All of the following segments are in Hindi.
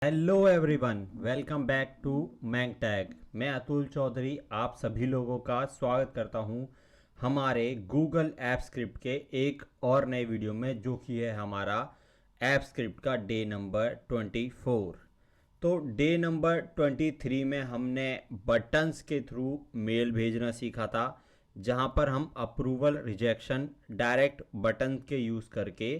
Hello everyone, welcome back to Mang Tag. मैं अतुल चौधरी आप सभी लोगों का स्वागत करता हूं हमारे गूगल ऐप स्क्रिप्ट के एक और नए वीडियो में, जो कि है हमारा ऐप स्क्रिप्ट का डे नंबर 24। तो डे नंबर 23 में हमने बटन्स के थ्रू मेल भेजना सीखा था, जहां पर हम अप्रूवल रिजेक्शन डायरेक्ट बटन के यूज़ करके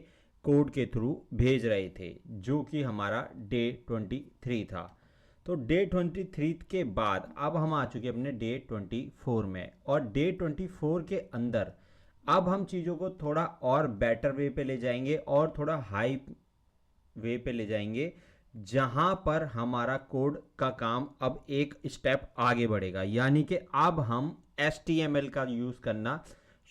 कोड के थ्रू भेज रहे थे, जो कि हमारा डे 23 था। तो डे 23 के बाद अब हम आ चुके अपने डे 24 में, और डे 24 के अंदर अब हम चीज़ों को थोड़ा और बेटर वे पे ले जाएंगे और थोड़ा हाई वे पे ले जाएंगे, जहां पर हमारा कोड का काम अब एक स्टेप आगे बढ़ेगा। यानी कि अब हम HTML का यूज़ करना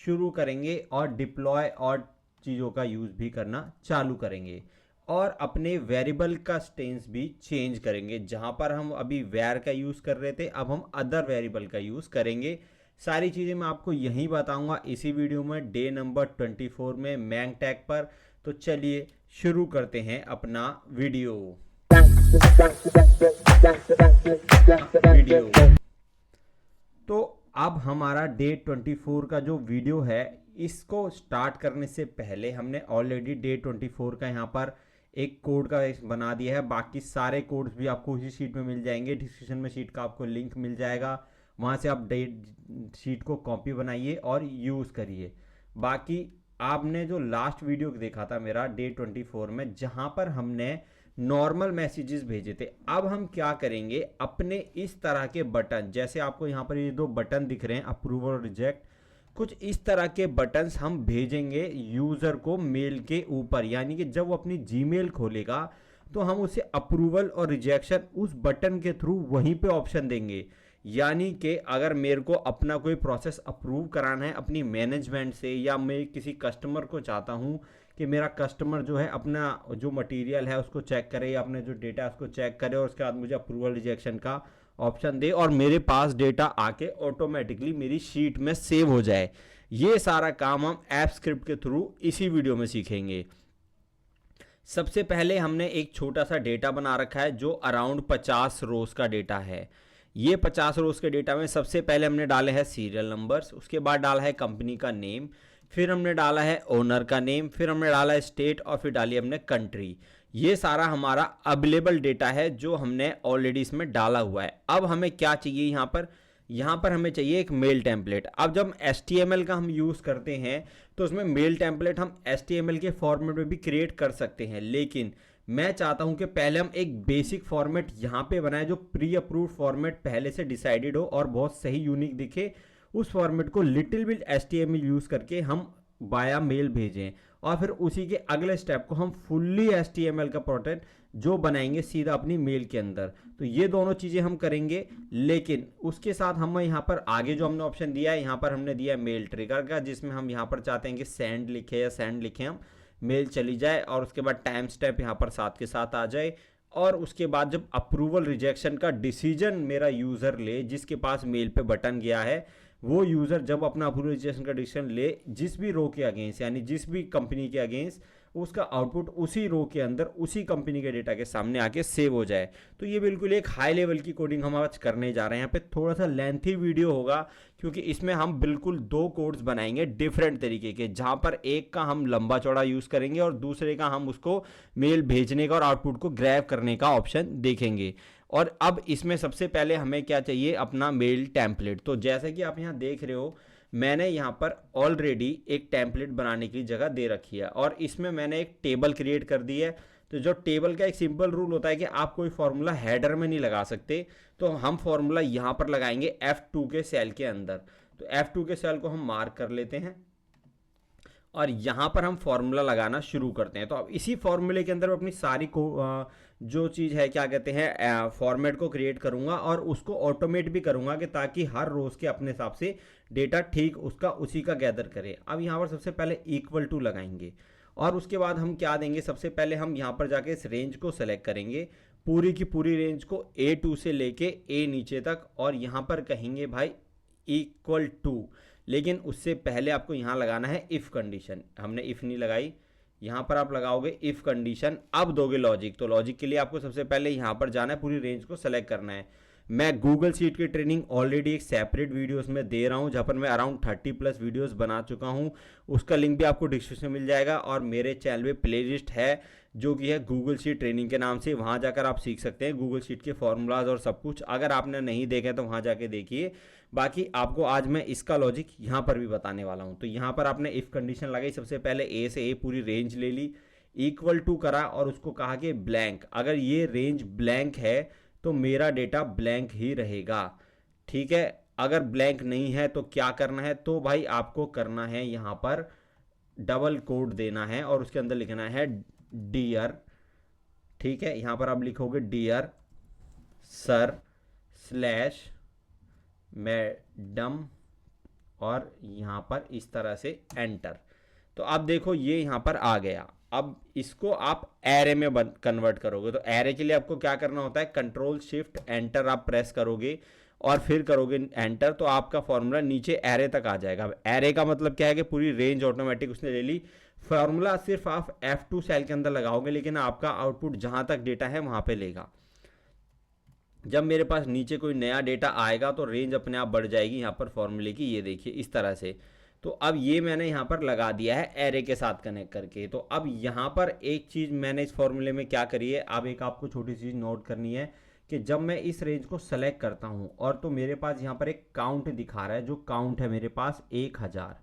शुरू करेंगे और डिप्लॉय और चीज़ों का यूज़ भी करना चालू करेंगे, और अपने वेरिएबल का स्टेंस भी चेंज करेंगे। जहां पर हम अभी वेर का यूज़ कर रहे थे, अब हम अदर वेरिएबल का यूज़ करेंगे। सारी चीज़ें मैं आपको यहीं बताऊंगा इसी वीडियो में, डे नंबर 24 में मैंग टैग पर। तो चलिए शुरू करते हैं अपना वीडियो। तो अब हमारा डे 24 का जो वीडियो है, इसको स्टार्ट करने से पहले हमने ऑलरेडी डे 24 का यहाँ पर एक कोड का बना दिया है। बाकी सारे कोड्स भी आपको उसी शीट में मिल जाएंगे, डिस्क्रिप्शन में शीट का आपको लिंक मिल जाएगा, वहाँ से आप डे शीट को कॉपी बनाइए और यूज़ करिए। बाकी आपने जो लास्ट वीडियो देखा था मेरा डे 24 में, जहाँ पर हमने नॉर्मल मैसेजेस भेजे थे, अब हम क्या करेंगे, अपने इस तरह के बटन, जैसे आपको यहाँ पर ये दो बटन दिख रहे हैं अप्रूवल और रिजेक्ट, कुछ इस तरह के बटन्स हम भेजेंगे यूज़र को मेल के ऊपर। यानी कि जब वो अपनी जीमेल खोलेगा तो हम उसे अप्रूवल और रिजेक्शन उस बटन के थ्रू वहीं पे ऑप्शन देंगे। यानी कि अगर मेरे को अपना कोई प्रोसेस अप्रूव कराना है अपनी मैनेजमेंट से, या मैं किसी कस्टमर को चाहता हूँ कि मेरा कस्टमर जो है अपना जो मटेरियल है उसको चेक करे, या अपने जो डेटा है उसको चेक करे, और उसके बाद मुझे अप्रूवल रिजेक्शन का ऑप्शन दे और मेरे पास डेटा आके ऑटोमेटिकली मेरी शीट में सेव हो जाए, ये सारा काम हम ऐप स्क्रिप्ट के थ्रू इसी वीडियो में सीखेंगे। सबसे पहले हमने एक छोटा सा डेटा बना रखा है जो अराउंड 50 रोज का डेटा है। ये 50 रोज के डेटा में सबसे पहले हमने डाले हैं सीरियल नंबर्स, उसके बाद डाला है कंपनी का नेम, फिर हमने डाला है ओनर का नेम, फिर हमने डाला है स्टेट, और फिर डाली हमने कंट्री। ये सारा हमारा अवेलेबल डेटा है जो हमने ऑलरेडी इसमें डाला हुआ है। अब हमें क्या चाहिए यहाँ पर हमें चाहिए एक मेल टेम्पलेट। अब जब HTML का हम यूज़ करते हैं तो उसमें मेल टेम्पलेट हम HTML के फॉर्मेट में भी क्रिएट कर सकते हैं, लेकिन मैं चाहता हूं कि पहले हम एक बेसिक फॉर्मेट यहाँ पे बनाएं जो प्री अप्रूव्ड फॉर्मेट पहले से डिसाइडेड हो और बहुत सही यूनिक दिखे। उस फॉर्मेट को लिटिल बिट HTML यूज़ करके हम बाया मेल भेजें, और फिर उसी के अगले स्टेप को हम फुल्ली HTML का प्रोटेक्ट जो बनाएंगे सीधा अपनी मेल के अंदर। तो ये दोनों चीज़ें हम करेंगे, लेकिन उसके साथ हम यहाँ पर आगे जो हमने ऑप्शन दिया है, यहाँ पर हमने दिया है मेल ट्रिगर का, जिसमें हम यहाँ पर चाहते हैं कि सेंड लिखे या सेंड लिखे हम मेल चली जाए, और उसके बाद टाइम स्टेप यहाँ पर साथ के साथ आ जाए। और उसके बाद जब अप्रूवल रिजेक्शन का डिसीजन मेरा यूज़र ले, जिसके पास मेल पे बटन गया है, वो यूज़र जब अपना अप्रूवल रिजेक्शन का डिसीजन ले जिस भी रो के अगेंस्ट, यानी जिस भी कंपनी के अगेंस्ट, उसका आउटपुट उसी रो के अंदर उसी कंपनी के डेटा के सामने आके सेव हो जाए। तो ये बिल्कुल एक हाई लेवल की कोडिंग हम आज करने जा रहे हैं। यहाँ पे थोड़ा सा लेंथी वीडियो होगा, क्योंकि इसमें हम बिल्कुल दो कोड्स बनाएंगे डिफरेंट तरीके के, जहाँ पर एक का हम लंबा चौड़ा यूज़ करेंगे और दूसरे का हम उसको मेल भेजने का और आउटपुट को ग्रैब करने का ऑप्शन देखेंगे। और अब इसमें सबसे पहले हमें क्या चाहिए, अपना मेल टेम्पलेट। तो जैसे कि आप यहाँ देख रहे हो, मैंने यहाँ पर ऑलरेडी एक टेम्पलेट बनाने की जगह दे रखी है, और इसमें मैंने एक टेबल क्रिएट कर दी है। तो जो टेबल का एक सिंपल रूल होता है कि आप कोई फॉर्मूला हेडर में नहीं लगा सकते, तो हम फॉर्मूला यहाँ पर लगाएंगे F2 के सेल के अंदर। तो F2 के सेल को हम मार्क कर लेते हैं, और यहाँ पर हम फॉर्मूला लगाना शुरू करते हैं। तो अब इसी फॉर्मूले के अंदर अपनी सारी को जो चीज़ है, क्या कहते हैं, फॉर्मेट को क्रिएट करूँगा और उसको ऑटोमेट भी करूँगा, कि ताकि हर रोज़ के अपने हिसाब से डेटा ठीक उसका उसी का गैदर करे। अब यहाँ पर सबसे पहले इक्वल टू लगाएंगे, और उसके बाद हम क्या देंगे, सबसे पहले हम यहाँ पर जाके इस रेंज को सेलेक्ट करेंगे, पूरी की पूरी रेंज को A2 से लेके A नीचे तक, और यहाँ पर कहेंगे भाई इक्वल टू। लेकिन उससे पहले आपको यहाँ लगाना है इफ़ कंडीशन। हमने इफ़ नहीं लगाई, यहाँ पर आप लगाओगे इफ़ कंडीशन, अब दोगे लॉजिक। तो लॉजिक के लिए आपको सबसे पहले यहाँ पर जाना है, पूरी रेंज को सेलेक्ट करना है। मैं गूगल शीट की ट्रेनिंग ऑलरेडी एक सेपरेट वीडियोस में दे रहा हूँ, जहाँ पर मैं अराउंड 30+ वीडियोस बना चुका हूँ। उसका लिंक भी आपको डिस्क्रिप्शन में मिल जाएगा, और मेरे चैनल पे प्लेलिस्ट है जो कि है गूगल शीट ट्रेनिंग के नाम से। वहाँ जाकर आप सीख सकते हैं गूगल शीट के फॉर्मूलाज और सब कुछ। अगर आपने नहीं देखे तो वहाँ जाके देखिए। बाकी आपको आज मैं इसका लॉजिक यहाँ पर भी बताने वाला हूँ। तो यहाँ पर आपने इफ़ कंडीशन लगाई, सबसे पहले ए से ए पूरी रेंज ले ली, इक्वल टू करा और उसको कहा कि ब्लैंक। अगर ये रेंज ब्लैंक है तो मेरा डेटा ब्लैंक ही रहेगा, ठीक है। अगर ब्लैंक नहीं है तो क्या करना है, तो भाई आपको करना है यहाँ पर डबल कोड देना है और उसके अंदर लिखना है डियर, ठीक है। यहाँ पर आप लिखोगे डियर सर स्लैश मैडम और यहाँ पर इस तरह से एंटर। तो आप देखो ये यहाँ पर आ गया। अब इसको आप एरे में कन्वर्ट करोगे। तो एरे के लिए आपको क्या करना होता है, कंट्रोल शिफ्ट एंटर आप प्रेस करोगे और फिर करोगे एंटर, तो आपका फॉर्मूला नीचे एरे तक आ जाएगा। अब एरे का मतलब क्या है कि पूरी रेंज ऑटोमेटिक उसने ले ली। फॉर्मूला सिर्फ आप F2 सेल के अंदर लगाओगे, लेकिन आपका आउटपुट जहां तक डेटा है वहां पे लेगा। जब मेरे पास नीचे कोई नया डेटा आएगा तो रेंज अपने आप बढ़ जाएगी यहाँ पर फॉर्मूले की, ये देखिए इस तरह से। तो अब ये मैंने यहाँ पर लगा दिया है एरे के साथ कनेक्ट करके। तो अब यहाँ पर एक चीज़ मैंने इस फॉर्मूले में क्या करी है, अब एक आपको छोटी चीज़ नोट करनी है कि जब मैं इस रेंज को सेलेक्ट करता हूँ और तो मेरे पास यहाँ पर एक काउंट दिखा रहा है, जो काउंट है मेरे पास 1000।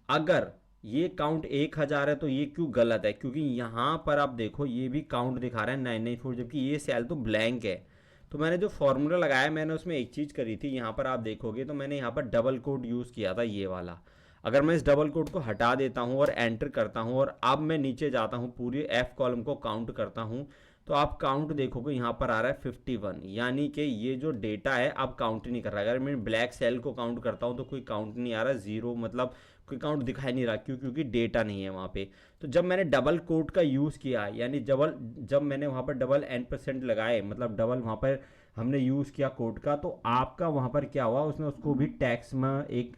अगर ये काउंट 1000 है तो ये क्यों गलत है, क्योंकि यहाँ पर आप देखो ये भी काउंट दिखा रहा है 994, जबकि ये सेल तो ब्लैंक है। तो मैंने जो फॉर्मूला लगाया मैंने उसमें एक चीज़ करी थी, यहाँ पर आप देखोगे तो मैंने यहाँ पर डबल कोड यूज़ किया था, ये वाला। अगर मैं इस डबल कोड को हटा देता हूँ और एंटर करता हूँ और अब मैं नीचे जाता हूँ पूरी एफ कॉलम को काउंट करता हूँ, तो आप काउंट देखोगे यहाँ पर आ रहा है 51, यानी कि ये जो डेटा है अब काउंट नहीं कर रहा है। अगर मैं ब्लैक सेल को काउंट करता हूँ तो कोई काउंट नहीं आ रहा, जीरो, मतलब कोई काउंट दिखाई नहीं रहा। क्यों? क्योंकि डेटा नहीं है वहाँ पे। तो जब मैंने डबल कोड का यूज़ किया, यानी जब मैंने वहाँ पर डबल n% लगाए, मतलब डबल वहाँ पर हमने यूज़ किया कोड का, तो आपका वहाँ पर क्या हुआ, उसने उसको भी टैक्स में, एक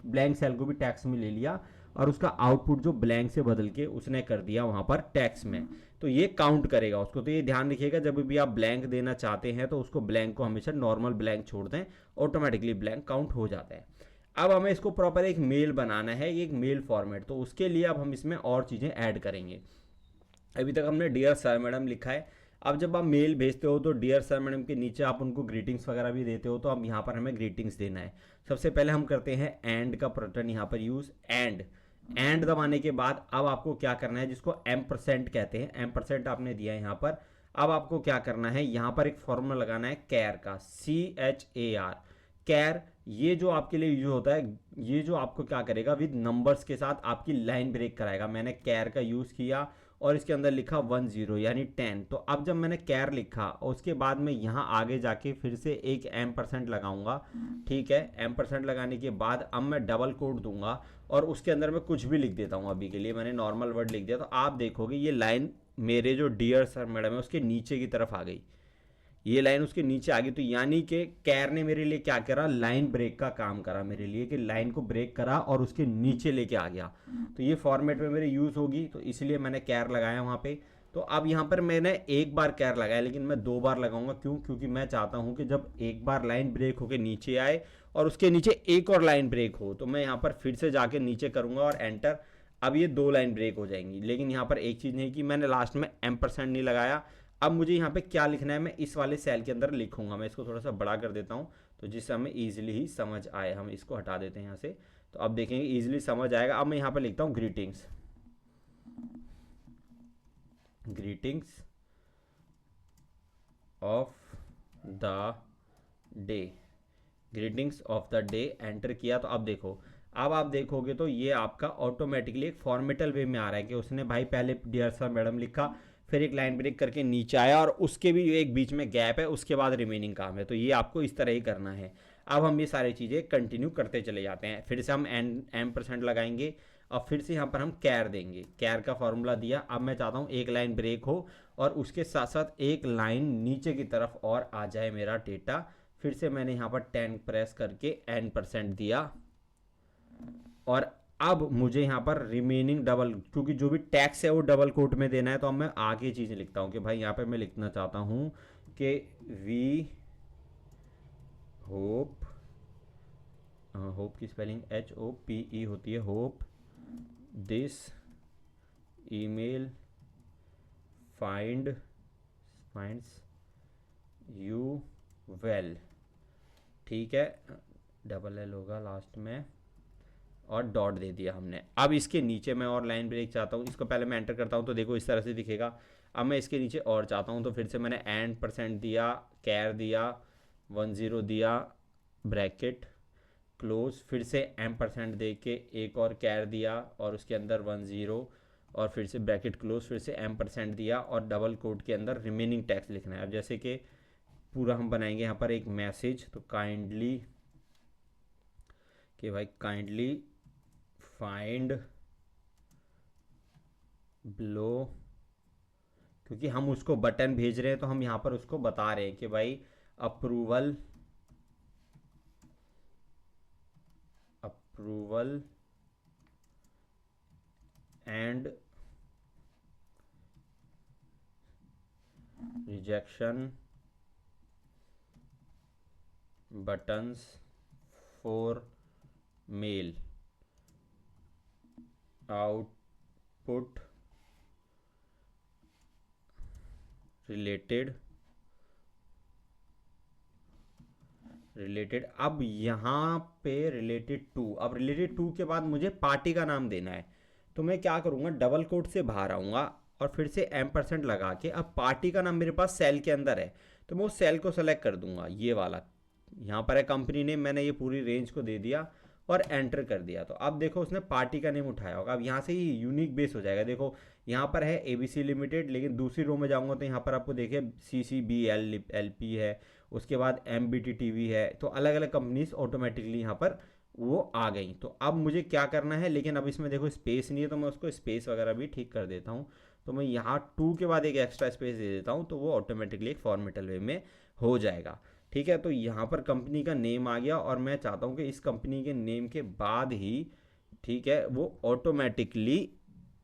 ब्लैंक सेल को भी टैक्स में ले लिया और उसका आउटपुट जो ब्लैंक से बदल के उसने कर दिया वहाँ पर टैक्स में। तो ये काउंट करेगा उसको। तो ये ध्यान रखिएगा, जब भी आप ब्लैंक देना चाहते हैं तो उसको ब्लैंक को हमेशा नॉर्मल ब्लैंक छोड़ दें, ऑटोमेटिकली ब्लैंक काउंट हो जाता है। अब हमें इसको प्रॉपर एक मेल बनाना है, एक मेल फॉर्मेट। तो उसके लिए अब हम इसमें और चीज़ें ऐड करेंगे। अभी तक हमने डियर सर मैडम लिखा है। अब जब आप मेल भेजते हो तो डियर सर मैडम के नीचे आप उनको ग्रीटिंग्स वगैरह भी देते हो, तो अब यहाँ पर हमें ग्रीटिंग्स देना है। सबसे पहले हम करते हैं एंड का पैटर्न यहाँ पर यूज़। एंड दबाने के बाद अब आपको क्या करना है, जिसको M% कहते हैं, M% आपने दिया है यहाँ पर। अब आपको क्या करना है, यहाँ पर एक फॉर्मूला लगाना है कैर का, CHAR, कैर। ये जो आपके लिए यूज होता है, ये जो आपको क्या करेगा, विद नंबर्स के साथ आपकी लाइन ब्रेक कराएगा। मैंने कैर का यूज़ किया और इसके अंदर लिखा 10 यानी 10। तो अब जब मैंने कैर लिखा उसके बाद मैं यहाँ आगे जाके फिर से एक M% लगाऊंगा, ठीक है। M% लगाने के बाद अब मैं डबल कोड दूंगा और उसके अंदर मैं कुछ भी लिख देता हूँ। अभी के लिए मैंने नॉर्मल वर्ड लिख दिया। तो आप देखोगे ये लाइन मेरे जो डियर सर मैडम है उसके नीचे की तरफ आ गई, ये लाइन उसके नीचे आ गई। तो यानी कि कैर ने मेरे लिए क्या करा, लाइन ब्रेक का काम करा मेरे लिए, कि लाइन को ब्रेक करा और उसके नीचे लेके आ गया। तो ये फॉर्मेट में मेरे यूज़ होगी, तो इसलिए मैंने कैर लगाया वहाँ पे। तो अब यहाँ पर मैंने एक बार कैर लगाया, लेकिन मैं 2 बार लगाऊंगा। क्यों? क्योंकि मैं चाहता हूँ कि जब एक बार लाइन ब्रेक होकर नीचे आए और उसके नीचे एक और लाइन ब्रेक हो, तो मैं यहाँ पर फिर से जाके नीचे करूँगा और एंटर। अब ये 2 लाइन ब्रेक हो जाएंगी। लेकिन यहाँ पर एक चीज़ नहीं कि मैंने लास्ट में M% नहीं लगाया। अब मुझे यहाँ पे क्या लिखना है, मैं इस वाले सेल के अंदर लिखूंगा। मैं इसको थोड़ा सा बड़ा कर देता हूँ तो जिससे हमें ईजिली ही समझ आए। हम इसको हटा देते हैं यहाँ से, तो अब देखेंगे ईजिली समझ आएगा। अब मैं यहाँ पे लिखता हूँ greetings, greetings of the day, greetings of the day. Enter किया तो अब देखो, अब आप देखोगे तो ये आपका ऑटोमेटिकली एक फॉर्मेटल वे में आ रहा है कि उसने भाई पहले डियर सर मैडम लिखा, फिर एक लाइन ब्रेक करके नीचे आया और उसके भी एक बीच में गैप है, उसके बाद रिमेनिंग काम है। तो ये आपको इस तरह ही करना है। अब हम ये सारी चीज़ें कंटिन्यू करते चले जाते हैं। फिर से हम M% लगाएंगे और फिर से यहाँ पर हम कैर देंगे। कैर का फॉर्मूला दिया। अब मैं चाहता हूँ एक लाइन ब्रेक हो और उसके साथ साथ एक लाइन नीचे की तरफ और आ जाए मेरा डेटा। फिर से मैंने यहाँ पर 10 प्रेस करके N% दिया और अब मुझे यहाँ पर रिमेनिंग डबल, क्योंकि जो भी टैक्स है वो डबल कोट में देना है, तो अब मैं आगे चीज़ें लिखता हूँ कि भाई यहाँ पे मैं लिखना चाहता हूँ कि वी होप, होप की स्पेलिंग HOPE होती है, hope this email finds you well. ठीक है, डबल एल होगा लास्ट में और डॉट दे दिया हमने। अब इसके नीचे मैं और लाइन ब्रेक चाहता हूँ, इसको पहले मैं एंटर करता हूँ तो देखो इस तरह से दिखेगा। अब मैं इसके नीचे और चाहता हूँ तो फिर से मैंने एंड % दिया, कैर दिया, 10 दिया, ब्रैकेट क्लोज, फिर से M% दे के एक और कैर दिया और उसके अंदर 10 और फिर से ब्रैकेट क्लोज, फिर से M% दिया और डबल कोट के अंदर रिमेनिंग टैक्स लिखना है। अब जैसे कि पूरा हम बनाएंगे यहाँ पर एक मैसेज, तो काइंडली कि भाई काइंडली फाइंड बिलो, क्योंकि हम उसको बटन भेज रहे हैं तो हम यहाँ पर उसको बता रहे हैं कि भाई approval and rejection buttons for male output related. अब यहाँ पे रिलेटेड टू, अब रिलेटेड टू के बाद मुझे पार्टी का नाम देना है, तो मैं क्या करूँगा, डबल कोट से बाहर आऊँगा और फिर से M% लगा के, अब पार्टी का नाम मेरे पास सेल के अंदर है तो मैं उस सेल को सेलेक्ट कर दूंगा, ये वाला यहाँ पर है कंपनी नेम, मैंने ये पूरी रेंज को दे दिया और एंटर कर दिया। तो अब देखो उसने पार्टी का नेम उठाया होगा। अब यहाँ से ही यूनिक बेस हो जाएगा। देखो यहाँ पर है ABC लिमिटेड, लेकिन दूसरी रो में जाऊँगा तो यहाँ पर आपको देखिए CCBL LP है, उसके बाद MBT TV है, तो अलग अलग कंपनीज ऑटोमेटिकली यहाँ पर वो आ गई। तो अब मुझे क्या करना है, लेकिन अब इसमें देखो स्पेस नहीं है तो मैं उसको स्पेस वगैरह भी ठीक कर देता हूँ। तो मैं यहाँ 2 के बाद एक एक्स्ट्रा स्पेस दे देता हूँ तो वो ऑटोमेटिकली एक फॉर्मेटल वे में हो जाएगा। ठीक है, तो यहाँ पर कंपनी का नेम आ गया और मैं चाहता हूँ कि इस कंपनी के नेम के बाद ही, ठीक है, वो ऑटोमेटिकली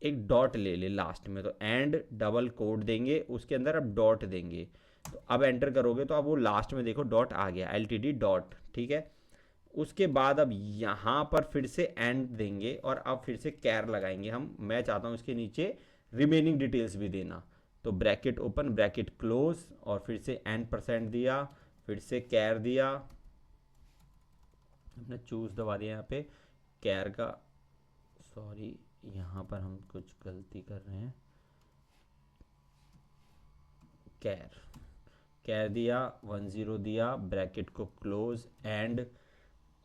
एक डॉट ले ले लास्ट में, तो एंड डबल कोड देंगे, उसके अंदर अब डॉट देंगे। तो अब एंटर करोगे तो अब वो लास्ट में देखो डॉट आ गया, LTD डॉट। ठीक है, उसके बाद अब यहाँ पर फिर से एंड देंगे और अब फिर से कैर लगाएंगे हम। मैं चाहता हूँ इसके नीचे रिमेनिंग डिटेल्स भी देना, तो ब्रैकेट ओपन ब्रैकेट क्लोज और फिर से N% दिया, फिर से कैर दिया, हमने चूज दबा दिया यहाँ पे कैर का, सॉरी यहाँ पर हम कुछ गलती कर रहे हैं, कैर दिया, 10 दिया, ब्रैकेट को क्लोज एंड,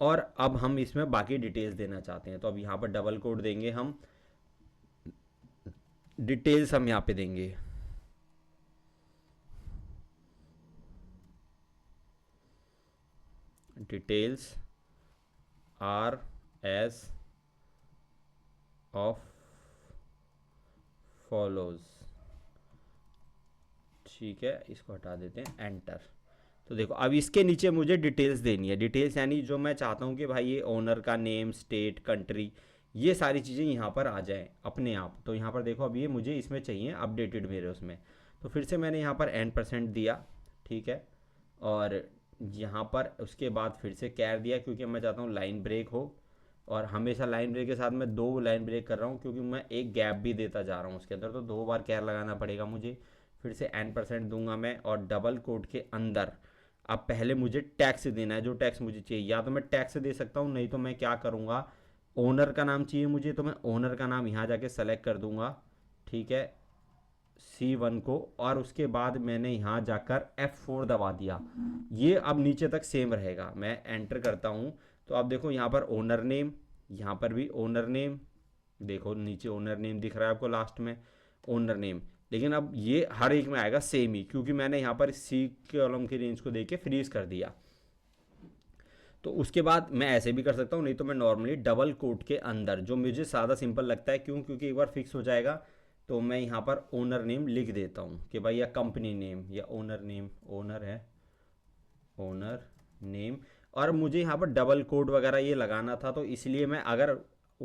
और अब हम इसमें बाकी डिटेल्स देना चाहते हैं तो अब यहाँ पर डबल कोड देंगे हम, डिटेल्स हम यहाँ पे देंगे, details are as of follows. ठीक है, इसको हटा देते हैं, एंटर। तो देखो अब इसके नीचे मुझे डिटेल्स देनी है, डिटेल्स यानी जो मैं चाहता हूँ कि भाई ये ओनर का नेम, स्टेट, कंट्री, ये सारी चीज़ें यहाँ पर आ जाएं अपने आप। तो यहाँ पर देखो अब ये मुझे इसमें चाहिए अपडेटेड मेरे उसमें, तो फिर से मैंने यहाँ पर N% दिया। ठीक है, और यहाँ पर उसके बाद फिर से कैर दिया, क्योंकि मैं चाहता हूँ लाइन ब्रेक हो, और हमेशा लाइन ब्रेक के साथ मैं 2 लाइन ब्रेक कर रहा हूँ क्योंकि मैं एक गैप भी देता जा रहा हूँ उसके अंदर, तो 2 बार कैर लगाना पड़ेगा मुझे। फिर से N% दूंगा मैं और डबल कोट के अंदर अब पहले मुझे टैक्स देना है, जो टैक्स मुझे चाहिए, या तो मैं टैक्स दे सकता हूँ, नहीं तो मैं क्या करूँगा, ओनर का नाम चाहिए मुझे तो मैं ओनर का नाम यहाँ जाके सेलेक्ट कर दूँगा। ठीक है, C1 को, और उसके बाद मैंने यहाँ जाकर F4 दबा दिया। ये अब नीचे तक सेम रहेगा, मैं एंटर करता हूँ तो अब देखो यहाँ पर ओनर नेम, यहाँ पर भी ओनर नेम, देखो नीचे ओनर नेम दिख रहा है आपको लास्ट में ओनर नेम, लेकिन अब ये हर एक में आएगा सेम ही, क्योंकि मैंने यहाँ पर C कॉलम की रेंज को देख के फ्रीज कर दिया। तो उसके बाद मैं ऐसे भी कर सकता हूँ, नहीं तो मैं नॉर्मली डबल कोट के अंदर, जो मुझे ज़्यादा सिंपल लगता है, क्यों, क्योंकि एक बार फिक्स हो जाएगा, तो मैं यहाँ पर ओनर नेम लिख देता हूँ कि भाई या कंपनी नेम या ओनर नेम, ओनर है ओनर नेम, और मुझे यहाँ पर डबल कोड वगैरह ये लगाना था, तो इसलिए मैं अगर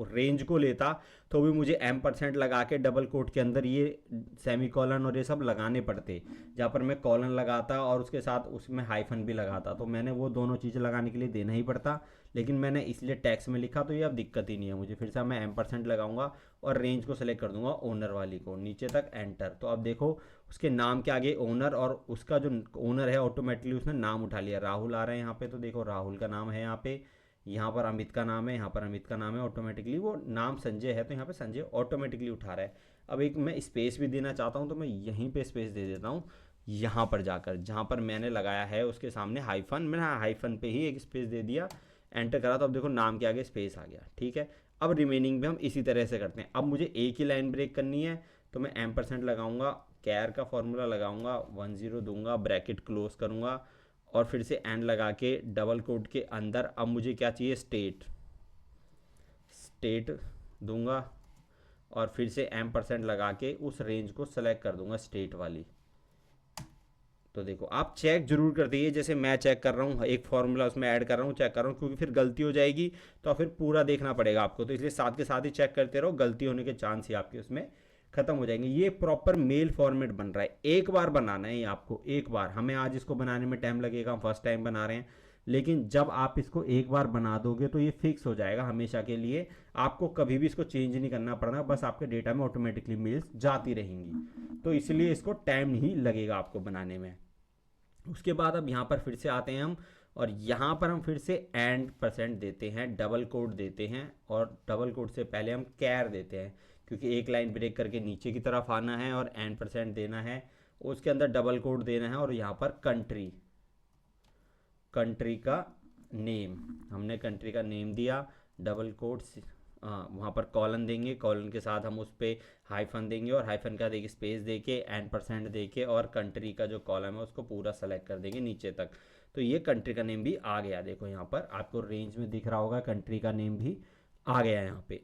रेंज को लेता तो भी मुझे M% लगा के डबल कोट के अंदर ये सेमी कॉलन और ये सब लगाने पड़ते, जहाँ पर मैं कॉलन लगाता और उसके साथ उसमें हाइफन भी लगाता, तो मैंने वो दोनों चीज़ें लगाने के लिए देना ही पड़ता। लेकिन मैंने इसलिए टैक्स में लिखा, तो ये अब दिक्कत ही नहीं है मुझे। फिर से मैं M% लगाऊंगा और रेंज को सेलेक्ट कर दूंगा ओनर वाली को, नीचे तक एंटर। तो अब देखो उसके नाम के आगे ओनर, और उसका जो ओनर है ऑटोमेटिकली उसने नाम उठा लिया, राहुल आ रहा है यहाँ पे। तो देखो राहुल का नाम है यहाँ पे, यहाँ पर अमित का नाम है, यहाँ पर अमित का नाम है, ऑटोमेटिकली वो नाम संजय है तो यहाँ पे संजय ऑटोमेटिकली उठा रहा है। अब एक मैं स्पेस भी देना चाहता हूँ, तो मैं यहीं पे स्पेस दे देता हूँ, यहाँ पर जाकर जहाँ पर मैंने लगाया है उसके सामने हाइफन, मैंने हाइफन पे ही एक स्पेस दे दिया, एंटर करा, तो अब देखो नाम के आगे स्पेस आ गया। ठीक है, अब रिमेनिंग भी हम इसी तरह से करते हैं। अब मुझे एक ही लाइन ब्रेक करनी है, तो मैं M% लगाऊंगा, कैर का फॉर्मूला लगाऊंगा, 10 दूंगा, ब्रैकेट क्लोज करूंगा और फिर से एंड लगा के डबल कोट के अंदर अब मुझे क्या चाहिए, स्टेट दूंगा और फिर से M% लगा के उस रेंज को सेलेक्ट कर दूंगा स्टेट वाली। तो देखो आप चेक जरूर कर दीजिए, जैसे मैं चेक कर रहा हूँ, एक फॉर्मूला उसमें ऐड कर रहा हूँ, चेक कर रहा हूँ, क्योंकि फिर गलती हो जाएगी तो फिर पूरा देखना पड़ेगा आपको, तो इसलिए साथ के साथ ही चेक करते रहो, गलती होने के चांस ही आपके उसमें खत्म हो जाएंगे। ये प्रॉपर मेल फॉर्मेट बन रहा है, एक बार बनाना है आपको, एक बार। हमें आज इसको बनाने में टाइम लगेगा, हम फर्स्ट टाइम बना रहे हैं, लेकिन जब आप इसको एक बार बना दोगे तो ये फिक्स हो जाएगा हमेशा के लिए, आपको कभी भी इसको चेंज नहीं करना पड़ना, बस आपके डेटा में ऑटोमेटिकली मेल्स जाती रहेंगी, तो इसलिए इसको टाइम नहीं लगेगा आपको बनाने में। उसके बाद अब यहाँ पर फिर से आते हैं हम, और यहाँ पर हम फिर से M% देते हैं, डबल कोट देते हैं, और डबल कोट से पहले हम कैर देते हैं, क्योंकि एक लाइन ब्रेक करके नीचे की तरफ आना है और M% देना है, उसके अंदर डबल कोट देना है, और यहाँ पर कंट्री का नेम, हमने कंट्री का नेम दिया, डबल कोट्स, वहाँ पर कॉलन देंगे, कॉलन के साथ हम उस पर हाइफन देंगे, और हाइफन का देखिए स्पेस देके M% देके और कंट्री का जो कॉलम है उसको पूरा सेलेक्ट कर देंगे नीचे तक। तो ये कंट्री का नेम भी आ गया, देखो यहाँ पर आपको रेंज में दिख रहा होगा, कंट्री का नेम भी आ गया यहाँ पे।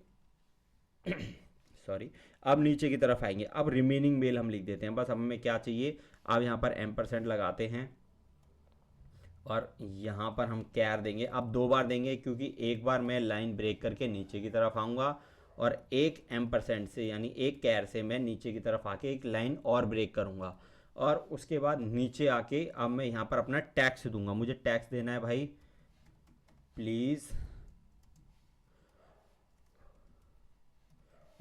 सॉरी, अब नीचे की तरफ आएंगे, अब रिमेनिंग मेल हम लिख देते हैं, बस हमें क्या चाहिए, अब यहाँ पर M% लगाते हैं और यहाँ पर हम कैर देंगे, अब 2 बार देंगे, क्योंकि एक बार मैं लाइन ब्रेक करके नीचे की तरफ आऊँगा और एक M% से यानी एक कैर से मैं नीचे की तरफ आके एक लाइन और ब्रेक करूँगा, और उसके बाद नीचे आके अब मैं यहाँ पर अपना टैक्स दूंगा, मुझे टैक्स देना है भाई, please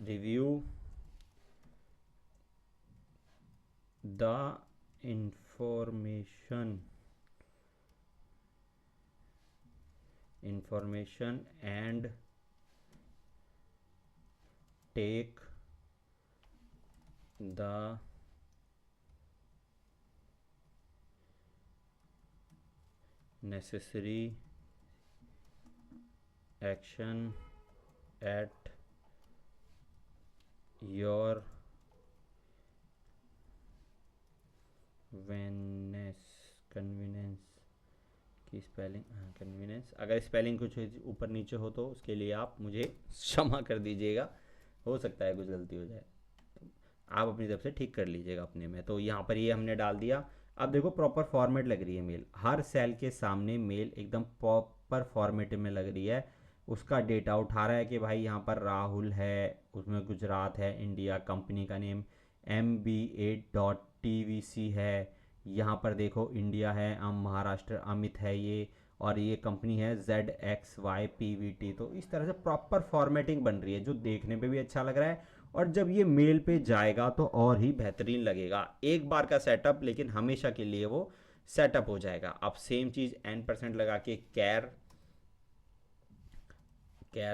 review the information and take the necessary action at your convenience की स्पेलिंग, कन्वीनियंस, अगर स्पेलिंग कुछ ऊपर नीचे हो तो उसके लिए आप मुझे क्षमा कर दीजिएगा, हो सकता है कुछ गलती हो जाए, तो आप अपनी तरफ से ठीक कर लीजिएगा अपने में। तो यहाँ पर ये हमने डाल दिया। अब देखो प्रॉपर फॉर्मेट लग रही है मेल, हर सेल के सामने मेल एकदम प्रॉपर फॉर्मेट में लग रही है, उसका डेटा उठा रहा है कि भाई यहाँ पर राहुल है, उसमें गुजरात है, इंडिया, कंपनी का नेम MBA.TVC है, यहाँ पर देखो इंडिया है, महाराष्ट्र, अमित है ये, और ये कंपनी है ZXYPVT। तो इस तरह से प्रॉपर फॉर्मेटिंग बन रही है, जो देखने पे भी अच्छा लग रहा है, और जब ये मेल पे जाएगा तो और ही बेहतरीन लगेगा। एक बार का सेटअप, लेकिन हमेशा के लिए वो सेटअप हो जाएगा। अब सेम चीज़ N% लगा के कैर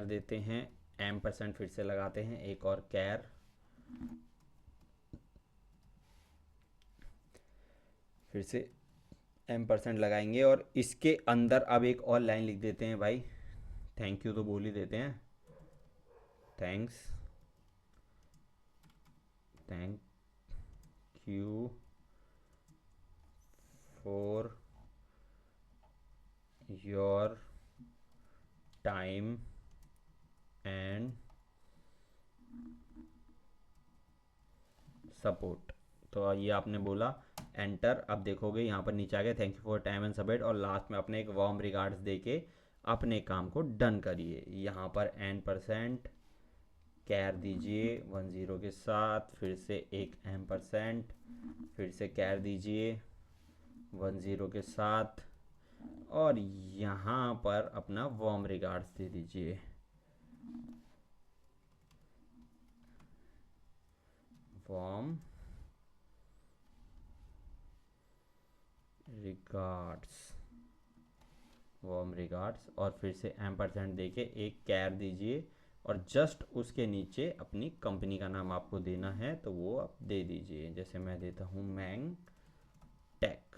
देते हैं, M% फिर से लगाते हैं, एक और कैर, फिर से M% लगाएंगे, और इसके अंदर अब एक और लाइन लिख देते हैं भाई, थैंक यू तो बोल ही देते हैं, thank you for your time and support. तो ये आपने बोला, एंटर। अब देखोगे यहाँ पर नीचे आ गया, thank you for time and support, और लास्ट में अपने एक वार्म रिगार्ड्स दे के अपने काम को डन करिए। यहाँ पर n% कैर दीजिए 10 के साथ, फिर से एक m%, फिर से कैर दीजिए 10 के साथ, और यहाँ पर अपना वार्म रिगार्ड्स दे दीजिए। वार्म रिगार्ड्स और फिर से m% देके एक कैर दीजिए, और जस्ट उसके नीचे अपनी कंपनी का नाम आपको देना है तो वो आप दे दीजिए। जैसे मैं देता हूँ मैंग टेक।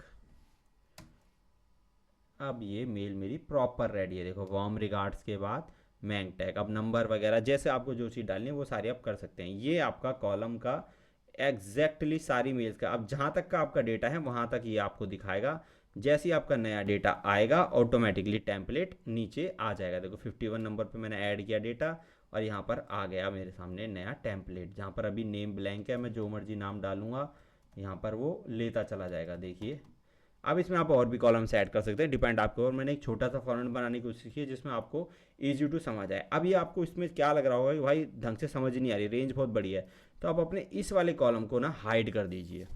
अब ये मेल मेरी प्रॉपर रेडी है। देखो वार्म रिगार्ड्स के बाद मैंग टेक। अब नंबर वगैरह जैसे आपको जो चीज़ डालनी है वो सारी आप कर सकते हैं। ये आपका कॉलम का एग्जैक्टली सारी मेल्स का, अब जहाँ तक का आपका डेटा है वहाँ तक ये आपको दिखाएगा। जैसे ही आपका नया डेटा आएगा ऑटोमेटिकली टेम्पलेट नीचे आ जाएगा। देखो 51 नंबर पे मैंने ऐड किया डेटा और यहाँ पर आ गया मेरे सामने नया टेम्पलेट, जहाँ पर अभी नेम ब्लैंक है, मैं जो मर्जी नाम डालूंगा यहाँ पर वो लेता चला जाएगा। देखिए अब इसमें आप और भी कॉलम्स ऐड कर सकते हैं, डिपेंड आपके। और मैंने एक छोटा सा फॉर्मेट बनाने की कोशिश की है जिसमें आपको इजी टू समझ आए। अब ये आपको इसमें क्या लग रहा होगा कि भाई ढंग से समझ नहीं आ रही, रेंज बहुत बड़ी है, तो आप अपने इस वाले कॉलम को ना हाइड कर दीजिए।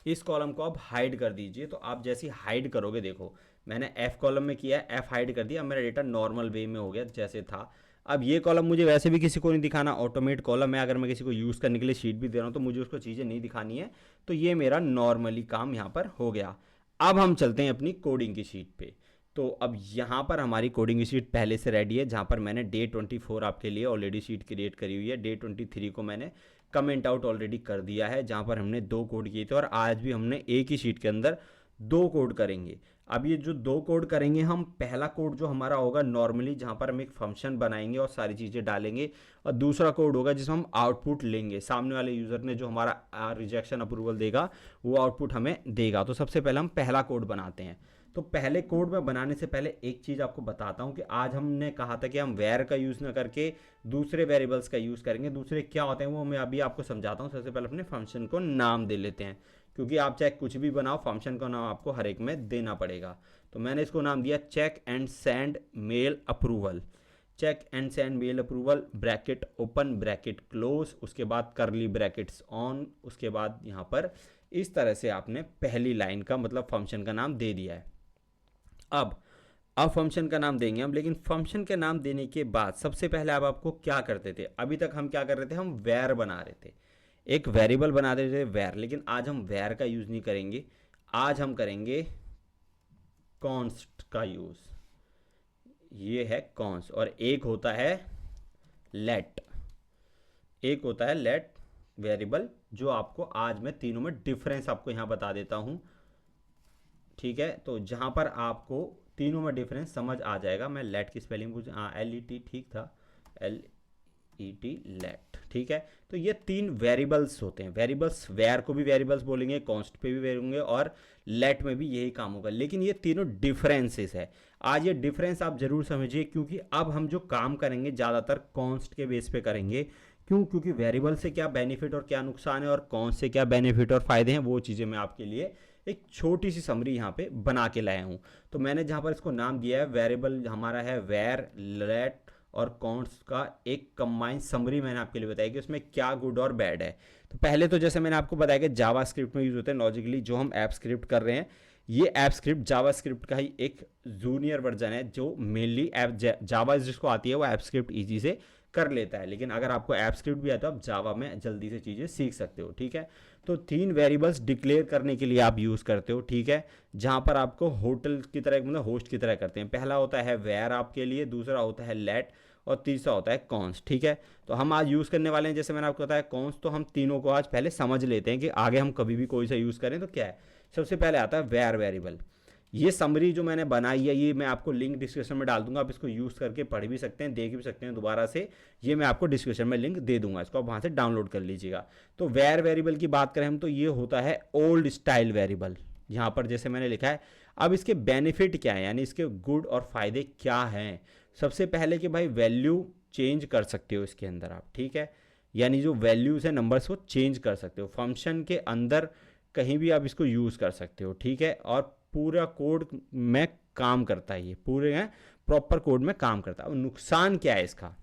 इस कॉलम को आप हाइड कर दीजिए। तो आप जैसे हाइड करोगे, देखो मैंने F कॉलम में किया है, F हाइड कर दिया, मेरा डेटा नॉर्मल वे में हो गया जैसे था। अब ये कॉलम मुझे वैसे भी किसी को नहीं दिखाना, ऑटोमेट कॉलम है, अगर मैं किसी को यूज़ करने के लिए शीट भी दे रहा हूँ तो मुझे उसको चीज़ें नहीं दिखानी है। तो ये मेरा नॉर्मली काम यहाँ पर हो गया। अब हम चलते हैं अपनी कोडिंग की शीट पे। तो अब यहाँ पर हमारी कोडिंग की शीट पहले से रेडी है, जहाँ पर मैंने डे 24 आपके लिए ऑलरेडी शीट क्रिएट करी हुई है। डे 23 को मैंने कमेंट आउट ऑलरेडी कर दिया है, जहाँ पर हमने 2 कोड किए थे, और आज भी हमने एक ही शीट के अंदर 2 कोड करेंगे। अब ये जो 2 कोड करेंगे हम, पहला कोड जो हमारा होगा नॉर्मली जहाँ पर हम एक फंक्शन बनाएंगे और सारी चीज़ें डालेंगे, और दूसरा कोड होगा जिसमें हम आउटपुट लेंगे, सामने वाले यूज़र ने जो हमारा रिजेक्शन अप्रूवल देगा वो आउटपुट हमें देगा। तो सबसे पहले हम पहला कोड बनाते हैं। तो पहले कोड में बनाने से पहले एक चीज़ आपको बताता हूँ कि आज हमने कहा था कि हम वेयर का यूज़ ना करके दूसरे वेरिएबल्स का यूज़ करेंगे। दूसरे क्या होते हैं वो मैं अभी आपको समझाता हूँ। सबसे पहले अपने फंक्शन को नाम दे लेते हैं, क्योंकि आप चाहे कुछ भी बनाओ फंक्शन का नाम आपको हर एक में देना पड़ेगा। तो मैंने इसको नाम दिया check and send mail approval. Check and send mail approval, bracket open bracket close, उसके बाद करली ब्रैकेट्स ऑन, उसके बाद यहाँ पर इस तरह से आपने पहली लाइन का मतलब फंक्शन का नाम दे दिया है। अब फंक्शन का नाम देंगे हम, लेकिन फंक्शन के नाम देने के बाद सबसे पहले अब आपको क्या करते थे, अभी तक हम क्या कर रहे थे, हम वेर बना रहे थे, एक वेरिएबल बना रहे थे वेर। लेकिन आज हम वेर का यूज़ नहीं करेंगे, आज हम करेंगे कॉन्स्ट का यूज़। ये है कॉन्स्ट, और एक होता है लेट, एक होता है लेट वेरिएबल, जो आपको आज मैं तीनों में डिफरेंस आपको यहाँ बता देता हूँ। ठीक है, तो जहाँ पर आपको तीनों में डिफरेंस समझ आ जाएगा। मैं लेट की स्पेलिंग पूछ, हाँ LET ठीक था, LET लेट, ठीक है। तो ये 3 वेरिएबल्स होते हैं। वेरिएबल्स वेयर को भी वेरिएबल्स बोलेंगे, कॉन्स्ट पे भी बोलेंगे, और लेट में भी यही काम होगा। लेकिन ये तीनों डिफरेंसेस है। आज ये डिफरेंस आप जरूर समझिए, क्योंकि अब हम जो काम करेंगे ज़्यादातर कॉन्स्ट के बेस पे करेंगे। क्यों? क्योंकि वेरिएबल से क्या बेनिफिट और क्या नुकसान है, और कॉन्स्ट से क्या बेनिफिट और फायदे हैं, वो चीज़ें मैं आपके लिए एक छोटी सी समरी यहाँ पे बना के लाया हूँ। तो मैंने जहाँ पर इसको नाम दिया है वेरिएबल हमारा है वेर, लेट और कॉन्स्ट का एक कंबाइंड समरी मैंने आपके लिए बताया कि उसमें क्या गुड और बैड है। तो पहले तो जैसे मैंने आपको बताया कि जावा स्क्रिप्ट में यूज़ होते हैं लॉजिकली, जो हम ऐप स्क्रिप्ट कर रहे हैं, ये ऐप स्क्रिप्ट जावा स्क्रिप्ट का ही एक जूनियर वर्जन है, जो मेनली ऐप जावा जिसको आती है वो ऐप स्क्रिप्ट ईजी से कर लेता है। लेकिन अगर आपको ऐप स्क्रिप्ट भी आता है तो आप जावा में जल्दी से चीज़ें सीख सकते हो। ठीक है, तो 3 वेरिएबल्स डिक्लेयर करने के लिए आप यूज़ करते हो। ठीक है, जहाँ पर आपको होटल की तरह मतलब होस्ट की तरह करते हैं। पहला होता है वेयर आपके लिए, दूसरा होता है लेट, और तीसरा होता है कॉन्स्ट। ठीक है, तो हम आज यूज़ करने वाले हैं, जैसे मैंने आपको बताया कॉन्स्ट, तो हम तीनों को आज पहले समझ लेते हैं कि आगे हम कभी भी कोई सा यूज़ करें तो क्या है। सबसे पहले आता है वेयर वेरिएबल। ये समरी जो मैंने बनाई है, ये मैं आपको लिंक डिस्क्रिप्शन में डाल दूंगा, आप इसको यूज़ करके पढ़ भी सकते हैं, देख भी सकते हैं दोबारा से। ये मैं आपको डिस्क्रिप्शन में लिंक दे दूंगा, इसको आप वहाँ से डाउनलोड कर लीजिएगा। तो वेयर वेरिएबल की बात करें हम, तो ये होता है ओल्ड स्टाइल वेरिएबल, यहाँ पर जैसे मैंने लिखा है। अब इसके बेनिफिट क्या है, यानी इसके गुड और फायदे क्या हैं। सबसे पहले कि भाई वैल्यू चेंज कर सकते हो इसके अंदर आप। ठीक है, यानी जो वैल्यूज़ है नंबर्स को चेंज कर सकते हो फंक्शन के अंदर, कहीं भी आप इसको यूज़ कर सकते हो। ठीक है, और पूरा कोड में काम करता है, ये पूरे प्रॉपर कोड में काम करता है। अब नुकसान क्या है इसका,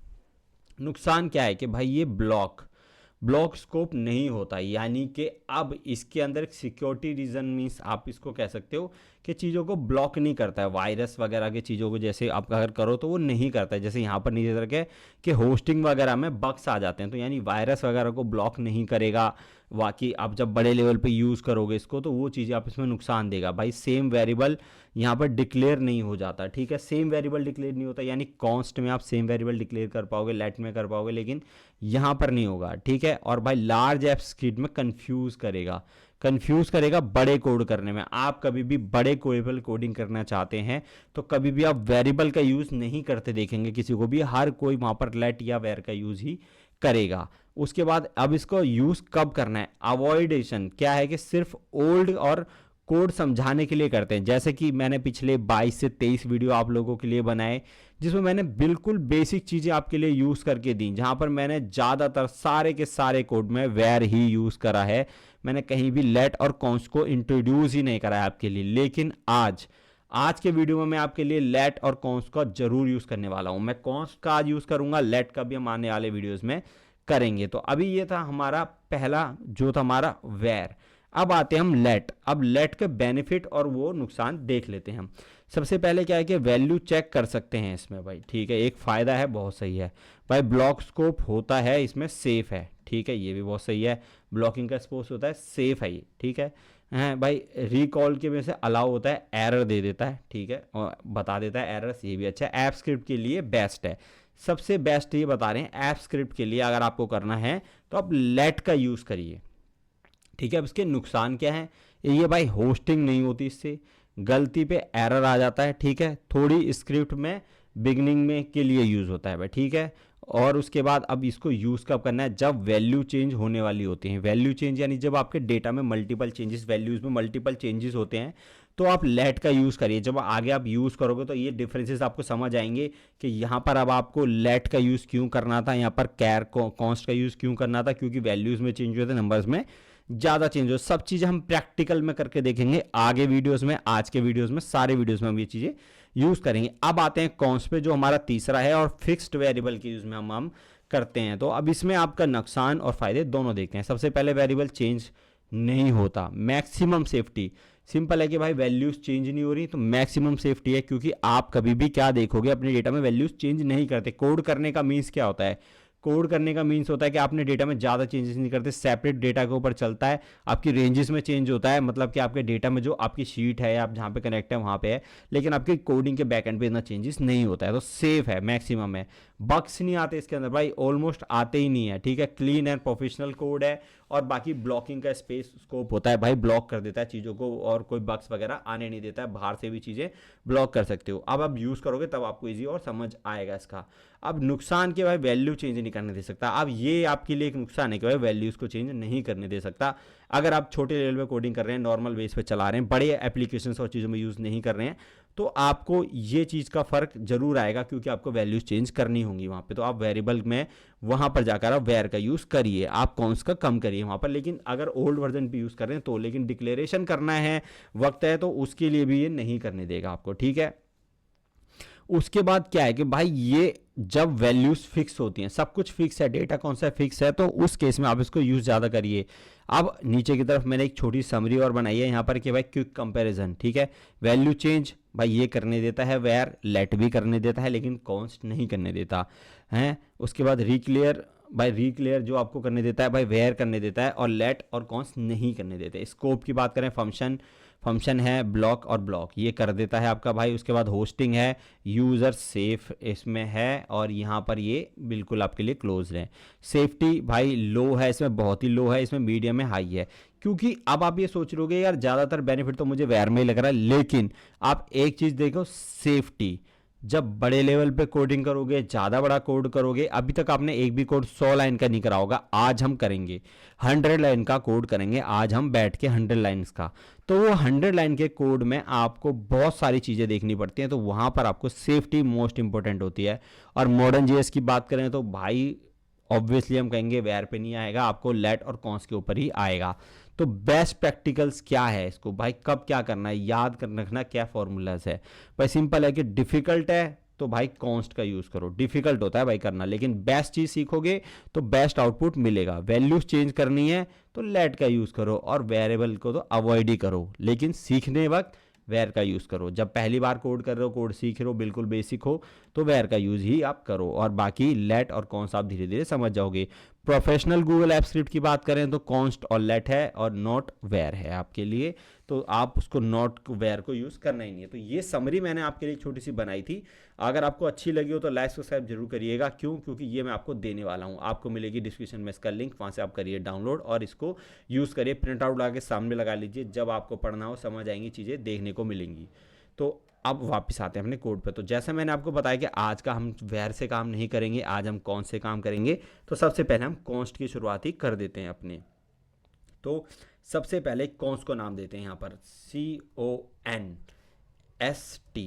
नुकसान क्या है कि भाई ये ब्लॉक स्कोप नहीं होता, यानी कि अब इसके अंदर एक सिक्योरिटी रीजन मीन्स आप इसको कह सकते हो कि चीज़ों को ब्लॉक नहीं करता है, वायरस वगैरह के चीज़ों को जैसे आप अगर करो तो वो नहीं करता है। जैसे यहाँ पर नीचे तरह के कि होस्टिंग वगैरह में बग्स आ जाते हैं, तो यानी वायरस वगैरह को ब्लॉक नहीं करेगा। बाकी आप जब बड़े लेवल पे यूज़ करोगे इसको तो वो चीज़ें आप इसमें नुकसान देगा। भाई सेम वेरिएबल यहाँ पर डिक्लेयर नहीं हो जाता, ठीक है, सेम वेरिएबल डिक्लेयर नहीं होता, यानी कॉन्स्ट में आप सेम वेरिएबल डिक्लेयर कर पाओगे, लेट में कर पाओगे, लेकिन यहाँ पर नहीं होगा, ठीक है। और भाई लार्ज ऐप स्क्रिप्ट में कंफ्यूज करेगा बड़े कोड करने में। आप कभी भी बड़े लेवल कोडिंग करना चाहते हैं तो कभी भी आप वेरिएबल का यूज़ नहीं करते देखेंगे किसी को भी, हर कोई वहाँ पर लेट या वेर का यूज़ ही करेगा। उसके बाद अब इसको यूज़ कब करना है, अवॉइडेशन क्या है कि सिर्फ ओल्ड और कोड समझाने के लिए करते हैं। जैसे कि मैंने पिछले 22 से 23 वीडियो आप लोगों के लिए बनाए जिसमें मैंने बिल्कुल बेसिक चीज़ें आपके लिए यूज़ करके दी, जहाँ पर मैंने ज़्यादातर सारे के सारे कोड में वेर ही यूज़ करा है, मैंने कहीं भी लेट और कॉन्स्ट को इंट्रोड्यूस ही नहीं करा है आपके लिए। लेकिन आज के वीडियो में मैं आपके लिए लेट और कॉन्स्ट का जरूर यूज़ करने वाला हूँ। मैं कॉन्स्ट का आज यूज़ करूँगा, लेट का भी हम आने वाले वीडियोज़ में करेंगे। तो अभी ये था हमारा पहला जो था हमारा वेर। अब आते हैं हम लेट। अब लेट के बेनिफिट और वो नुकसान देख लेते हैं हम। सबसे पहले क्या है कि वैल्यू चेक कर सकते हैं इसमें भाई, ठीक है, एक फ़ायदा है, बहुत सही है भाई। ब्लॉक स्कोप होता है इसमें, सेफ है, ठीक है, ये भी बहुत सही है। ब्लॉकिंग का स्कोप होता है, सेफ है ये, ठीक है भाई। रिकॉल के वजह से अलाउ होता है, एरर दे देता है, ठीक है, और बता देता है एरर्स, ये भी अच्छा है। ऐप स्क्रिप्ट के लिए बेस्ट है, सबसे बेस्ट ये बता रहे हैं। ऐप स्क्रिप्ट के लिए अगर आपको करना है तो आप लेट का यूज़ करिए, ठीक है। अब इसके नुकसान क्या है, ये भाई होस्टिंग नहीं होती, इससे गलती पे एरर आ जाता है, ठीक है। थोड़ी स्क्रिप्ट में बिगनिंग में के लिए यूज़ होता है भाई, ठीक है। और उसके बाद अब इसको यूज़ कब करना है, जब वैल्यू चेंज होने वाली होती हैं। वैल्यू चेंज यानी जब आपके डेटा में मल्टीपल चेंजेस, वैल्यूज़ में मल्टीपल चेंजेस होते हैं तो आप लेट का यूज़ करिए। जब आगे आप यूज़ करोगे तो ये डिफरेंसेस आपको समझ आएंगे कि यहाँ पर अब आपको लेट का यूज़ क्यों करना था, यहाँ पर कैर कॉन्स्ट का यूज़ क्यों करना था, क्योंकि वैल्यूज़ में चेंज हुए थे, नंबर्स में ज़्यादा चेंज हो। सब चीज़ें हम प्रैक्टिकल में करके देखेंगे आगे वीडियोस में, आज के वीडियोस में, सारे वीडियोस में हम ये चीज़ें यूज़ करेंगे। अब आते हैं कॉन्स्ट पे, जो हमारा तीसरा है और फिक्स्ड वेरिएबल के यूज़ में हम करते हैं। तो अब इसमें आपका नुकसान और फायदे दोनों देखते हैं। सबसे पहले वेरिएबल चेंज नहीं होता, मैक्सिमम सेफ्टी। सिंपल है कि भाई वैल्यूज चेंज नहीं हो रही तो मैक्सिमम सेफ्टी है, क्योंकि आप कभी भी क्या देखोगे अपने डेटा में वैल्यूज चेंज नहीं करते। कोड करने का मीन्स क्या होता है, कोड करने का मीन्स होता है कि आपने डेटा में ज़्यादा चेंजेस नहीं करते, सेपरेट डेटा के ऊपर चलता है, आपकी रेंजेस में चेंज होता है, मतलब कि आपके डेटा में जो आपकी शीट है, आप जहाँ पे कनेक्ट है वहाँ पे है, लेकिन आपके कोडिंग के बैकएंड पे इतना चेंजेस नहीं होता है, तो सेफ है, मैक्सिमम है। बग्स नहीं आते इसके अंदर भाई, ऑलमोस्ट आते ही नहीं है, ठीक है। क्लीन एंड प्रोफेशनल कोड है। और बाकी ब्लॉकिंग का स्पेस स्कोप होता है भाई, ब्लॉक कर देता है चीज़ों को और कोई बग्स वगैरह आने नहीं देता है, बाहर से भी चीज़ें ब्लॉक कर सकते हो। अब आप यूज़ करोगे तब आपको ईजी और समझ आएगा इसका। अब नुकसान के भाई वैल्यू चेंज नहीं करने दे सकता। अब ये आपके लिए एक नुकसान है कि भाई वैल्यूज़ को चेंज नहीं करने दे सकता। अगर आप छोटे लेवल में कोडिंग कर रहे हैं, नॉर्मल बेस पे चला रहे हैं, बड़े एप्लीकेशंस और चीज़ों में यूज़ नहीं कर रहे हैं, तो आपको ये चीज़ का फ़र्क जरूर आएगा, क्योंकि आपको वैल्यूज चेंज करनी होंगी वहाँ पे। तो आप वेरिएबल में वहाँ पर जाकर आप वेर का यूज़ करिए, आप कॉन्स्ट का कम करिए वहाँ पर। लेकिन अगर ओल्ड वर्जन पे यूज़ कर रहे हैं तो, लेकिन डिक्लेरेशन करना है, वक्त है, तो उसके लिए भी ये नहीं करने देगा आपको, ठीक है। उसके बाद क्या है कि भाई ये जब वैल्यूज फिक्स होती हैं, सब कुछ फिक्स है, डेटा कौन सा फिक्स है, तो उस केस में आप इसको यूज़ ज़्यादा करिए। अब नीचे की तरफ मैंने एक छोटी समरी और बनाई है यहाँ पर कि भाई क्विक कंपैरिजन, ठीक है। वैल्यू चेंज भाई ये करने देता है, वेयर लेट भी करने देता है, लेकिन कॉन्स्ट नहीं करने देता है। उसके बाद रिक्लियर, भाई रिक्लियर जो आपको करने देता है भाई वेयर करने देता है, और लेट और कॉन्स्ट नहीं करने देते। स्कोप की बात करें, फंक्शन है, ब्लॉक और ब्लॉक ये कर देता है आपका भाई। उसके बाद होस्टिंग है, यूज़र सेफ इसमें है, और यहाँ पर ये बिल्कुल आपके लिए क्लोज है। सेफ्टी भाई लो है इसमें, बहुत ही लो है, इसमें मीडियम है, हाई है। क्योंकि अब आप ये सोच रहोगे यार ज़्यादातर बेनिफिट तो मुझे वेयर में ही लग रहा है, लेकिन आप एक चीज़ देखो, सेफ्टी। जब बड़े लेवल पे कोडिंग करोगे, ज़्यादा बड़ा कोड करोगे, अभी तक आपने एक भी कोड 100 लाइन का नहीं करा होगा, आज हम करेंगे 100 लाइन का कोड करेंगे, आज हम बैठ के 100 लाइन्स का। तो वो 100 लाइन के कोड में आपको बहुत सारी चीज़ें देखनी पड़ती हैं, तो वहाँ पर आपको सेफ्टी मोस्ट इंपॉर्टेंट होती है। और मॉडर्न जेएस की बात करें तो भाई ऑब्वियसली हम कहेंगे वेयर पे नहीं आएगा, आपको लेट और कॉन्स्ट के ऊपर ही आएगा। तो बेस्ट प्रैक्टिकल्स क्या है, इसको भाई कब क्या करना है, याद कर रखना क्या फॉर्मूलाज है। भाई सिंपल है कि डिफिकल्ट है तो भाई कॉन्स्ट का यूज करो, डिफिकल्ट होता है भाई करना, लेकिन बेस्ट चीज सीखोगे तो बेस्ट आउटपुट मिलेगा। वैल्यूज चेंज करनी है तो लेट का यूज करो, और वेरिएबल को तो अवॉइड ही करो, लेकिन सीखने वक्त वेयर का यूज़ करो। जब पहली बार कोड कर रहे हो, कोड सीख रहे हो, बिल्कुल बेसिक हो, तो वेयर का यूज़ ही आप करो, और बाकी लेट और कॉन्स्ट आप धीरे धीरे समझ जाओगे। प्रोफेशनल गूगल ऐप स्क्रिप्ट की बात करें तो कॉन्स्ट और लेट है और नॉट वेयर है आपके लिए, तो आप उसको नॉट वेयर को यूज़ करना ही नहीं है। तो ये समरी मैंने आपके लिए छोटी सी बनाई थी। अगर आपको अच्छी लगी हो तो लाइक सब्सक्राइब जरूर करिएगा। क्यों? क्योंकि ये मैं आपको देने वाला हूँ, आपको मिलेगी डिस्क्रिप्शन में इसका लिंक, वहाँ से आप करिए डाउनलोड और इसको यूज़ करिए, प्रिंट आउट ला के सामने लगा लीजिए, जब आपको पढ़ना हो समझ आएंगी चीज़ें, देखने को मिलेंगी। तो अब वापस आते हैं अपने कोड पे। तो जैसे मैंने आपको बताया कि आज का हम वेयर से काम नहीं करेंगे, आज हम कौन से काम करेंगे। तो सबसे पहले हम कॉन्स्ट की शुरुआत ही कर देते हैं अपने। तो सबसे पहले कॉन्स्ट को नाम देते हैं यहाँ पर CONST,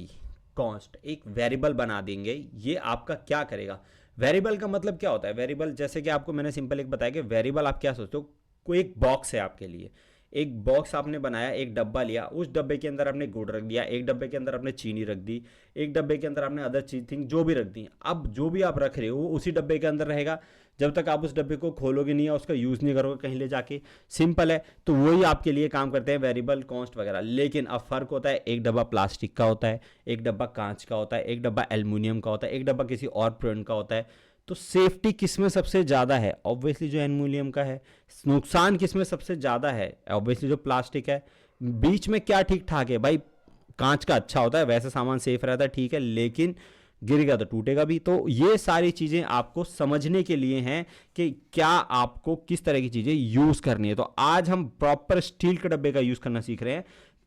कॉन्स्ट एक वेरिएबल बना देंगे। ये आपका क्या करेगा, वेरिएबल का मतलब क्या होता है। वेरिएबल जैसे कि आपको मैंने सिंपल एक बताया कि वेरिएबल आप क्या सोचते हो, कोई एक बॉक्स है आपके लिए, एक बॉक्स आपने बनाया, एक डब्बा लिया, उस डब्बे के अंदर आपने गुड़ रख दिया, एक डब्बे के अंदर आपने चीनी रख दी, एक डब्बे के अंदर आपने अदर चीज थिंग जो भी रख दी। अब जो भी आप रख रहे हो वो उसी डब्बे के अंदर रहेगा जब तक आप उस डब्बे को खोलोगे नहीं या उसका यूज़ नहीं करोगे कहीं ले जाके। सिंपल है। तो वही आपके लिए काम करते हैं वेरिएबल, कॉन्स्ट वगैरह। लेकिन अब फर्क होता है, एक डब्बा प्लास्टिक का होता है, एक डब्बा कांच का होता है, एक डब्बा एल्युमिनियम का होता है, एक डब्बा किसी और ब्रांड का होता है। तो सेफ्टी किस में सबसे ज़्यादा है, ऑब्वियसली जो एल्युमिनियम का है। नुकसान किस में सबसे ज़्यादा है, ऑब्वियसली जो प्लास्टिक है। बीच में क्या ठीक ठाक है भाई, कांच का अच्छा होता है, वैसे सामान सेफ रहता है, ठीक है, लेकिन गिरेगा तो टूटेगा भी। तो ये सारी चीज़ें आपको समझने के लिए हैं कि क्या आपको किस तरह की चीज़ें यूज़ करनी है। तो आज हम प्रॉपर स्टील के डब्बे का यूज़ करना सीख रहे हैं,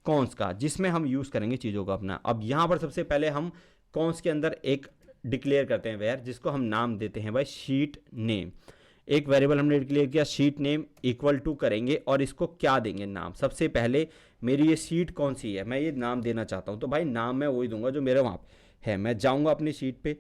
कॉन्स का, जिसमें हम यूज़ करेंगे चीज़ों को अपना। अब यहाँ पर सबसे पहले हम कॉन्स के अंदर एक डिक्लेयर करते हैं वेयर, जिसको हम नाम देते हैं भाई शीट नेम। एक वेरिएबल हमने डिक्लेयर किया शीट नेम इक्वल टू करेंगे, और इसको क्या देंगे नाम। सबसे पहले मेरी ये शीट कौन सी है, मैं ये नाम देना चाहता हूँ, तो भाई नाम मैं वही दूंगा जो मेरे वहाँ है। मैं जाऊँगा अपनी शीट पे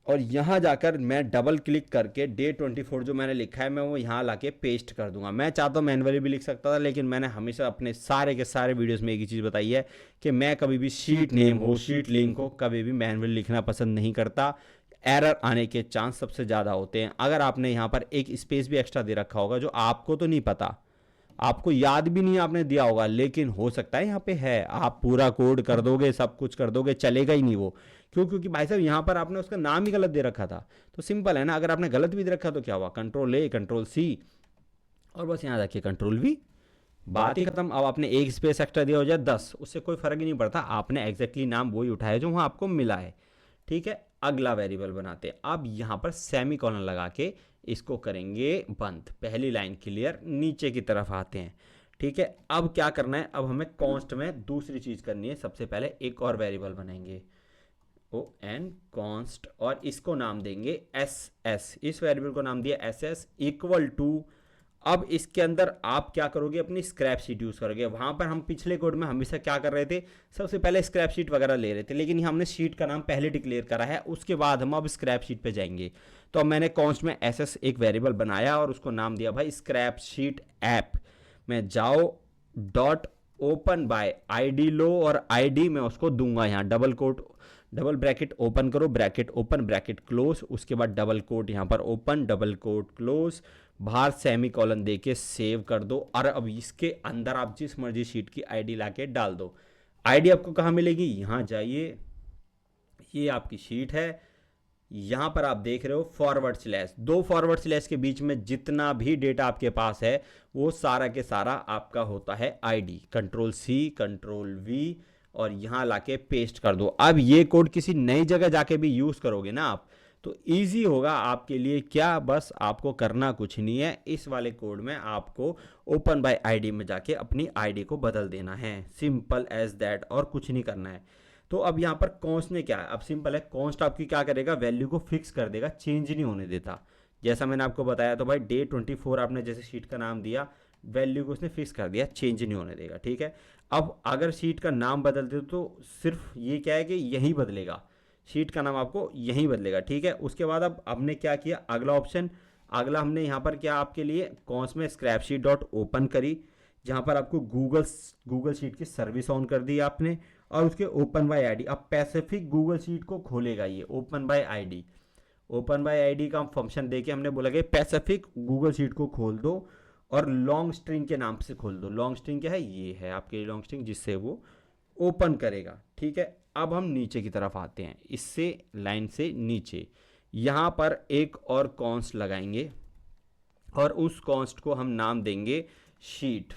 और यहाँ जाकर मैं डबल क्लिक करके Day24 जो मैंने लिखा है मैं वो यहाँ लाके पेस्ट कर दूंगा। मैं चाहता हूँ मैनुअली भी लिख सकता था, लेकिन मैंने हमेशा अपने सारे के सारे वीडियोस में एक ही चीज़ बताई है कि मैं कभी भी शीट नेम हो, शीट लिंक हो, कभी भी मैनुअली लिखना पसंद नहीं करता। एरर आने के चांस सबसे ज़्यादा होते हैं। अगर आपने यहाँ पर एक स्पेस भी एक्स्ट्रा दे रखा होगा जो आपको तो नहीं पता, आपको याद भी नहीं आपने दिया होगा, लेकिन हो सकता है यहाँ पे है, आप पूरा कोड कर दोगे, सब कुछ कर दोगे, चलेगा ही नहीं वो। क्यों? क्योंकि भाई साहब यहाँ पर आपने उसका नाम ही गलत दे रखा था। तो सिंपल है ना, अगर आपने गलत भी दे रखा तो क्या हुआ, Ctrl+A Ctrl+C और बस यहाँ रखिए Ctrl+V, बात ही खत्म। अब आपने एक स्पेस एक्स्ट्रा दिया हो जाए 10, उससे कोई फर्क ही नहीं पड़ता, आपने एग्जैक्टली नाम वही उठाया जो वहाँ आपको मिला है। ठीक है, अगला वेरिएबल बनाते हैं। अब यहाँ पर सेमी कॉलन लगा के इसको करेंगे बंद। पहली लाइन क्लियर, नीचे की तरफ आते हैं। ठीक है, अब क्या करना है, अब हमें कॉन्स्ट में दूसरी चीज करनी है। सबसे पहले एक और वेरिएबल बनाएंगे ON कॉन्स्ट, और इसको नाम देंगे SS। इस वेरिएबल को नाम दिया SS इक्वल टू। अब इसके अंदर आप क्या करोगे, अपनी स्क्रैप शीट यूज करोगे। वहां पर हम पिछले कोड में हमेशा क्या कर रहे थे, सबसे पहले स्क्रैप शीट वगैरह ले रहे थे, लेकिन हमने शीट का नाम पहले डिक्लेयर करा है, उसके बाद हम अब स्क्रैप शीट पे जाएंगे। तो अब मैंने कॉन्स्ट में SS एक वेरिएबल बनाया और उसको नाम दिया भाई स्क्रैप शीट ऐप। में जाओ डॉट ओपन बाय ID लो, और ID में उसको दूंगा यहाँ double quote, double bracket open करो, ब्रैकेट ओपन, ब्रैकेट क्लोज, उसके बाद डबल कोट यहाँ पर ओपन, डबल कोट क्लोज, बाहर सेमी कॉलन देके सेव कर दो। और अब इसके अंदर आप जिस मर्जी शीट की ID लाके डाल दो। ID आपको कहाँ मिलेगी, यहाँ जाइए, ये आपकी शीट है, यहाँ पर आप देख रहे हो फॉरवर्ड स्लैश, 2 फॉरवर्ड स्लैश के बीच में जितना भी डेटा आपके पास है वो सारा के सारा आपका होता है ID। Ctrl+C Ctrl+V और यहाँ लाके पेस्ट कर दो। अब ये कोड किसी नई जगह जाके भी यूज़ करोगे ना आप, तो इजी होगा आपके लिए। क्या, बस आपको करना कुछ नहीं है, इस वाले कोड में आपको ओपन बाय ID में जाके अपनी ID को बदल देना है, सिंपल एज दैट, और कुछ नहीं करना है। तो अब यहाँ पर कॉन्स्ट ने क्या है, अब सिंपल है, कॉन्स्ट आपकी क्या करेगा, वैल्यू को फिक्स कर देगा, चेंज नहीं होने देता, जैसा मैंने आपको बताया। तो भाई Day24 आपने जैसे शीट का नाम दिया, वैल्यू को उसने फिक्स कर दिया, चेंज नहीं होने देगा। ठीक है, अब अगर शीट का नाम बदल दे तो सिर्फ ये क्या है कि यही बदलेगा, शीट का नाम आपको यहीं बदलेगा, ठीक है। उसके बाद अब हमने क्या किया, अगला ऑप्शन, अगला हमने यहाँ पर क्या आपके लिए कौंस में स्क्रैपशीट डॉट ओपन करी, जहाँ पर आपको गूगल शीट की सर्विस ऑन कर दी आपने, और उसके ओपन बाय आईडी, अब पैसिफिक गूगल शीट को खोलेगा ये open by ID. Open by ID का फंक्शन देके हमने बोला कि पैसिफिक गूगल शीट को खोल दो और लॉन्ग स्ट्रिंग के नाम से खोल दो। लॉन्ग स्ट्रिंग क्या है, ये है आपके लॉन्ग स्ट्रिंग जिससे वो ओपन करेगा, ठीक है। अब हम नीचे की तरफ आते हैं, इससे लाइन से नीचे यहाँ पर एक और कॉन्स्ट लगाएंगे और उस कॉन्स्ट को हम नाम देंगे शीट।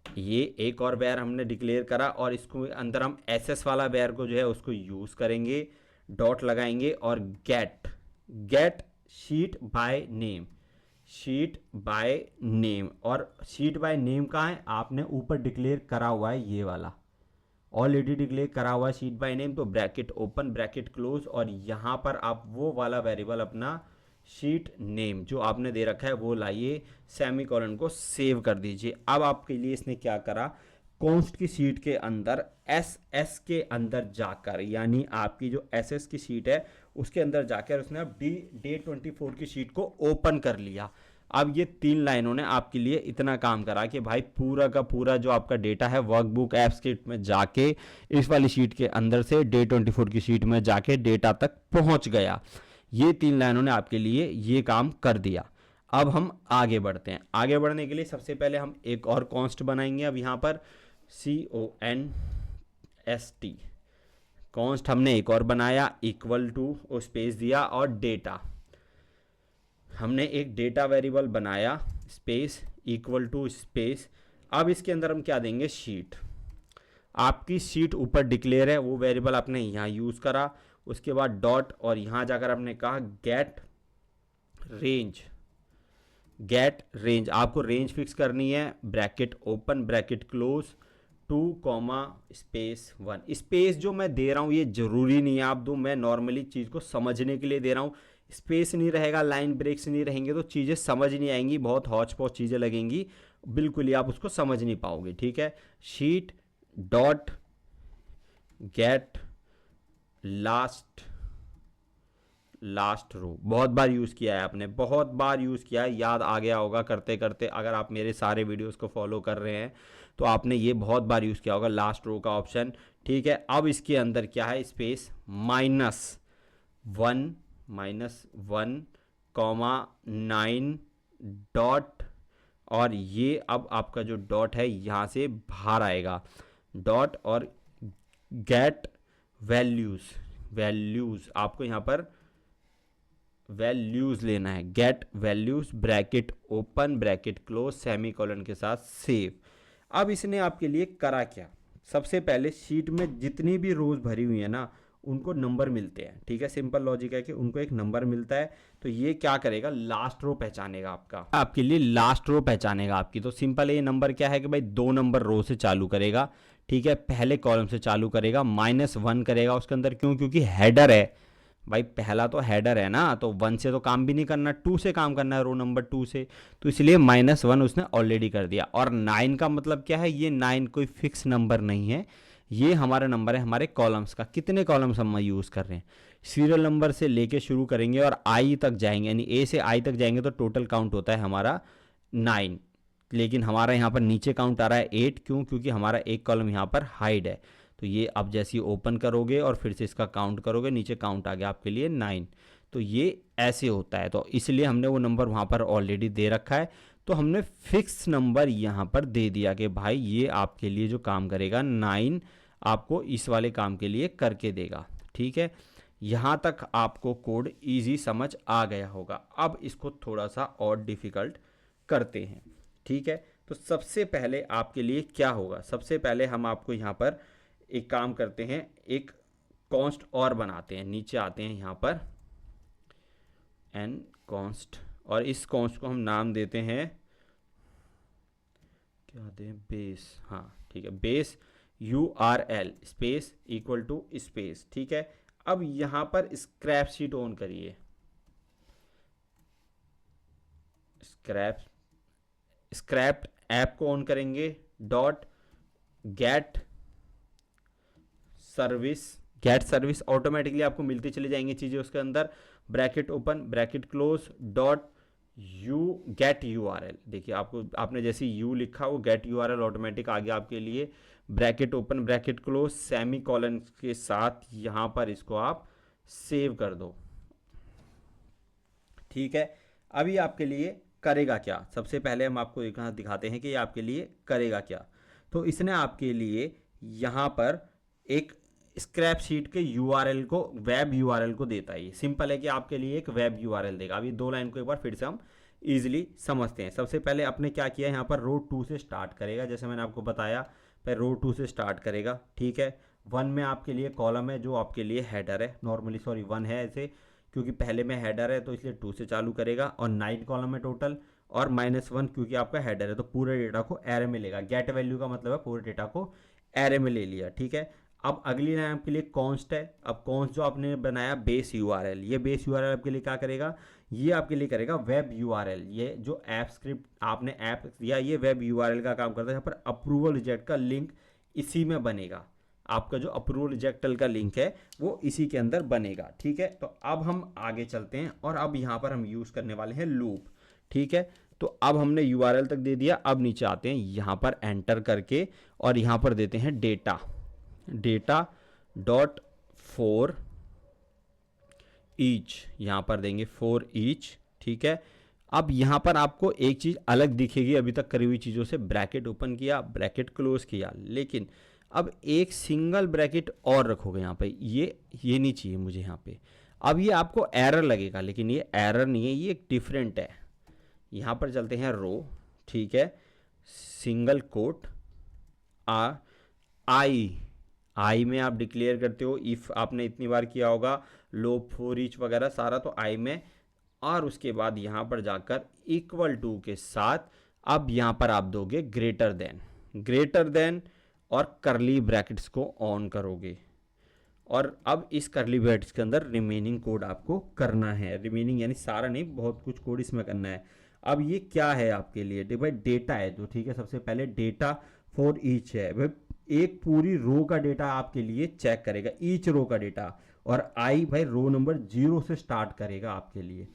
ये एक और वेयर हमने डिक्लेयर करा और इसको अंदर हम एसएस वाला वेयर को जो है उसको यूज करेंगे, डॉट लगाएंगे और get sheet by name, sheet by name. और शीट बाय नेम कहाँ है, आपने ऊपर डिक्लेयर करा हुआ है, ये वाला ऑलरेडी डिक्लेयर करा हुआ है शीट बाय नेम, तो ब्रैकेट ओपन ब्रैकेट क्लोज और यहाँ पर आप वो वाला वेरिएबल अपना शीट नेम जो आपने दे रखा है वो लाइए, सेमीकोलन को सेव कर दीजिए। अब आपके लिए इसने क्या करा, कॉन्स्ट की शीट के अंदर एस के अंदर जाकर, यानी आपकी जो एस की शीट है उसके अंदर जाकर उसने अब डे 24 की शीट को ओपन कर लिया। अब ये 3 लाइनों ने आपके लिए इतना काम करा कि भाई पूरा का पूरा जो आपका डेटा है वर्कबुक ऐप्स किट में जाके इस वाली शीट के अंदर से डे 24 की शीट में जाके डेटा तक पहुंच गया। ये 3 लाइनों ने आपके लिए ये काम कर दिया। अब हम आगे बढ़ते हैं। आगे बढ़ने के लिए सबसे पहले हम एक और कॉन्स्ट बनाएंगे। अब यहाँ पर CONST कॉन्स्ट हमने एक और बनाया, इक्वल टू स्पेस दिया और डेटा, हमने एक डेटा वेरिएबल बनाया, स्पेस इक्वल टू स्पेस। अब इसके अंदर हम क्या देंगे, शीट। आपकी शीट ऊपर डिक्लेयर है, वो वेरिएबल आपने यहाँ यूज़ करा, उसके बाद डॉट और यहाँ जाकर आपने कहा गेट रेंज, आपको रेंज फिक्स करनी है, bracket open bracket close 2 space 1। Space जो मैं दे रहा हूँ ये ज़रूरी नहीं है आप दो, मैं नॉर्मली चीज़ को समझने के लिए दे रहा हूँ। स्पेस नहीं रहेगा, लाइन ब्रेक्स नहीं रहेंगे तो चीज़ें समझ नहीं आएंगी, बहुत हौच पौच चीज़ें लगेंगी, बिल्कुल ही आप उसको समझ नहीं पाओगे, ठीक है। Sheet dot get last row, बहुत बार यूज़ किया है आपने, बहुत बार यूज़ किया है, याद आ गया होगा करते करते। अगर आप मेरे सारे वीडियोस को फॉलो कर रहे हैं तो आपने ये बहुत बार यूज़ किया होगा, लास्ट रो का ऑप्शन, ठीक है। अब इसके अंदर क्या है, स्पेस -1 डॉट, और ये अब आपका जो डॉट है यहाँ से बाहर आएगा, डॉट और गेट वैल्यूज़ आपको यहाँ पर वैल्यूज़ लेना है, get values bracket open bracket close semicolon के साथ सेव। अब इसने आपके लिए करा क्या, सबसे पहले शीट में जितनी भी रोज भरी हुई है ना उनको नंबर मिलते हैं, ठीक है। सिंपल लॉजिक है कि उनको एक नंबर मिलता है, तो ये क्या करेगा, लास्ट रो पहचानेगा आपके लिए लास्ट रो पहचानेगा आपकी। तो सिंपल है, ये नंबर क्या है कि भाई 2 नंबर रो से चालू करेगा, ठीक है, पहले कॉलम से चालू करेगा, -1 करेगा उसके अंदर, क्यों, क्योंकि हेडर है भाई, पहला तो हेडर है ना, तो 1 से तो काम भी नहीं करना, 2 से काम करना है, रो नंबर 2 से, तो इसलिए -1 उसने ऑलरेडी कर दिया। और 9 का मतलब क्या है, ये 9 कोई फिक्स नंबर नहीं है, ये हमारा नंबर है हमारे कॉलम्स का, कितने कॉलम्स हम यूज़ कर रहे हैं। सीरियल नंबर से लेके शुरू करेंगे और आई तक जाएंगे, यानी ए से आई तक जाएंगे तो टोटल काउंट होता है हमारा 9, लेकिन हमारा यहाँ पर नीचे काउंट आ रहा है 8, क्यों, क्योंकि हमारा एक कॉलम यहाँ पर हाइड है। तो ये अब जैसे ही ओपन करोगे और फिर से इसका काउंट करोगे, नीचे काउंट आ गया आपके लिए 9। तो ये ऐसे होता है, तो इसलिए हमने वो नंबर वहाँ पर ऑलरेडी दे रखा है, तो हमने फिक्स नंबर यहाँ पर दे दिया कि भाई ये आपके लिए जो काम करेगा 9 आपको इस वाले काम के लिए करके देगा, ठीक है। यहाँ तक आपको कोड इजी समझ आ गया होगा। अब इसको थोड़ा सा और डिफ़िकल्ट करते हैं, ठीक है। तो सबसे पहले आपके लिए क्या होगा, सबसे पहले हम आपको यहाँ पर एक काम करते हैं, एक कॉन्स्ट और बनाते हैं, नीचे आते हैं यहाँ पर एन कॉन्स्ट, और इस कॉन्स्ट को हम नाम देते हैं, क्या दें, बेस, हाँ ठीक है, base URL space equal to space, ठीक है। अब यहाँ पर स्क्रैप शीट ऑन करिए, स्क्रैप्ड ऐप को ऑन करेंगे, dot get service get service automatically आपको मिलती चली जाएंगी चीज़ें उसके अंदर। Bracket open bracket close dot you get URL, देखिए आपको आपने जैसे यू लिखा वो गेट URL ऑटोमेटिक आ गया आपके लिए। Bracket open bracket close semi colon के साथ यहाँ पर इसको आप सेव कर दो। ठीक है, अभी आपके लिए करेगा क्या, सबसे पहले हम आपको दिखाते हैं कि ये आपके लिए करेगा क्या। तो इसने आपके लिए यहाँ पर एक स्क्रैप शीट के URL को वेब URL को देता है। ये सिंपल है कि आपके लिए एक वेब URL देगा। अभी 2 लाइन को एक बार फिर से हम इजीली समझते हैं। सबसे पहले आपने क्या किया, यहाँ पर रो 2 से स्टार्ट करेगा, जैसे मैंने आपको बताया पहले रो 2 से स्टार्ट करेगा। ठीक है, 1 में आपके लिए कॉलम है जो आपके लिए हेडर है, नॉर्मली सॉरी 1 है ऐसे क्योंकि पहले में हेडर है तो इसलिए 2 से चालू करेगा, और 9 कॉलम है टोटल, और -1 क्योंकि आपका हेडर है तो पूरे डेटा को एरे में लेगा। गेट वैल्यू का मतलब है पूरे डेटा को एरे में ले लिया। ठीक है, अब अगली लाइन आपके लिए कॉन्स्ट है। अब कॉन्स्ट जो आपने बनाया बेस URL, ये बेस URL आपके लिए क्या करेगा, ये आपके लिए करेगा वेब URL। ये जो ऐप स्क्रिप्ट आपने ऐप दिया ये वेब URL का काम करता है। यहाँ पर अप्रूवल रिजेक्ट का लिंक इसी में बनेगा, आपका जो अप्रूवल रिजेक्टल का लिंक है वो इसी के अंदर बनेगा। ठीक है, तो अब हम आगे चलते हैं और अब यहाँ पर हम यूज़ करने वाले हैं लूप। ठीक है, तो अब हमने URL तक दे दिया, अब नीचे आते हैं यहाँ पर एंटर करके और यहाँ पर देते हैं डेटा डॉट फॉर ईच, यहाँ पर देंगे फॉर ईच। ठीक है, अब यहाँ पर आपको एक चीज़ अलग दिखेगी अभी तक करी हुई चीज़ों से, ब्रैकेट ओपन किया ब्रैकेट क्लोज किया, लेकिन अब एक सिंगल ब्रैकेट और रखोगे यहाँ पे, ये नहीं चाहिए मुझे यहाँ पे। अब ये आपको एरर लगेगा लेकिन ये एरर नहीं है, ये एक डिफरेंट है। यहाँ पर चलते हैं रो। ठीक है, सिंगल कोट आई में आप डिक्लेयर करते हो, इफ़ आपने इतनी बार किया होगा लो फॉर ईच वगैरह सारा तो आई में, और उसके बाद यहाँ पर जाकर इक्वल टू के साथ अब यहाँ पर आप दोगे ग्रेटर देन और करली ब्रैकेट्स को ऑन करोगे। और अब इस करली ब्रैकेट्स के अंदर रिमेनिंग कोड आपको करना है, रिमेनिंग यानी सारा नहीं, बहुत कुछ कोड इसमें करना है। अब ये क्या है आपके लिए, भाई डेटा है जो, ठीक है, सबसे पहले डेटा फॉर ईच है, भाई एक पूरी रो का डेटा आपके लिए चेक करेगा, ईच रो का डेटा। और आई भाई रो नंबर 0 से स्टार्ट करेगा आपके लिए,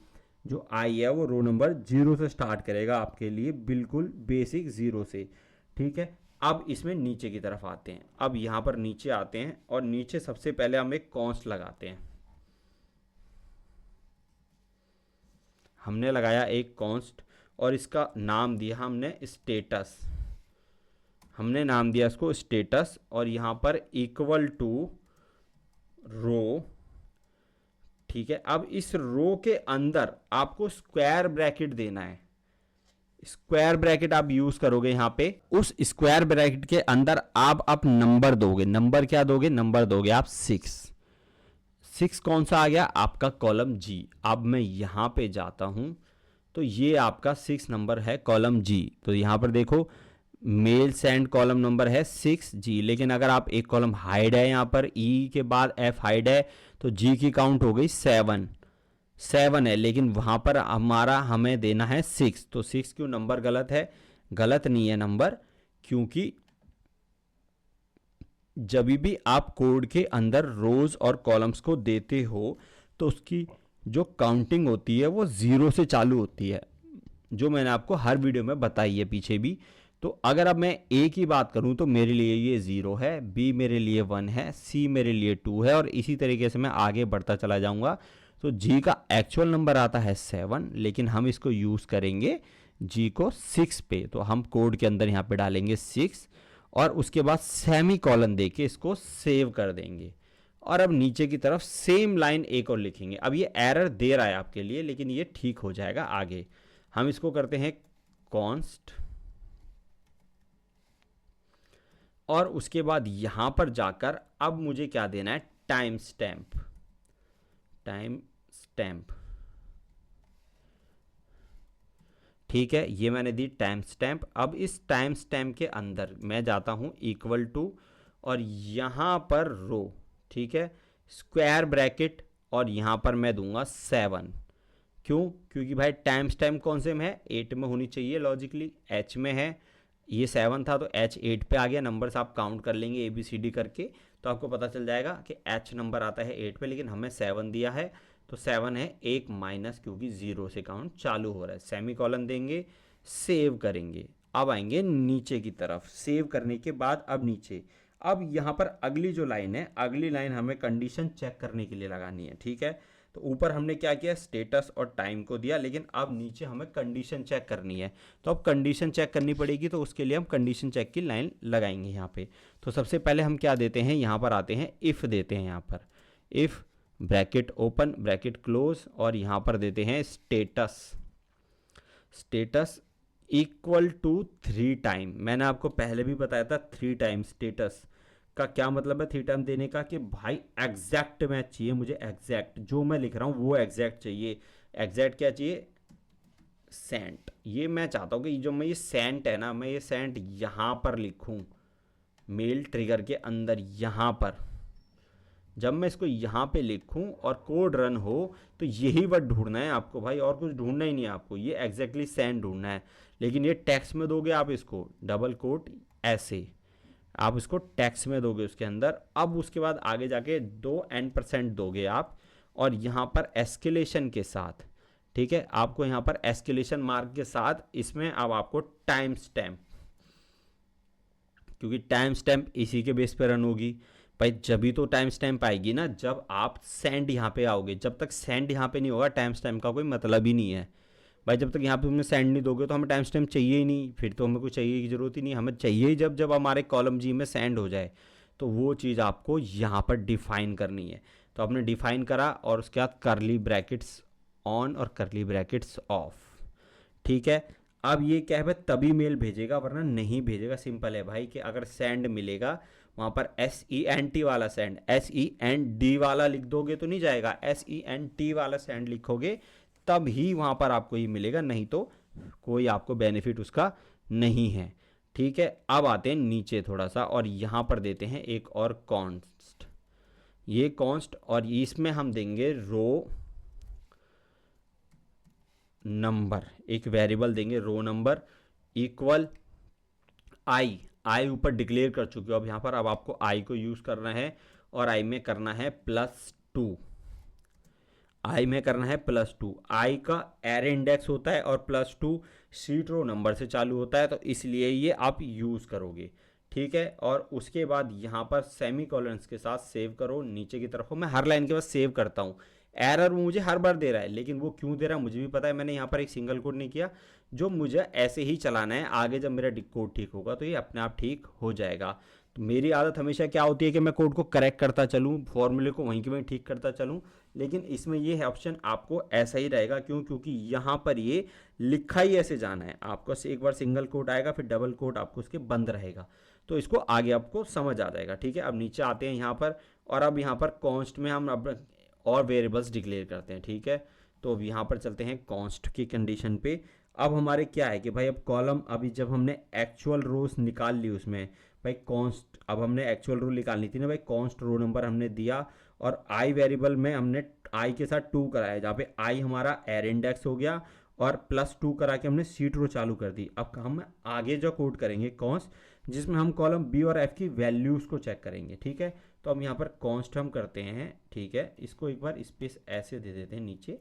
जो आई है वो रो नंबर 0 से स्टार्ट करेगा आपके लिए, बिल्कुल बेसिक 0 से। ठीक है, अब इसमें नीचे की तरफ आते हैं। अब यहाँ पर नीचे आते हैं और नीचे सबसे पहले हम एक कॉन्स्ट लगाते हैं। हमने लगाया एक कॉन्स्ट और इसका नाम दिया हमने स्टेटस, हमने नाम दिया इसको स्टेटस, और यहाँ पर इक्वल टू रो। ठीक है, अब इस रो के अंदर आपको स्क्वायर ब्रैकेट देना है, स्क्वायर ब्रैकेट आप यूज करोगे यहाँ पे। उस स्क्वायर ब्रैकेट के अंदर आप नंबर दोगे, नंबर क्या दोगे, नंबर दोगे आप 6 कौन सा आ गया आपका कॉलम जी। अब मैं यहाँ पे जाता हूँ तो ये आपका 6 नंबर है कॉलम जी। तो यहाँ पर देखो मेल सेंड कॉलम नंबर है 6G, लेकिन अगर आप एक कॉलम हाइड है यहाँ पर ई के बाद F हाइड है तो जी की काउंट हो गई 7 है, लेकिन वहाँ पर हमें देना है 6। तो 6 क्यों नंबर गलत है, गलत नहीं है नंबर, क्योंकि जब भी आप कोड के अंदर रोज और कॉलम्स को देते हो तो उसकी जो काउंटिंग होती है वो 0 से चालू होती है, जो मैंने आपको हर वीडियो में बताई है पीछे भी। तो अगर अब मैं ए की बात करूं तो मेरे लिए ये 0 है, बी मेरे लिए 1 है, सी मेरे लिए 2 है, और इसी तरीके से मैं आगे बढ़ता चला जाऊंगा। तो जी का एक्चुअल नंबर आता है 7, लेकिन हम इसको यूज़ करेंगे जी को 6 पे। तो हम कोड के अंदर यहाँ पे डालेंगे 6 और उसके बाद सेमी कॉलन दे के इसको सेव कर देंगे। और अब नीचे की तरफ सेम लाइन एक और लिखेंगे। अब ये एरर दे रहा है आपके लिए, लेकिन ये ठीक हो जाएगा आगे। हम इसको करते हैं कॉन्स्ट, और उसके बाद यहां पर जाकर अब मुझे क्या देना है, टाइम स्टैम्प। ठीक है, ये मैंने दी टाइम स्टैम्प। अब इस टाइम स्टैम्प के अंदर मैं जाता हूं इक्वल टू, और यहां पर रो, ठीक है, स्क्वायर ब्रैकेट, और यहां पर मैं दूंगा 7। क्यों, क्योंकि भाई टाइम स्टैम्प कौन से में है, 8 में होनी चाहिए लॉजिकली, H में है, ये 7 था तो H 8 पे आ गया। नंबर्स आप काउंट कर लेंगे ABCD करके तो आपको पता चल जाएगा कि H नंबर आता है 8 पे, लेकिन हमें 7 दिया है तो 7 है 1 माइनस, क्योंकि 0 से काउंट चालू हो रहा है। सेमी कॉलन देंगे, सेव करेंगे। अब आएंगे नीचे की तरफ। सेव करने के बाद अब नीचे, अब यहाँ पर अगली जो लाइन है, अगली लाइन हमें कंडीशन चेक करने के लिए लगानी है, ठीक है। तो ऊपर हमने क्या किया, स्टेटस और टाइम को दिया, लेकिन अब नीचे हमें कंडीशन चेक करनी है। तो अब कंडीशन चेक करनी पड़ेगी, तो उसके लिए हम कंडीशन चेक की लाइन लगाएंगे यहाँ पे। तो सबसे पहले हम क्या देते हैं, यहाँ पर आते हैं इफ़ देते हैं। यहाँ पर if bracket open bracket close, और यहाँ पर देते हैं status, status equal to 3 time. मैंने आपको पहले भी बताया था 3 टाइम स्टेटस का क्या मतलब है 3 टाइम देने का, कि भाई एग्जैक्ट मैच चाहिए मुझे, एग्जैक्ट जो मैं लिख रहा हूँ वो एग्जैक्ट चाहिए। एग्जैक्ट क्या चाहिए, सेंट। ये मैं चाहता हूँ कि जो मैं ये सेंट है ना, मैं ये सेंट यहाँ पर लिखूँ मेल ट्रिगर के अंदर, यहाँ पर जब मैं इसको यहाँ पे लिखूँ और कोड रन हो तो यही वर्ड ढूंढना है आपको भाई, और कुछ ढूंढना ही नहीं है आपको, ये एग्जैक्टली सेंड ढूंढना है। लेकिन ये टेक्स्ट में दोगे आप इसको, डबल कोट ऐसे आप इसको टेक्स्ट में दोगे उसके अंदर। अब उसके बाद आगे जाके 2n% दोगे आप, और यहाँ पर एस्केलेशन के साथ, ठीक है, आपको यहाँ पर एस्केलेशन मार्क के साथ इसमें अब आपको टाइम स्टैम्प, क्योंकि टाइम स्टैम्प इसी के बेस पे रन होगी भाई। जब भी तो टाइम स्टैम्प आएगी ना जब आप सेंड यहाँ पे आओगे। जब तक सेंड यहाँ पे नहीं होगा टाइम स्टैम्प का कोई मतलब ही नहीं है भाई। जब तक यहाँ पे हमें सेंड नहीं दोगे तो हमें टाइम स्टैम्प चाहिए ही नहीं, फिर तो हमें कुछ चाहिए की ज़रूरत ही नहीं। हमें चाहिए ही जब हमारे कॉलम जी में सेंड हो जाए, तो वो चीज़ आपको यहाँ पर डिफाइन करनी है। तो आपने डिफाइन करा और उसके बाद करली ब्रैकेट्स ऑन और करली ब्रैकेट्स ऑफ, ठीक है। अब ये क्या है, तभी मेल भेजेगा वरना नहीं भेजेगा। सिंपल है भाई कि अगर सेंड मिलेगा वहाँ पर SENT वाला सेंड, SEND वाला लिख दोगे तो नहीं जाएगा, SENT वाला सेंड लिखोगे तब ही वहाँ पर आपको ये मिलेगा, नहीं तो कोई आपको बेनिफिट उसका नहीं है, ठीक है। अब आते हैं नीचे थोड़ा सा, और यहाँ पर देते हैं एक और कॉन्स्ट, ये कॉन्स्ट, और इसमें हम देंगे रो नंबर, एक वेरिएबल देंगे रो नंबर इक्वल आई ऊपर डिक्लेयर कर चुके हो। अब यहाँ पर अब आपको आई को यूज़ करना है, और आई में करना है +2, आई में करना है +2। आई का एरे इंडेक्स होता है और +2 सीट रो नंबर से चालू होता है, तो इसलिए ये आप यूज़ करोगे, ठीक है। और उसके बाद यहाँ पर सेमी कॉलन्स के साथ सेव करो नीचे की तरफ। मैं हर लाइन के बाद सेव करता हूँ, एरर मुझे हर बार दे रहा है, लेकिन वो क्यों दे रहा है मुझे भी पता है। मैंने यहाँ पर एक सिंगल कोड नहीं किया, जो मुझे ऐसे ही चलाना है। आगे जब मेरा कोड ठीक होगा तो ये अपने आप ठीक हो जाएगा। तो मेरी आदत हमेशा क्या होती है कि मैं कोड को करेक्ट करता चलूँ, फॉर्मूले को वहीं के वहीं ठीक करता चलूँ, लेकिन इसमें ये ऑप्शन आपको ऐसा ही रहेगा। क्यों, क्योंकि यहाँ पर ये लिखा ही ऐसे जाना है आपको। एक बार सिंगल कोट आएगा, फिर डबल कोट आपको उसके बंद रहेगा, तो इसको आगे आपको समझ आ जाएगा, ठीक है। अब नीचे आते हैं यहाँ पर, और अब यहाँ पर कॉन्स्ट में हम अब और वेरिएबल्स डिक्लेयर करते हैं, ठीक है। तो अब यहाँ पर चलते हैं कॉन्स्ट की कंडीशन पे। अब हमारे क्या है कि भाई अब कॉलम, अभी जब हमने एक्चुअल रोज निकाल ली उसमें भाई कॉन्स्ट, अब हमने एक्चुअल रो निकालनी थी ना भाई, कॉन्स्ट रो नंबर हमने दिया, और आई वेरिएबल में हमने आई के साथ 2 कराया, जहाँ पे आई हमारा एरे इंडेक्स हो गया, और +2 करा के हमने सीट रो चालू कर दी। अब हम आगे जो कोड करेंगे कॉन्स्ट, जिसमें हम कॉलम बी और एफ की वैल्यूज़ को चेक करेंगे, ठीक है। तो अब यहाँ पर कॉन्स्ट हम करते हैं, ठीक है। इसको एक बार स्पेस ऐसे दे देते हैं नीचे,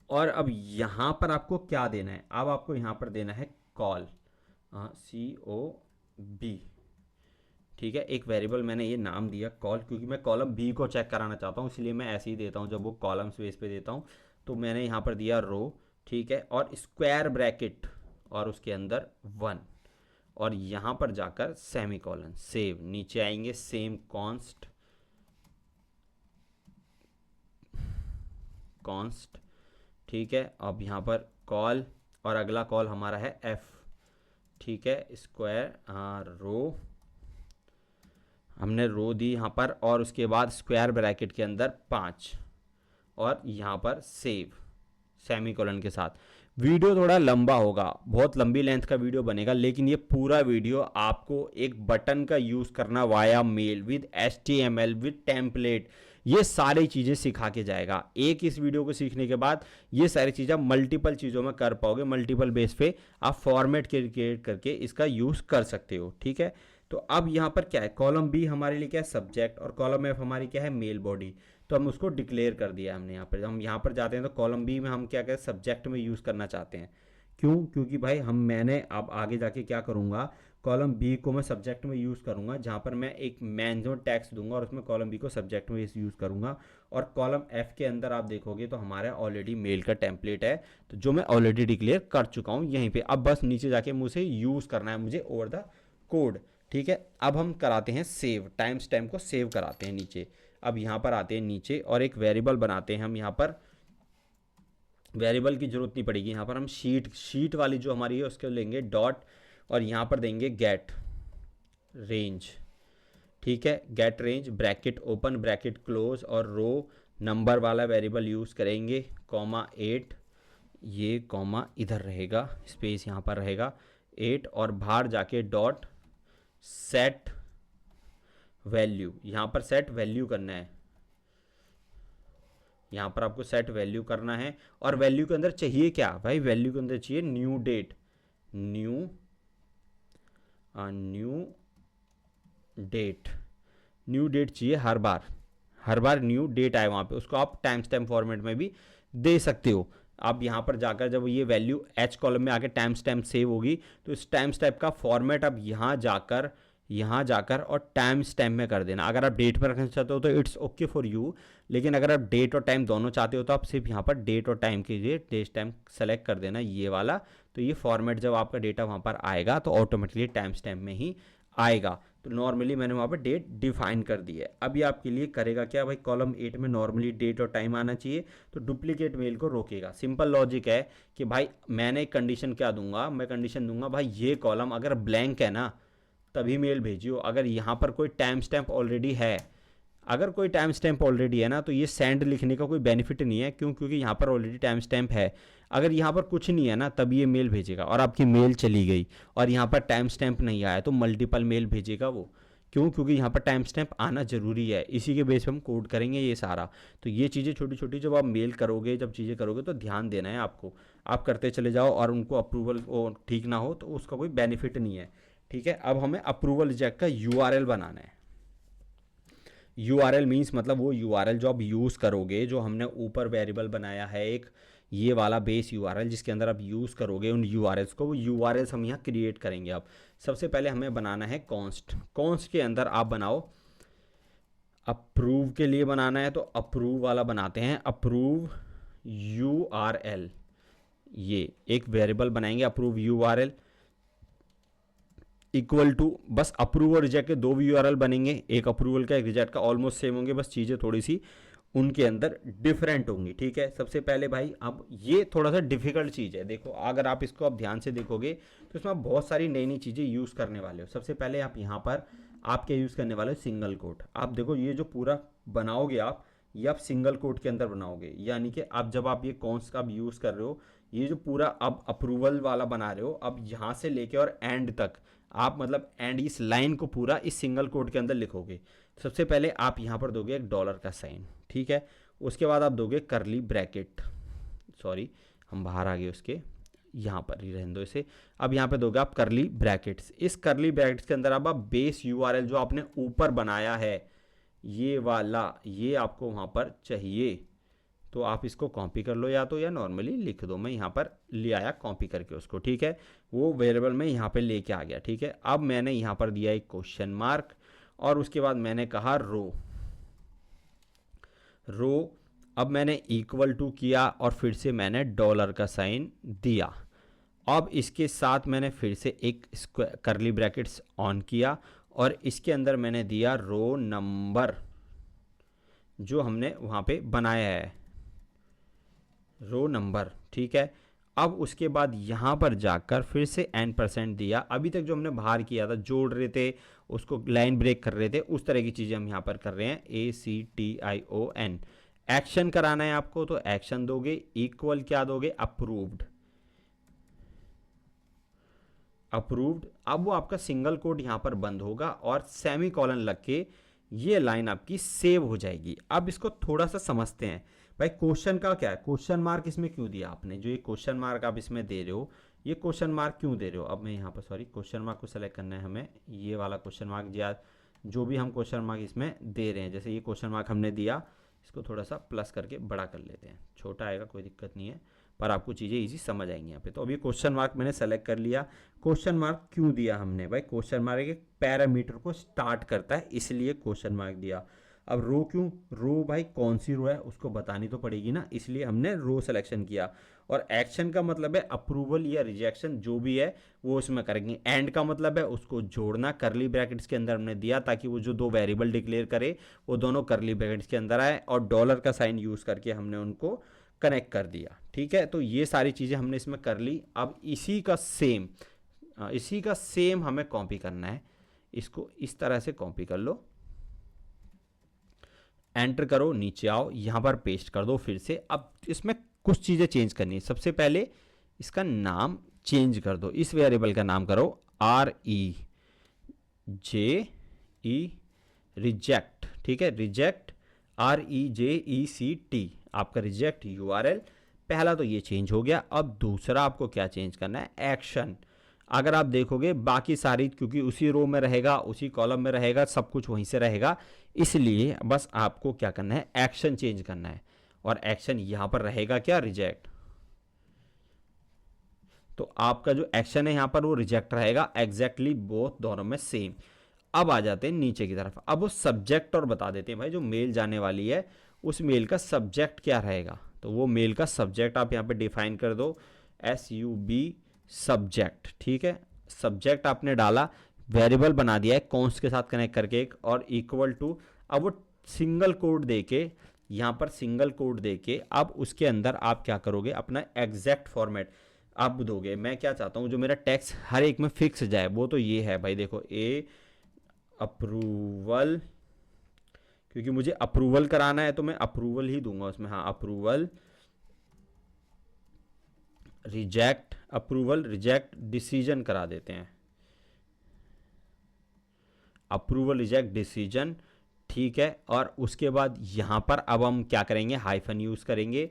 और अब यहाँ पर आपको क्या देना है, अब आपको यहाँ पर देना है कॉल, COB, ठीक है। एक वेरिएबल मैंने ये नाम दिया कॉल, क्योंकि मैं कॉलम बी को चेक कराना चाहता हूँ, इसलिए मैं ऐसे ही देता हूँ जब वो कॉलम स्पेस पे देता हूँ। तो मैंने यहाँ पर दिया रो, ठीक है, और स्क्वायर ब्रैकेट और उसके अंदर 1, और यहाँ पर जाकर सेमी कॉलन, सेव। नीचे आएंगे सेम कॉन्स्ट, ठीक है। अब यहाँ पर कॉल, और अगला कॉल हमारा है F, ठीक है, स्क्वायर रो, हमने रो दी यहाँ पर, और उसके बाद स्क्वायर ब्रैकेट के अंदर 5, और यहाँ पर सेव सेमी कॉलन के साथ। वीडियो थोड़ा लंबा होगा, बहुत लंबी लेंथ का वीडियो बनेगा, लेकिन ये पूरा वीडियो आपको एक बटन का यूज़ करना via mail with HTML with template, ये सारी चीज़ें सिखा के जाएगा। एक इस वीडियो को सीखने के बाद ये सारी चीज़ें आप मल्टीपल चीज़ों में कर पाओगे, मल्टीपल बेस पे आप फॉर्मेट क्रिएट करके इसका यूज़ कर सकते हो, ठीक है। तो अब यहाँ पर क्या है, कॉलम बी हमारे लिए क्या है, सब्जेक्ट, और कॉलम एफ हमारी क्या है, मेल बॉडी। तो हम उसको डिक्लेयर कर दिया हमने यहाँ पर। हम यहाँ पर जाते हैं तो कॉलम बी में हम क्या कहते हैं, सब्जेक्ट में यूज़ करना चाहते हैं। क्यों? क्योंकि भाई मैंने अब आगे जाके क्या करूँगा, कॉलम बी को मैं सब्जेक्ट में यूज़ करूँगा, जहाँ पर मैं एक मैनेजमेंट टैक्स दूंगा और उसमें कॉलम बी को सब्जेक्ट में यूज़ करूँगा। और कॉलम एफ के अंदर आप देखोगे तो हमारा ऑलरेडी मेल का टेम्पलेट है, तो जो मैं ऑलरेडी डिक्लेयर कर चुका हूँ यहीं पे। अब बस नीचे जाके मुझे यूज़ करना है मुझे ओवर द कोड, ठीक है। अब हम कराते हैं सेव, टाइम स्टैम्प को सेव कराते हैं नीचे। अब यहाँ पर आते हैं नीचे और एक वेरिएबल बनाते हैं हम। यहाँ पर वेरिएबल की जरूरत नहीं पड़ेगी, यहाँ पर हम शीट वाली जो हमारी है उसके लेंगे डॉट, और यहाँ पर देंगे गेट रेंज, ठीक है। Get range bracket open bracket close, और रो नंबर वाला वेरिएबल यूज़ करेंगे, कॉमा 8, ये कॉमा इधर रहेगा, स्पेस यहाँ पर रहेगा 8, और बाहर जाके डॉट सेट वैल्यू, यहाँ पर सेट वैल्यू करना है, यहाँ पर आपको सेट वैल्यू करना है। और वैल्यू के अंदर चाहिए क्या भाई, वैल्यू के अंदर चाहिए न्यू डेट, न्यू डेट चाहिए हर बार न्यू डेट आए वहाँ पे, उसको आप टाइम स्टैम्प फॉर्मेट में भी दे सकते हो। आप यहाँ पर जाकर जब ये वैल्यू एच कॉलम में आके टाइम स्टैम्प सेव होगी तो इस टाइम स्टैम्प का फॉर्मेट अब यहाँ जाकर और टाइम स्टैम्प में कर देना। अगर आप डेट में रखना चाहते हो तो इट्स ओके फॉर यू, लेकिन अगर आप डेट और टाइम दोनों चाहते हो तो आप सिर्फ यहाँ पर डेट और टाइम के लिए डेट स्टैम्प सेलेक्ट कर देना, ये वाला। तो ये फॉर्मेट जब आपका डेटा वहाँ पर आएगा तो ऑटोमेटिकली टाइम स्टैम्प में ही आएगा। तो नॉर्मली मैंने वहाँ पर डेट डिफाइन कर दी है। अब ये आपके लिए करेगा क्या भाई, कॉलम 8 में नॉर्मली डेट और टाइम आना चाहिए, तो डुप्लीकेट मेल को रोकेगा। सिंपल लॉजिक है कि भाई मैंने कंडीशन क्या दूंगा, मैं कंडीशन दूंगा भाई ये कॉलम अगर ब्लैंक है ना तभी मेल भेजियो। अगर यहाँ पर कोई टाइम स्टैम्प ऑलरेडी है, तो ये सेंड लिखने का कोई बेनिफिट नहीं है। क्यों? क्योंकि यहाँ पर ऑलरेडी टाइम स्टैम्प है। अगर यहाँ पर कुछ नहीं है ना तब ये मेल भेजेगा, और आपकी मेल चली गई और यहाँ पर टाइम स्टैम्प नहीं आया तो मल्टीपल मेल भेजेगा वो। क्यों? क्योंकि यहाँ पर टाइम स्टैम्प आना जरूरी है, इसी के बेस पे हम कोड करेंगे ये सारा। तो ये चीज़ें छोटी छोटी जब आप मेल करोगे, जब चीज़ें करोगे तो ध्यान देना है आपको। आप करते चले जाओ और उनको अप्रूवल ठीक ना हो तो उसका कोई बेनिफिट नहीं है, ठीक है। अब हमें अप्रूवल रिजेक्ट का यूआरएल बनाना है। यूआरएल मीन्स मतलब वो यूआरएल जो आप यूज़ करोगे, जो हमने ऊपर वेरिएबल बनाया है एक ये वाला बेस यूआरएल जिसके अंदर आप यूज़ करोगे उन यूआरएल्स को, वो यूआरएल्स हम यहाँ क्रिएट करेंगे। अब सबसे पहले हमें बनाना है कॉन्स्ट के अंदर आप बनाओ, अप्रूव के लिए बनाना है तो अप्रूव वाला बनाते हैं, अप्रूव यूआरएल। ये एक वेरिएबल बनाएंगे अप्रूव यूआरएल इक्वल टू, बस अप्रूव और रिजेक्ट के दो यूआरएल बनेंगे, एक अप्रूवल का एक रिजेक्ट का, ऑलमोस्ट सेम होंगे, बस चीज़ें थोड़ी सी उनके अंदर डिफरेंट होंगी, ठीक है। सबसे पहले भाई अब ये थोड़ा सा डिफिकल्ट चीज़ है, देखो अगर आप इसको आप ध्यान से देखोगे तो इसमें आप बहुत सारी नई नई चीज़ें यूज़ करने वाले हो। सबसे पहले आप यहाँ पर आप क्या यूज़ करने वाले हो, सिंगल कोट। आप देखो ये जो पूरा बनाओगे आप, ये आप सिंगल कोट के अंदर बनाओगे, यानी कि अब जब आप ये कॉन्स्ट का आप यूज़ कर रहे हो, ये जो पूरा अब अप्रूवल वाला बना रहे हो, अब यहाँ से लेके और एंड तक आप मतलब एंड इस लाइन को पूरा इस सिंगल कोट के अंदर लिखोगे। सबसे पहले आप यहाँ पर दोगे एक डॉलर का साइन, ठीक है। उसके बाद आप दोगे करली ब्रैकेट, सॉरी हम बाहर आ गए उसके, यहाँ पर ही रहने दो इसे। अब यहाँ पे दोगे आप करली ब्रैकेट्स, इस करली ब्रैकेट्स के अंदर आप बेस यूआरएल जो आपने ऊपर बनाया है ये वाला, ये आपको वहाँ पर चाहिए, तो आप इसको कॉपी कर लो या नॉर्मली लिख दो। मैं यहाँ पर ले आया कॉपी करके उसको, ठीक है। वो वेरिएबल में यहाँ पे लेके आ गया, ठीक है। अब मैंने यहाँ पर दिया एक क्वेश्चन मार्क, और उसके बाद मैंने कहा रो, अब मैंने इक्वल टू किया और फिर से मैंने डॉलर का साइन दिया। अब इसके साथ मैंने फिर से एक करली ब्रैकेट्स ऑन किया और इसके अंदर मैंने दिया रो नंबर जो हमने वहाँ पे बनाया है, रो नंबर, ठीक है। अब उसके बाद यहाँ पर जाकर फिर से n% दिया। अभी तक जो हमने बाहर किया था, जोड़ रहे थे उसको, लाइन ब्रेक कर रहे थे, उस तरह की चीज़ें हम यहाँ पर कर रहे हैं। ACTION एक्शन कराना है आपको तो एक्शन दोगे, इक्वल क्या दोगे, अप्रूव्ड। अब वो आपका सिंगल कोट यहाँ पर बंद होगा और सेमी कॉलन लग के ये लाइन आपकी सेव हो जाएगी। अब इसको थोड़ा सा समझते हैं भाई, क्वेश्चन का क्या है, क्वेश्चन मार्क इसमें क्यों दिया आपने, जो ये क्वेश्चन मार्क आप इसमें दे रहे हो, ये क्वेश्चन मार्क क्यों दे रहे हो। अब मैं यहाँ पर सॉरी क्वेश्चन मार्क को सेलेक्ट करना है हमें, ये वाला क्वेश्चन मार्क या जो भी हम क्वेश्चन मार्क इसमें दे रहे हैं, जैसे ये क्वेश्चन मार्क हमने दिया, इसको थोड़ा सा प्लस करके बड़ा कर लेते हैं, छोटा आएगा कोई दिक्कत नहीं है, पर आपको चीज़ें इजी समझ आएंगी यहाँ पे। तो अभी क्वेश्चन मार्क मैंने सेलेक्ट कर लिया। क्वेश्चन मार्क क्यों दिया हमने भाई, क्वेश्चन मार्क एक पैरामीटर को स्टार्ट करता है इसलिए क्वेश्चन मार्क दिया। अब रो क्यों, रो भाई कौन सी रो है उसको बतानी तो पड़ेगी ना, इसलिए हमने रो सिलेक्शन किया। और एक्शन का मतलब है अप्रूवल या रिजेक्शन जो भी है वो उसमें करेंगे। एंड का मतलब है उसको जोड़ना, करली ब्रैकेट्स के अंदर हमने दिया ताकि वो जो दो वेरिएबल डिक्लेयर करे वो दोनों करली ब्रैकेट्स के अंदर आए, और डॉलर का साइन यूज़ करके हमने उनको कनेक्ट कर दिया। ठीक है, तो ये सारी चीज़ें हमने इसमें कर ली। अब इसी का सेम हमें कॉपी करना है, इसको इस तरह से कॉपी कर लो, एंटर करो, नीचे आओ, यहाँ पर पेस्ट कर दो फिर से। अब इसमें कुछ चीज़ें चेंज करनी है। सबसे पहले इसका नाम चेंज कर दो, इस वेरिएबल का नाम करो REJE रिजेक्ट। ठीक है, रिजेक्ट REJECT, आपका रिजेक्ट URL। पहला तो ये चेंज हो गया। अब दूसरा आपको क्या चेंज करना है, एक्शन। अगर आप देखोगे बाकी सारी, क्योंकि उसी रो में रहेगा, उसी कॉलम में रहेगा, सब कुछ वहीं से रहेगा, इसलिए बस आपको क्या करना है, एक्शन चेंज करना है। और एक्शन यहां पर रहेगा क्या, रिजेक्ट। तो आपका जो एक्शन है यहां पर वो रिजेक्ट रहेगा, एग्जैक्टली बोथ दोनों में सेम। अब आ जाते हैं नीचे की तरफ। अब वो सब्जेक्ट और बता देते हैं भाई, जो मेल जाने वाली है उस मेल का सब्जेक्ट क्या रहेगा। तो वो मेल का सब्जेक्ट आप यहाँ पे डिफाइन कर दो, SUB सब्जेक्ट। ठीक है, सब्जेक्ट आपने डाला, वेरिएबल बना दिया है कॉन्स्ट के साथ कनेक्ट करके एक, और इक्वल टू। अब वो सिंगल कोड देके, यहाँ पर सिंगल कोड देके, अब उसके अंदर आप क्या करोगे, अपना एग्जैक्ट फॉर्मेट आप दोगे। मैं क्या चाहता हूँ जो मेरा टेक्स्ट हर एक में फिक्स जाए, वो तो ये है भाई, देखो ए अप्रूवल, क्योंकि मुझे अप्रूवल कराना है तो मैं अप्रूवल ही दूंगा उसमें। हाँ, approval reject, approval reject decision करा देते हैं, अप्रूवल रिजेक्ट डिसीजन। ठीक है, और उसके बाद यहाँ पर अब हम क्या करेंगे, हाइफन यूज़ करेंगे।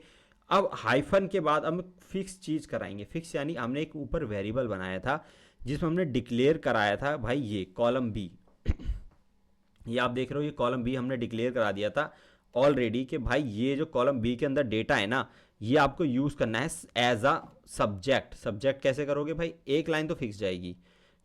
अब हाइफन के बाद हम फिक्स चीज़ कराएंगे। फिक्स यानी हमने एक ऊपर वेरिएबल बनाया था जिसमें हमने डिक्लेयर कराया था भाई ये कॉलम बी ये आप देख रहे हो, ये कॉलम बी हमने डिक्लेयर करा दिया था ऑलरेडी कि भाई ये जो कॉलम बी के अंदर डेटा है ना, ये आपको यूज़ करना है एज अ सब्जेक्ट। सब्जेक्ट कैसे करोगे भाई, एक लाइन तो फिक्स जाएगी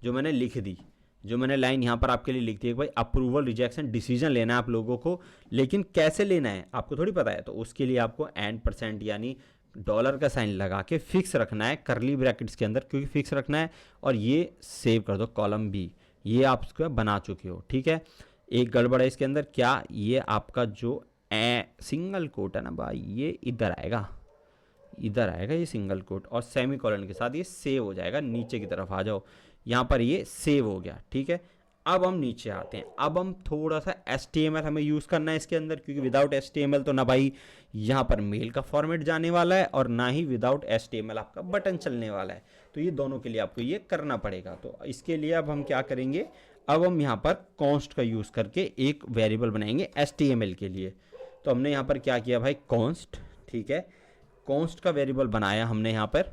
जो मैंने लिख दी, जो मैंने लाइन यहाँ पर आपके लिए लिख दी है भाई, अप्रूवल रिजेक्शन डिसीजन लेना है आप लोगों को, लेकिन कैसे लेना है आपको थोड़ी पता है। तो उसके लिए आपको %, यानी डॉलर का साइन लगा के फिक्स रखना है करली ब्रैकेट्स के अंदर, क्योंकि फिक्स रखना है। और ये सेव कर दो कॉलम बी, ये आप इसको बना चुके हो। ठीक है, एक गड़बड़ है इसके अंदर, क्या, ये आपका जो सिंगल कोट है ना भाई, ये इधर आएगा, इधर आएगा ये सिंगल कोट, और सेमी कॉलन के साथ ये सेव हो जाएगा। नीचे की तरफ आ जाओ, यहाँ पर ये सेव हो गया। ठीक है, अब हम नीचे आते हैं। अब हम थोड़ा सा HTML हमें यूज़ करना है इसके अंदर, क्योंकि विदाउट HTML तो ना भाई यहाँ पर मेल का फॉर्मेट जाने वाला है, और ना ही विदाउट HTML आपका बटन चलने वाला है। तो ये दोनों के लिए आपको ये करना पड़ेगा। तो इसके लिए अब हम क्या करेंगे, अब हम यहाँ पर कॉन्स्ट का यूज़ करके एक वेरिएबल बनाएंगे HTML के लिए। तो हमने यहाँ पर क्या किया भाई, कॉन्स्ट। ठीक है, कॉन्स्ट का वेरिएबल बनाया हमने यहाँ पर।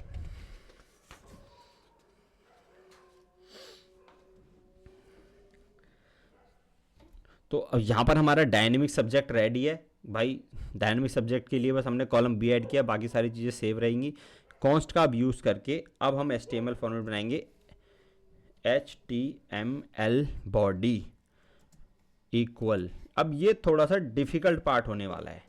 तो यहाँ पर हमारा डायनेमिक सब्जेक्ट रेडी है भाई। डायनेमिक सब्जेक्ट के लिए बस हमने कॉलम बी ऐड किया, बाकी सारी चीज़ें सेव रहेंगी। कॉन्स्ट का अब यूज़ करके अब हम HTML फॉर्मेट बनाएंगे, HTML बॉडी इक्वल। अब ये थोड़ा सा डिफ़िकल्ट पार्ट होने वाला है।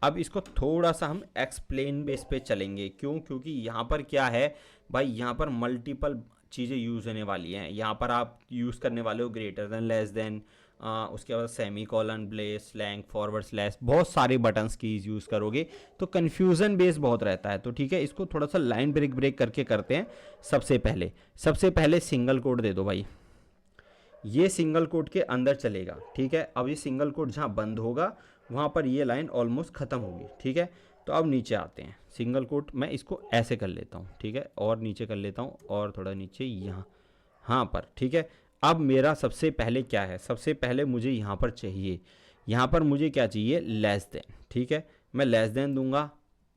अब इसको थोड़ा सा हम एक्सप्लेन बेस पे चलेंगे, क्यों, क्योंकि यहाँ पर क्या है भाई, यहाँ पर मल्टीपल चीज़ें यूज़ होने वाली हैं। यहाँ पर आप यूज़ करने वाले हो ग्रेटर देन, लेस देन, उसके बाद semi colon, bless, slang, forward slash, बहुत सारे बटन्स कीज यूज़ करोगे तो कन्फ्यूज़न बेस बहुत रहता है। तो ठीक है, इसको थोड़ा सा लाइन ब्रेक करके करते हैं। सबसे पहले सिंगल कोड दे दो भाई, ये सिंगल कोड के अंदर चलेगा। ठीक है, अब ये सिंगल कोड जहाँ बंद होगा वहाँ पर ये लाइन ऑलमोस्ट ख़त्म होगी। ठीक है, तो अब नीचे आते हैं। सिंगल कोट मैं इसको ऐसे कर लेता हूँ। ठीक है, और नीचे कर लेता हूँ, और थोड़ा नीचे यहाँ पर। ठीक है, अब मेरा सबसे पहले क्या है, सबसे पहले मुझे यहाँ पर चाहिए, यहाँ पर मुझे क्या चाहिए, लेस देन। ठीक है, मैं लेस देन दूंगा,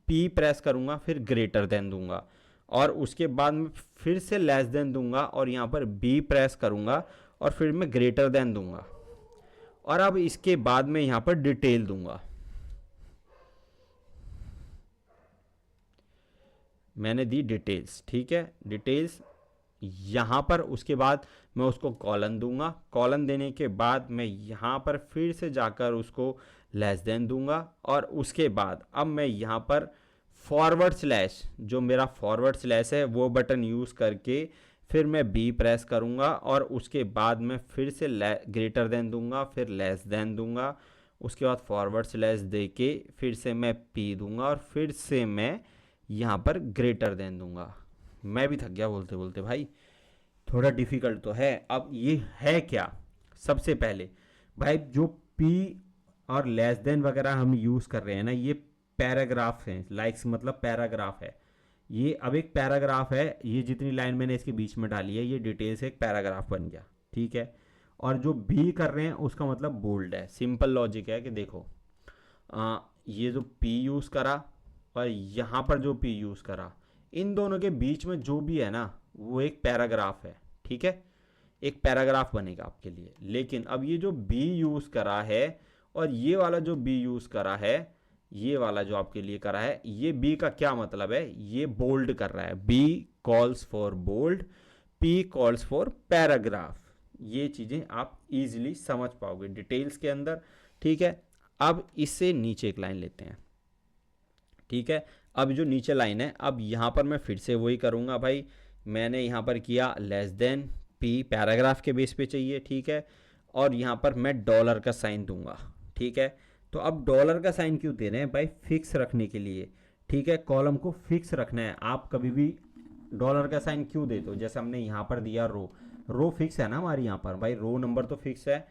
पी प्रेस करूंगा, फिर ग्रेटर देन दूंगा, और उसके बाद मैं फिर से लेस देन दूंगा और यहाँ पर बी प्रेस करूंगा और फिर मैं ग्रेटर देन दूंगा, और अब इसके बाद मैं यहाँ पर डिटेल दूंगा। मैंने दी डिटेल्स, ठीक है, डिटेल्स यहाँ पर। उसके बाद मैं उसको कॉलन दूंगा, कॉलन देने के बाद मैं यहाँ पर फिर से जाकर उसको लेस देन दूंगा, और उसके बाद अब मैं यहाँ पर फॉरवर्ड स्लैश, जो मेरा फॉरवर्ड स्लैश है वो बटन यूज़ करके फिर मैं बी प्रेस करूँगा, और उसके बाद मैं फिर से ग्रेटर देन दूंगा, फिर लेस देन दूंगा, उसके बाद फॉरवर्ड स्लैश दे के फिर से मैं पी दूंगा, और फिर से मैं यहाँ पर ग्रेटर देन दूंगा। मैं भी थक गया बोलते बोलते भाई, थोड़ा डिफ़िकल्ट तो है। अब ये है क्या, सबसे पहले भाई जो पी और लेस देन वगैरह हम यूज़ कर रहे हैं ना, ये पैराग्राफ हैं, लाइक्स मतलब पैराग्राफ है। ये अब एक पैराग्राफ है, ये जितनी लाइन मैंने इसके बीच में डाली है ये डिटेल से एक पैराग्राफ बन गया, ठीक है। और जो बी कर रहे हैं उसका मतलब बोल्ड है। सिंपल लॉजिक है कि देखो, ये जो पी यूज़ करा और यहाँ पर जो पी यूज़ करा, इन दोनों के बीच में जो भी है ना वो एक पैराग्राफ है, ठीक है, एक पैराग्राफ बनेगा आपके लिए। लेकिन अब ये जो बी यूज़ करा है और ये वाला जो बी यूज़ करा है, ये वाला जो आपके लिए करा है, ये बी का क्या मतलब है, ये बोल्ड कर रहा है। B calls for bold, P calls for paragraph. ये चीज़ें आप इजीली समझ पाओगे डिटेल्स के अंदर, ठीक है। अब इससे नीचे एक लाइन लेते हैं, ठीक है। अब जो नीचे लाइन है, अब यहाँ पर मैं फिर से वही करूँगा भाई, मैंने यहाँ पर किया लेस देन, पी पैराग्राफ के बेस पे चाहिए, ठीक है, और यहाँ पर मैं डॉलर का साइन दूंगा, ठीक है। तो अब डॉलर का साइन क्यों दे रहे हैं भाई, फिक्स रखने के लिए, ठीक है, कॉलम को फिक्स रखना है। आप कभी भी डॉलर का साइन क्यों देते हो, जैसे हमने यहाँ पर दिया रो, रो फिक्स है ना हमारी, यहाँ पर भाई रो नंबर तो फिक्स है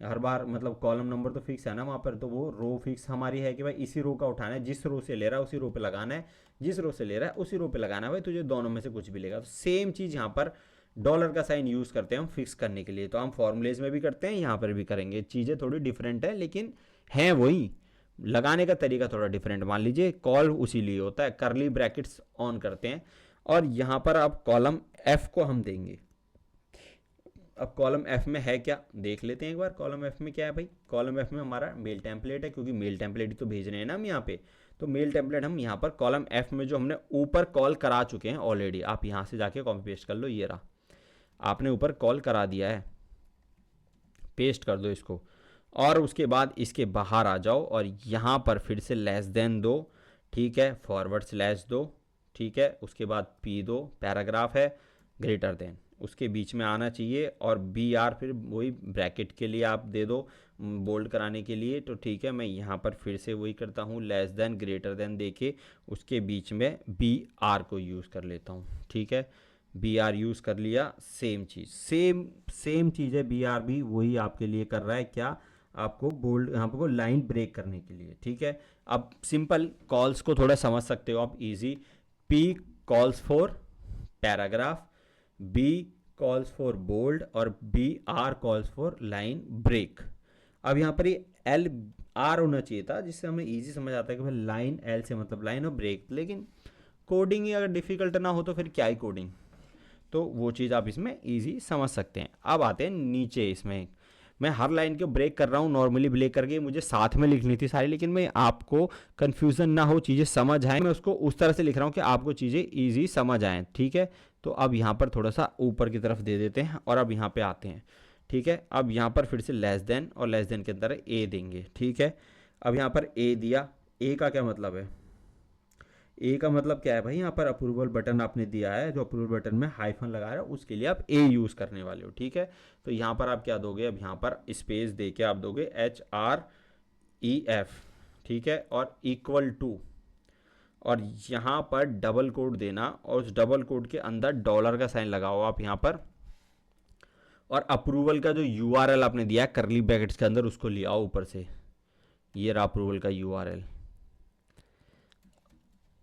हर बार, मतलब कॉलम नंबर तो फिक्स है ना वहाँ पर, तो वो रो फिक्स हमारी है कि भाई इसी रो का उठाना है, जिस रो से ले रहा है उसी रो पे लगाना है, जिस रो से ले रहा है उसी रो पे लगाना है भाई, तुझे दोनों में से कुछ भी लेगा। तो सेम चीज़ यहाँ पर डॉलर का साइन यूज़ करते हैं हम फिक्स करने के लिए, तो हम फॉर्मूलेज में भी करते हैं, यहाँ पर भी करेंगे। चीज़ें थोड़ी डिफरेंट है लेकिन हैं वही, लगाने का तरीका थोड़ा डिफरेंट। मान लीजिए कॉल उसी लिए होता है, करली ब्रैकेट्स ऑन करते हैं, और यहाँ पर अब कॉलम एफ को हम देंगे। अब कॉलम एफ में है क्या देख लेते हैं एक बार, कॉलम एफ में क्या है भाई, कॉलम एफ में हमारा मेल टेम्पलेट है, क्योंकि मेल टेम्पलेट ही तो भेज रहे हैं ना हम यहाँ पे, तो मेल टेम्पलेट हम यहाँ पर कॉलम एफ में जो हमने ऊपर कॉल करा चुके हैं ऑलरेडी, आप यहाँ से जाके कॉपी पेस्ट कर लो, ये रहा, आपने ऊपर कॉल करा दिया है, पेस्ट कर दो इसको, और उसके बाद इसके बाहर आ जाओ और यहाँ पर फिर से लेस देन दो, ठीक है, फॉरवर्ड स्लैश दो, ठीक है, उसके बाद पी दो, पैराग्राफ है, ग्रेटर देन उसके बीच में आना चाहिए, और बी आर फिर वही ब्रैकेट के लिए आप दे दो बोल्ड कराने के लिए, तो ठीक है। मैं यहाँ पर फिर से वही करता हूँ, लेस देन ग्रेटर देन देके उसके बीच में बी आर को यूज़ कर लेता हूँ, ठीक है, बी आर यूज़ कर लिया। सेम चीज़, सेम चीज़ है, बी आर भी वही आपके लिए कर रहा है, क्या, आपको बोल्ड यहाँ पर लाइन ब्रेक करने के लिए, ठीक है। अब सिंपल कॉल्स को थोड़ा समझ सकते हो आप easy, P calls for paragraph, B calls for bold, और B R calls for line break. अब यहाँ पर ये एल आर होना चाहिए था, जिससे हमें इजी समझ आता है कि भाई लाइन, एल से मतलब लाइन और ब्रेक, लेकिन कोडिंग ही अगर डिफ़िकल्ट ना हो तो फिर क्या ही कोडिंग, तो वो चीज़ आप इसमें इजी समझ सकते हैं। अब आते हैं नीचे, इसमें मैं हर लाइन को ब्रेक कर रहा हूँ, नॉर्मली ब्रेक करके मुझे साथ में लिखनी थी सारी, लेकिन मैं आपको कन्फ्यूज़न ना हो, चीज़ें समझ आए, मैं उसको उस तरह से लिख रहा हूँ कि आपको चीज़ें ईजी समझ आएँ, ठीक है। तो अब यहाँ पर थोड़ा सा ऊपर की तरफ दे देते हैं, और अब यहाँ पे आते हैं, ठीक है। अब यहाँ पर फिर से लेस देन, और लेस देन के अंदर ए देंगे, ठीक है। अब यहाँ पर ए दिया, ए का क्या मतलब है, ए का मतलब क्या है भाई, यहाँ पर अप्रूवल बटन आपने दिया है, जो अप्रूवल बटन में हाइफन लगा रहा है उसके लिए आप ए यूज़ करने वाले हो, ठीक है। तो यहाँ पर आप क्या दोगे, अब यहाँ पर स्पेस दे के आप दोगे HREF, ठीक है, और इक्वल टू, और यहाँ पर डबल कोड देना, और उस डबल कोड के अंदर डॉलर का साइन लगाओ आप यहाँ पर, और अप्रूवल का जो URL आपने दिया है करली ब्रैकेट्स के अंदर उसको ले आओ ऊपर से, ये रहा अप्रूवल का URL,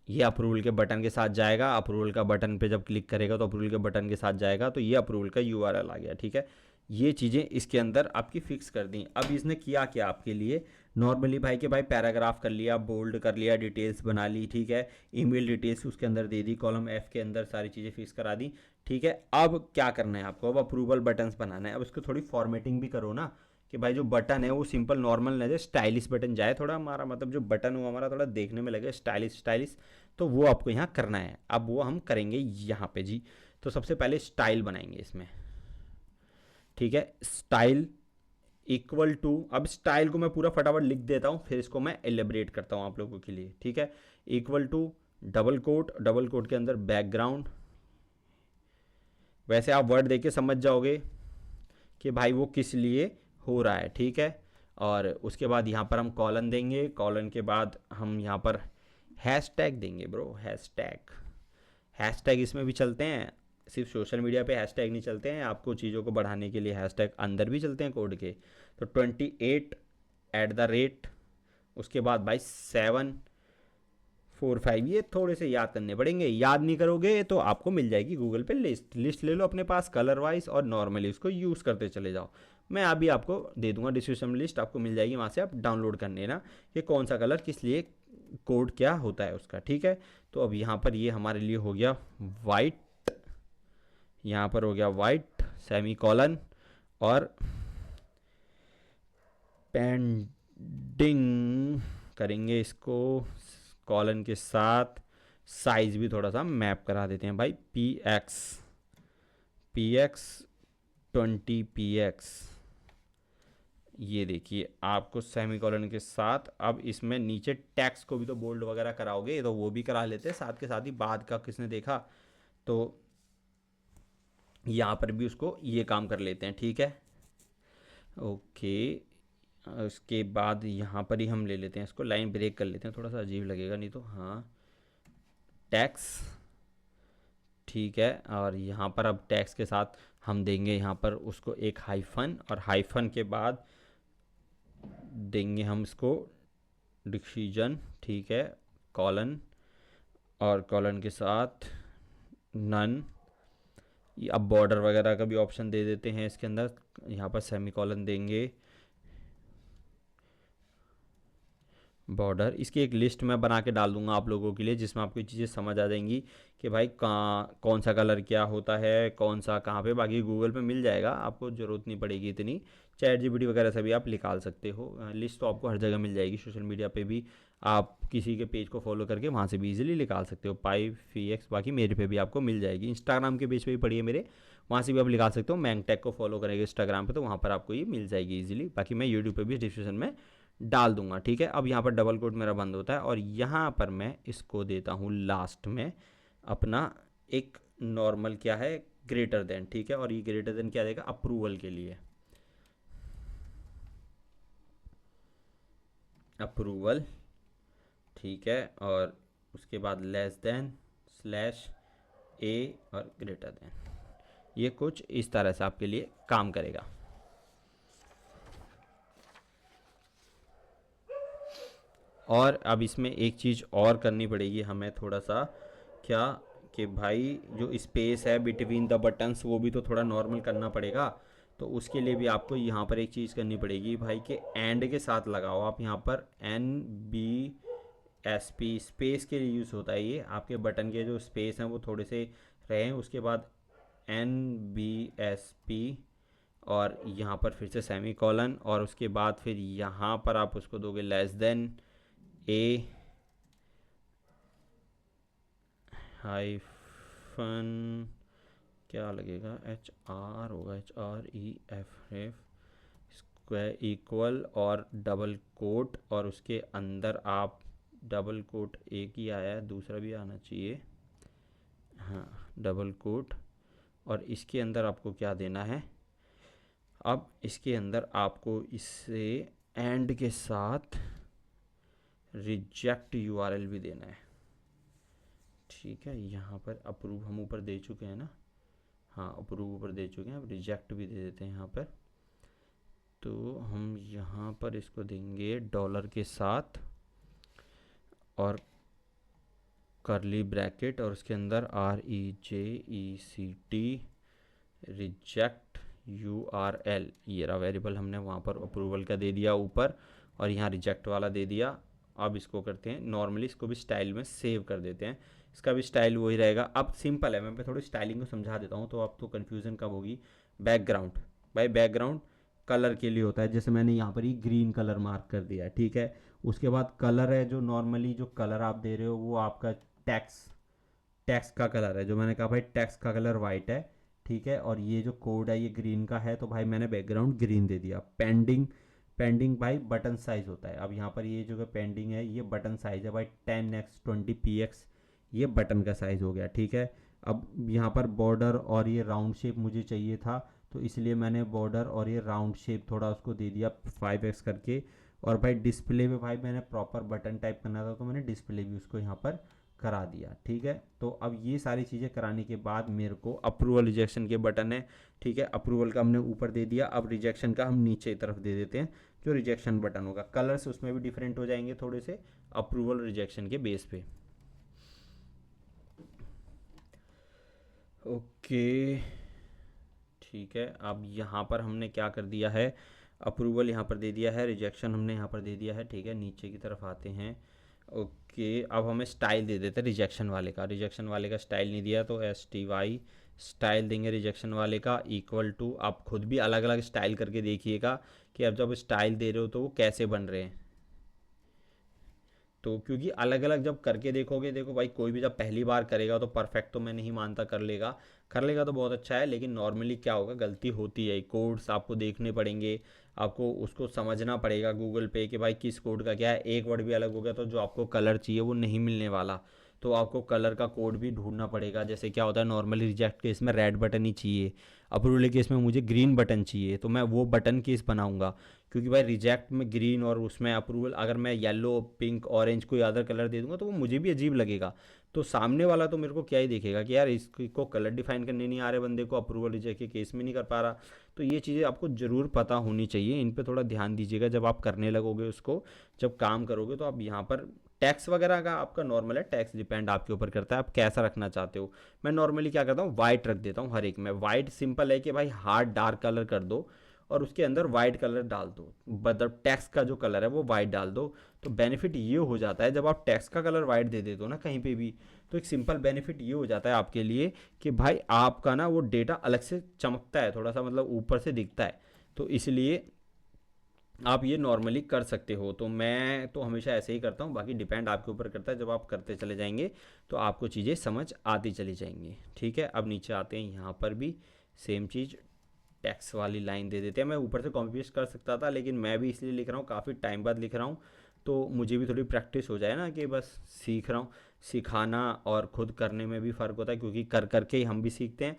ये अप्रूवल के बटन के साथ जाएगा, अप्रूवल का बटन पे जब क्लिक करेगा तो अप्रूवल के बटन के साथ जाएगा, तो ये अप्रूवल का URL आ गया, ठीक है। ये चीज़ें इसके अंदर आपकी फिक्स कर दी। अब इसने किया क्या आपके लिए, नॉर्मली भाई के भाई पैराग्राफ कर लिया, बोल्ड कर लिया, डिटेल्स बना ली, ठीक है, ईमेल डिटेल्स उसके अंदर दे दी, कॉलम एफ के अंदर सारी चीज़ें फिक्स करा दी, ठीक है। अब क्या करना है आपको, अब अप्रूवल बटन्स बनाना है। अब इसको थोड़ी फॉर्मेटिंग भी करो ना, कि भाई जो बटन है वो सिंपल नॉर्मल ना जाए, स्टाइलिश बटन जाए थोड़ा, हमारा मतलब जो बटन हो हमारा थोड़ा देखने में लगे स्टाइलिश स्टाइलिश, तो वो आपको यहाँ करना है। अब वो हम करेंगे यहाँ पे जी। तो सबसे पहले स्टाइल बनाएंगे इसमें, ठीक है, स्टाइल इक्वल टू, अब स्टाइल को मैं पूरा फटाफट लिख देता हूँ, फिर इसको मैं एलिब्रेट करता हूँ आप लोगों के लिए, ठीक है। Equal to double quote, double quote के अंदर बैकग्राउंड, वैसे आप वर्ड देख के समझ जाओगे कि भाई वो किस लिए हो रहा है, ठीक है। और उसके बाद यहाँ पर हम कॉलन देंगे, कॉलन के बाद हम यहाँ पर हैश टैग देंगे bro, hash tag. Hash tag इसमें भी चलते हैं, सिर्फ सोशल मीडिया पे हैश टैग नहीं चलते हैं, आपको चीज़ों को बढ़ाने के लिए हैश टैग अंदर भी चलते हैं कोड के। तो 28 @ उसके बाद भाई 745, ये थोड़े से याद करने पड़ेंगे, याद नहीं करोगे तो आपको मिल जाएगी गूगल पे लिस्ट ले लो अपने पास कलर वाइज, और नॉर्मली उसको यूज़ करते चले जाओ। मैं अभी आपको दे दूंगा डिस्क्रिप्शन में, लिस्ट आपको मिल जाएगी, वहाँ से आप डाउनलोड कर लेना कि कौन सा कलर किस लिए, कोड क्या होता है उसका, ठीक है। तो अब यहाँ पर ये हमारे लिए हो गया वाइट, यहाँ पर हो गया वाइट सेमी कॉलन, और पेंडिंग करेंगे इसको कॉलन के साथ, साइज भी थोड़ा सा मैप करा देते हैं भाई, px 20px, ये देखिए आपको सेमी कॉलन के साथ। अब इसमें नीचे टैक्स को भी तो बोल्ड वगैरह कराओगे, तो वो भी करा लेते हैं साथ के साथ ही, बाद का किसने देखा, तो यहाँ पर भी उसको ये काम कर लेते हैं, ठीक है, ओके। उसके बाद यहाँ पर ही हम ले लेते हैं इसको, लाइन ब्रेक कर लेते हैं, थोड़ा सा अजीब लगेगा नहीं तो, हाँ टैक्स, ठीक है। और यहाँ पर अब टैक्स के साथ हम देंगे यहाँ पर उसको एक हाइफन, और हाइफन के बाद देंगे हम इसको डिसीजन, ठीक है, कॉलन, और कॉलन के साथ नन। अब बॉर्डर वगैरह का भी ऑप्शन दे देते हैं इसके अंदर, यहाँ पर सेमी कॉलन देंगे, बॉर्डर। इसकी एक लिस्ट मैं बना के डाल दूंगा आप लोगों के लिए, जिसमें आपको चीज़ें समझ आ जाएंगी कि भाई कहाँ कौन सा कलर क्या होता है, कौन सा कहाँ पे, बाकी गूगल पे मिल जाएगा, आपको ज़रूरत नहीं पड़ेगी इतनी, चैट जीपीटी वगैरह से भी आप निकाल सकते हो। लिस्ट तो आपको हर जगह मिल जाएगी, सोशल मीडिया पे भी आप किसी के पेज को फॉलो करके वहाँ से भी इजीली निकाल सकते हो, पाई फीएक्स, बाकी मेरे पे भी आपको मिल जाएगी, इंस्टाग्राम के पेज पे भी पड़ी है मेरे, वहाँ से भी आप निकाल सकते हो। मैंगटेक को फॉलो करेंगे इंस्टाग्राम पे, तो वहाँ पर आपको ये मिल जाएगी इजीली, बाकी मैं यूट्यूब पे भी डिस्क्रिप्शन में डाल दूंगा, ठीक है। अब यहाँ पर डबल कोट मेरा बंद होता है, और यहाँ पर मैं इसको देता हूँ लास्ट में अपना एक नॉर्मल क्या है, ग्रेटर देन, ठीक है। और ये ग्रेटर देन क्या देगा, अप्रूवल के लिए, अप्रूवल, ठीक है। और उसके बाद लेस देन स्लैश ए और ग्रेटर देन, ये कुछ इस तरह से आपके लिए काम करेगा। और अब इसमें एक चीज़ और करनी पड़ेगी हमें थोड़ा सा, क्या, कि भाई जो स्पेस है बिटवीन द बटन्स वो भी तो थोड़ा नॉर्मल करना पड़ेगा। तो उसके लिए भी आपको यहाँ पर एक चीज़ करनी पड़ेगी भाई, कि एंड के साथ लगाओ आप यहाँ पर NBSP, स्पेस के लिए यूज़ होता है ये, आपके बटन के जो स्पेस हैं वो थोड़े से रहें, उसके बाद NBSP, और यहाँ पर फिर से सेमी कॉलन, और उसके बाद फिर यहाँ पर आप उसको दोगे लेस देन ए हाइफन, क्या लगेगा, HR होगा, HREF स्क्वायर इक्वल, और डबल कोट, और उसके अंदर आप डबल कोट एक ही आया है, दूसरा भी आना चाहिए, हाँ डबल कोट। और इसके अंदर आपको क्या देना है, अब इसके अंदर आपको इससे एंड के साथ रिजेक्ट URL भी देना है, ठीक है। यहाँ पर अप्रूव हम ऊपर दे चुके हैं ना, हाँ अप्रूव ऊपर दे चुके हैं, अब रिजेक्ट भी दे देते हैं यहाँ पर। तो हम यहाँ पर इसको देंगे डॉलर के साथ और करली ब्रैकेट, और उसके अंदर REJECT रिजेक्ट, URL, ये रहा वेरिएबल, हमने वहाँ पर अप्रूवल का दे दिया ऊपर, और यहाँ रिजेक्ट वाला दे दिया। अब इसको करते हैं नॉर्मली, इसको भी स्टाइल में सेव कर देते हैं, इसका भी स्टाइल वही रहेगा। अब सिंपल है, मैं थोड़ी स्टाइलिंग को समझा देता हूँ तो आपको कन्फ्यूज़न कब होगी। बैकग्राउंड, भाई बैकग्राउंड कलर के लिए होता है, जैसे मैंने यहाँ पर ही ग्रीन कलर मार्क कर दिया है, ठीक है। उसके बाद कलर है, जो नॉर्मली जो कलर आप दे रहे हो वो आपका टेक्स्ट का कलर है, जो मैंने कहा भाई टेक्स्ट का कलर वाइट है, ठीक है। और ये जो कोड है ये ग्रीन का है, तो भाई मैंने बैकग्राउंड ग्रीन दे दिया। पेंडिंग भाई बटन साइज होता है। अब यहाँ पर ये जो पेंडिंग है ये बटन साइज है भाई, 10x 20px, ये बटन का साइज हो गया, ठीक है। अब यहाँ पर बॉर्डर और ये राउंड शेप मुझे चाहिए था, तो इसलिए मैंने बॉर्डर और ये राउंड शेप थोड़ा उसको दे दिया 5x करके। और भाई डिस्प्ले में भाई मैंने प्रॉपर बटन टाइप करना था, तो मैंने डिस्प्ले भी उसको यहाँ पर करा दिया, ठीक है। तो अब ये सारी चीज़ें कराने के बाद मेरे को अप्रूवल रिजेक्शन के बटन है, ठीक है। अप्रूवल का हमने ऊपर दे दिया, अब रिजेक्शन का हम नीचे की तरफ दे देते हैं, जो रिजेक्शन बटन होगा। कलर्स उसमें भी डिफरेंट हो जाएंगे थोड़े से अप्रूवल रिजेक्शन के बेस पे। ओके, ठीक है। अब यहाँ पर हमने क्या कर दिया है, अप्रूवल यहाँ पर दे दिया है, रिजेक्शन हमने यहाँ पर दे दिया है, ठीक है। नीचे की तरफ आते हैं। ओके, अब हमें स्टाइल दे देते हैं रिजेक्शन वाले का स्टाइल नहीं दिया, तो STY स्टाइल देंगे रिजेक्शन वाले का, इक्वल टू, आप खुद भी अलग अलग स्टाइल करके देखिएगा कि अब जब स्टाइल दे रहे हो तो वो कैसे बन रहे हैं। तो क्योंकि अलग अलग जब करके देखोगे, देखो भाई कोई भी जब पहली बार करेगा तो परफेक्ट तो मैं नहीं मानता कर लेगा तो बहुत अच्छा है, लेकिन नॉर्मली क्या होगा, गलती होती है। कोड्स आपको देखने पड़ेंगे, आपको उसको समझना पड़ेगा गूगल पे कि भाई किस कोड का क्या है। एक वर्ड भी अलग हो गया तो जो आपको कलर चाहिए वो नहीं मिलने वाला, तो आपको कलर का कोड भी ढूंढना पड़ेगा। जैसे क्या होता है, नॉर्मली रिजेक्ट केस में रेड बटन ही चाहिए, अप्रूवल केस में मुझे ग्रीन बटन चाहिए, तो मैं वो बटन केस बनाऊंगा। क्योंकि भाई रिजेक्ट में ग्रीन और उसमें अप्रूवल, अगर मैं येलो पिंक ऑरेंज कोई अदर कलर दे दूंगा तो वो मुझे भी अजीब लगेगा। तो सामने वाला तो मेरे को क्या ही देखेगा कि यार इसको कलर डिफाइन करने नहीं आ रहे बंदे को, अप्रूवल रिजेक्ट के केस में नहीं कर पा रहा। तो ये चीज़ें आपको ज़रूर पता होनी चाहिए, इन पे थोड़ा ध्यान दीजिएगा जब आप करने लगोगे उसको, जब काम करोगे। तो आप यहाँ पर टैक्स वगैरह का आपका नॉर्मल है, टैक्स डिपेंड आपके ऊपर करता है आप कैसा रखना चाहते हो। मैं नॉर्मली क्या करता हूँ, वाइट रख देता हूँ हर एक में। वाइट सिंपल है कि भाई हार्ड डार्क कलर कर दो और उसके अंदर वाइट कलर डाल दो, मतलब टैक्स का जो कलर है वो वाइट डाल दो। तो बेनिफिट ये हो जाता है, जब आप टैक्स का कलर वाइट दे देते हो ना कहीं पे भी, तो एक सिंपल बेनिफिट ये हो जाता है आपके लिए कि भाई आपका ना वो डेटा अलग से चमकता है, थोड़ा सा मतलब ऊपर से दिखता है। तो इसलिए आप ये नॉर्मली कर सकते हो। तो मैं तो हमेशा ऐसे ही करता हूँ, बाकी डिपेंड आपके ऊपर करता है। जब आप करते चले जाएंगे तो आपको चीज़ें समझ आती चली जाएंगी, ठीक है। अब नीचे आते हैं, यहाँ पर भी सेम चीज़ टैक्स वाली लाइन दे देते हैं। मैं ऊपर से कॉपी पेस्ट कर सकता था, लेकिन मैं भी इसलिए लिख रहा हूँ, काफ़ी टाइम बाद लिख रहा हूँ, तो मुझे भी थोड़ी प्रैक्टिस हो जाए ना, कि बस सीख रहा हूँ। सिखाना और खुद करने में भी फ़र्क होता है, क्योंकि कर करके ही हम भी सीखते हैं।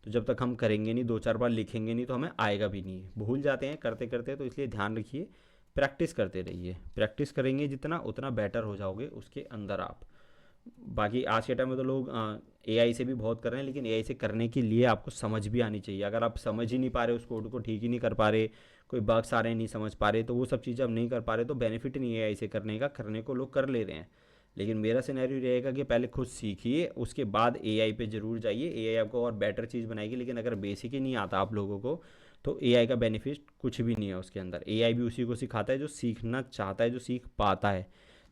तो जब तक हम करेंगे नहीं, 2-4 बार लिखेंगे नहीं, तो हमें आएगा भी नहीं, भूल जाते हैं करते करते। तो इसलिए ध्यान रखिए, प्रैक्टिस करते रहिए, प्रैक्टिस करेंगे जितना उतना बेटर हो जाओगे उसके अंदर आप। बाकी आज के टाइम में तो लोग AI से भी बहुत कर रहे हैं, लेकिन AI से करने के लिए आपको समझ भी आनी चाहिए। अगर आप समझ ही नहीं पा रहे, उस कोड को ठीक ही नहीं कर पा रहे, कोई बग्स आ रहे हैं नहीं समझ पा रहे, तो वो सब चीज़ें आप नहीं कर पा रहे, तो बेनिफिट नहीं है AI से करने का। करने को लोग कर ले रहे हैं, लेकिन मेरा सिनेरियो रहेगा कि पहले खुद सीखिए, उसके बाद AI पे ज़रूर जाइए। AI आपको और बेटर चीज़ बनाएगी, लेकिन अगर बेसिक ही नहीं आता आप लोगों को, तो AI का बेनिफिट कुछ भी नहीं है उसके अंदर। AI भी उसी को सिखाता है जो सीखना चाहता है, जो सीख पाता है।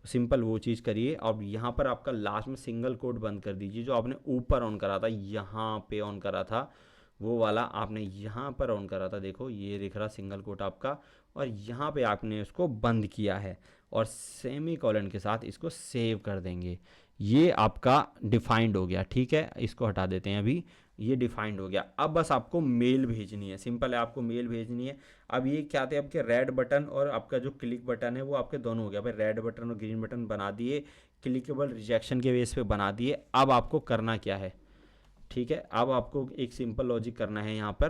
सिंपल वो चीज़ करिए। और यहाँ पर आपका लास्ट में सिंगल कोट बंद कर दीजिए, जो आपने ऊपर ऑन करा था, यहाँ पे ऑन करा था, वो वाला आपने यहाँ पर ऑन करा था। देखो ये दिख रहा सिंगल कोट आपका, और यहाँ पे आपने उसको बंद किया है, और सेमी कॉलन के साथ इसको सेव कर देंगे। ये आपका डिफाइंड हो गया, ठीक है। इसको हटा देते हैं अभी, ये डिफाइंड हो गया। अब बस आपको मेल भेजनी है, सिंपल है, आपको मेल भेजनी है। अब ये क्या थे, आपके रेड बटन और आपका जो क्लिक बटन है वो आपके दोनों हो गया भाई, रेड बटन और ग्रीन बटन बना दिए, क्लिकेबल रिजेक्शन के बेस पे बना दिए। अब आपको करना क्या है, ठीक है। अब आपको एक सिंपल लॉजिक करना है यहाँ पर,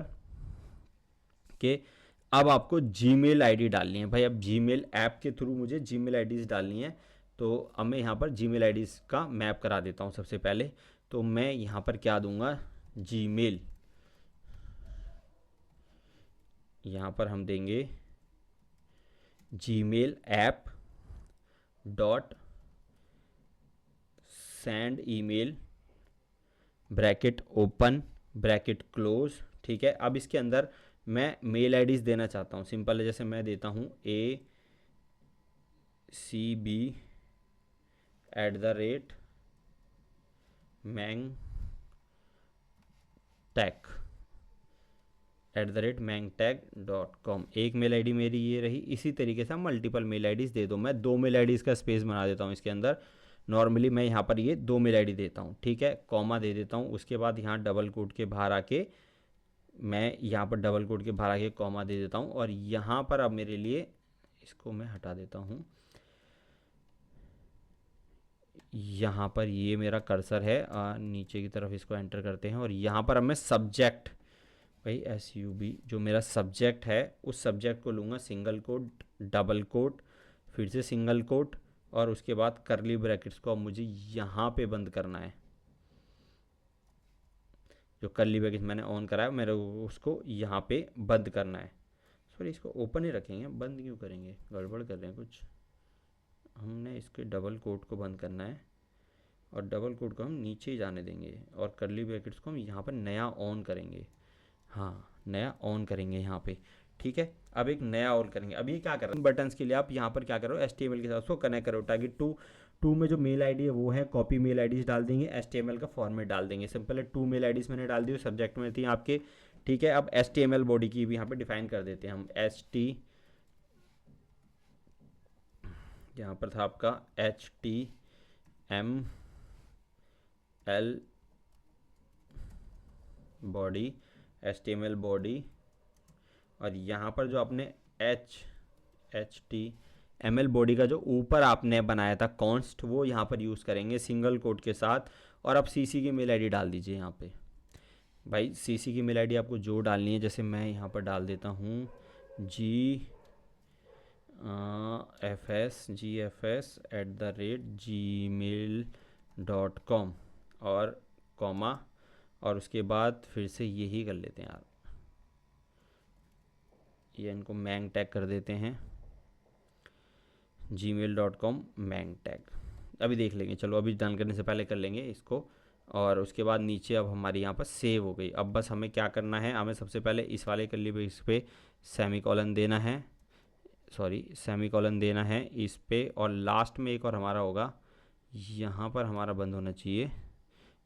कि अब आपको जीमेल आईडी डालनी है भाई। अब जीमेल ऐप के थ्रू मुझे जीमेल आईडीज़ डालनी है। तो अब मैं यहाँ पर जीमेल आईडीज़ का मैप करा देता हूँ सबसे पहले। तो मैं यहाँ पर क्या दूंगा, जीमेल, यहाँ पर हम देंगे Gmail app dot send email bracket open bracket close, ठीक है। अब इसके अंदर मैं मेल आईडीज़ देना चाहता हूँ, सिंपल है, जैसे मैं देता हूँ acb@mangtech.com, एक मेल आईडी मेरी ये रही। इसी तरीके से हम मल्टीपल मेल आईडीज़ दे दो, मैं 2 मेल आईडीज़ का स्पेस बना देता हूँ इसके अंदर। नॉर्मली मैं यहाँ पर ये 2 मेल आईडी देता हूँ, ठीक है, कॉमा दे देता हूँ, उसके बाद यहाँ डबल कोट के बाहर आके मैं यहाँ पर डबल कोट के बाहर आके कॉमा दे देता हूँ, और यहाँ पर अब मेरे लिए, इसको मैं हटा देता हूँ, यहाँ पर ये मेरा कर्सर है, नीचे की तरफ इसको एंटर करते हैं, और यहाँ पर अब मैं सब्जेक्ट, भाई SUB जो मेरा सब्जेक्ट है, उस सब्जेक्ट को लूँगा सिंगल कोट, डबल कोट, फिर से सिंगल कोट, और उसके बाद करली ब्रैकेट्स को अब मुझे यहाँ पे बंद करना है। जो करली ब्रैकेट मैंने ऑन करा है, मेरे को उसको यहाँ पे बंद करना है। सॉरी, इसको ओपन ही रखेंगे, बंद क्यों करेंगे, गड़बड़ कर रहे हैं कुछ। हमने इसके डबल कोट को बंद करना है, और डबल कोट को हम नीचे ही जाने देंगे, और करली ब्रैकेट्स को हम यहाँ पर नया ऑन करेंगे। हाँ, नया ऑन करेंगे यहाँ पे, ठीक है। अब एक नया ऑन करेंगे। अब ये क्या कर रहे हैं, बटन्स के लिए आप यहाँ पर क्या करो, HTML के साथ उसको कनेक्ट करो, ताकि टू में जो मेल आईडी है वो है, कॉपी मेल आईडीज डाल देंगे, HTML का फॉर्मेट डाल देंगे। सिंपल है, 2 मेल आईडीज मैंने डाल दी, सब्जेक्ट में थी आपके, ठीक है। अब HTML बॉडी की भी यहाँ पे डिफाइन कर देते हैं हम, यहाँ पर था आपका HTML बॉडी, HTML बॉडी, और यहाँ पर जो आपने HTML बॉडी का जो ऊपर आपने बनाया था कॉन्स्ट, वो यहाँ पर यूज़ करेंगे सिंगल कोट के साथ। और अब CC की मेल आईडी डाल दीजिए यहाँ पे। भाई CC की मेल आईडी आपको जो डालनी है, जैसे मैं यहाँ पर डाल देता हूँ gfs@gmail.com, और कॉमा, और उसके बाद फिर से यही कर लेते हैं यार, ये इनको मैंग टैग कर देते हैं, gmail.com मैंग टैग। अभी देख लेंगे, चलो अभी डन करने से पहले कर लेंगे इसको। और उसके बाद नीचे अब हमारी यहाँ पर सेव हो गई। अब बस हमें क्या करना है, हमें सबसे पहले इस वाले कर्ली ब्रेस पे सेमीकोलन देना है, सॉरी सेमीकोलन देना है इस पे, और लास्ट में एक और हमारा होगा, यहाँ पर हमारा बंद होना चाहिए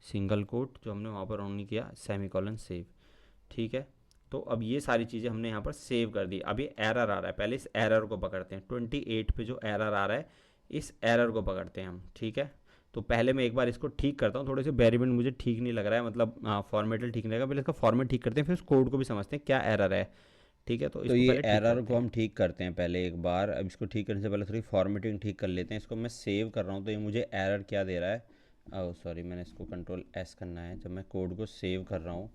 सिंगल कोट, जो हमने वहाँ पर ऑन नहीं किया, सेमीकोलन सेव, ठीक है। तो अब ये सारी चीज़ें हमने यहाँ पर सेव कर दी। अब ये एरर आ रहा है, पहले इस एरर को पकड़ते हैं, 28 पे जो एरर आ रहा है, इस एरर को पकड़ते हैं हम, ठीक है। तो पहले मैं एक बार इसको ठीक करता हूँ, थोड़े से वेरिएबल मुझे ठीक नहीं लग रहा है, मतलब फॉर्मेटल ठीक नहीं लगा, पहले इसका फॉर्मेट ठीक करते हैं, फिर उस कोड को भी समझते हैं क्या एरर है, ठीक है। तो इसको ये पहले ठीक एरर करते को हैं। हम ठीक करते हैं पहले एक बार। अब इसको ठीक करने से पहले थोड़ी फॉर्मेटिंग ठीक कर लेते हैं। इसको मैं सेव कर रहा हूँ, तो ये मुझे एरर क्या दे रहा है, ओह सॉरी, मैंने इसको कंट्रोल S करना है। जब मैं कोड को सेव कर रहा हूँ,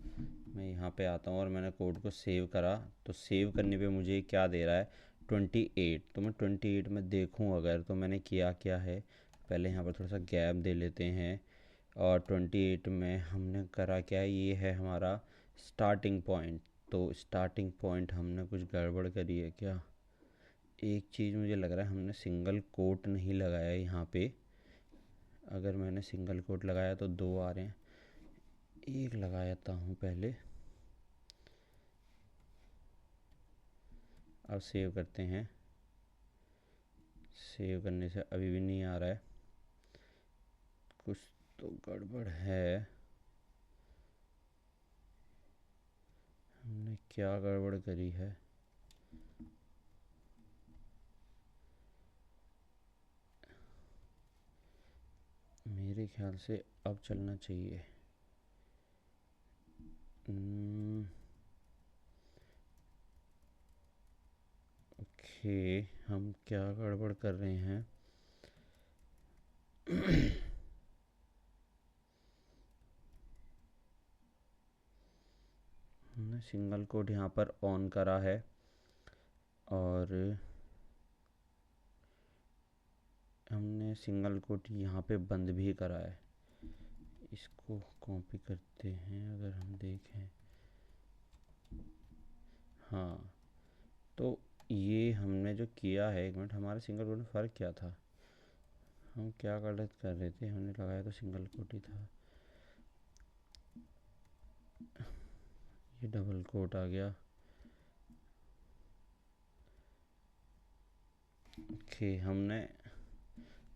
मैं यहाँ पे आता हूँ और मैंने कोड को सेव करा, तो सेव करने पे मुझे क्या दे रहा है, 28। तो मैं 28 में देखूँ अगर, तो मैंने किया क्या है, पहले यहाँ पर थोड़ा सा गैप दे लेते हैं, और 28 में हमने करा क्या है, ये है हमारा स्टार्टिंग पॉइंट। तो स्टार्टिंग पॉइंट हमने कुछ गड़बड़ करी है क्या, एक चीज़ मुझे लग रहा है, हमने सिंगल कोट नहीं लगाया यहाँ पे। अगर मैंने सिंगल कोट लगाया तो 2 आ रहे हैं, एक लगाता हूँ पहले। अब सेव करते हैं, सेव करने से अभी भी नहीं आ रहा है, कुछ तो गड़बड़ है। हमने क्या गड़बड़ करी है, मेरे ख्याल से अब चलना चाहिए। ओके, हम क्या गड़बड़ कर रहे हैं, हमने सिंगल कोट यहाँ पर ऑन करा है, और हमने सिंगल कोट यहाँ पे बंद भी करा है। इसको कॉपी करते हैं, अगर हम देखें, हाँ, तो ये हमने जो किया है, एक मिनट, हमारे सिंगल कोट में फ़र्क क्या था, हम क्या गलत कर रहे थे, हमने लगाया तो सिंगल कोट ही था, ये डबल कोट आ गया, ओके, हमने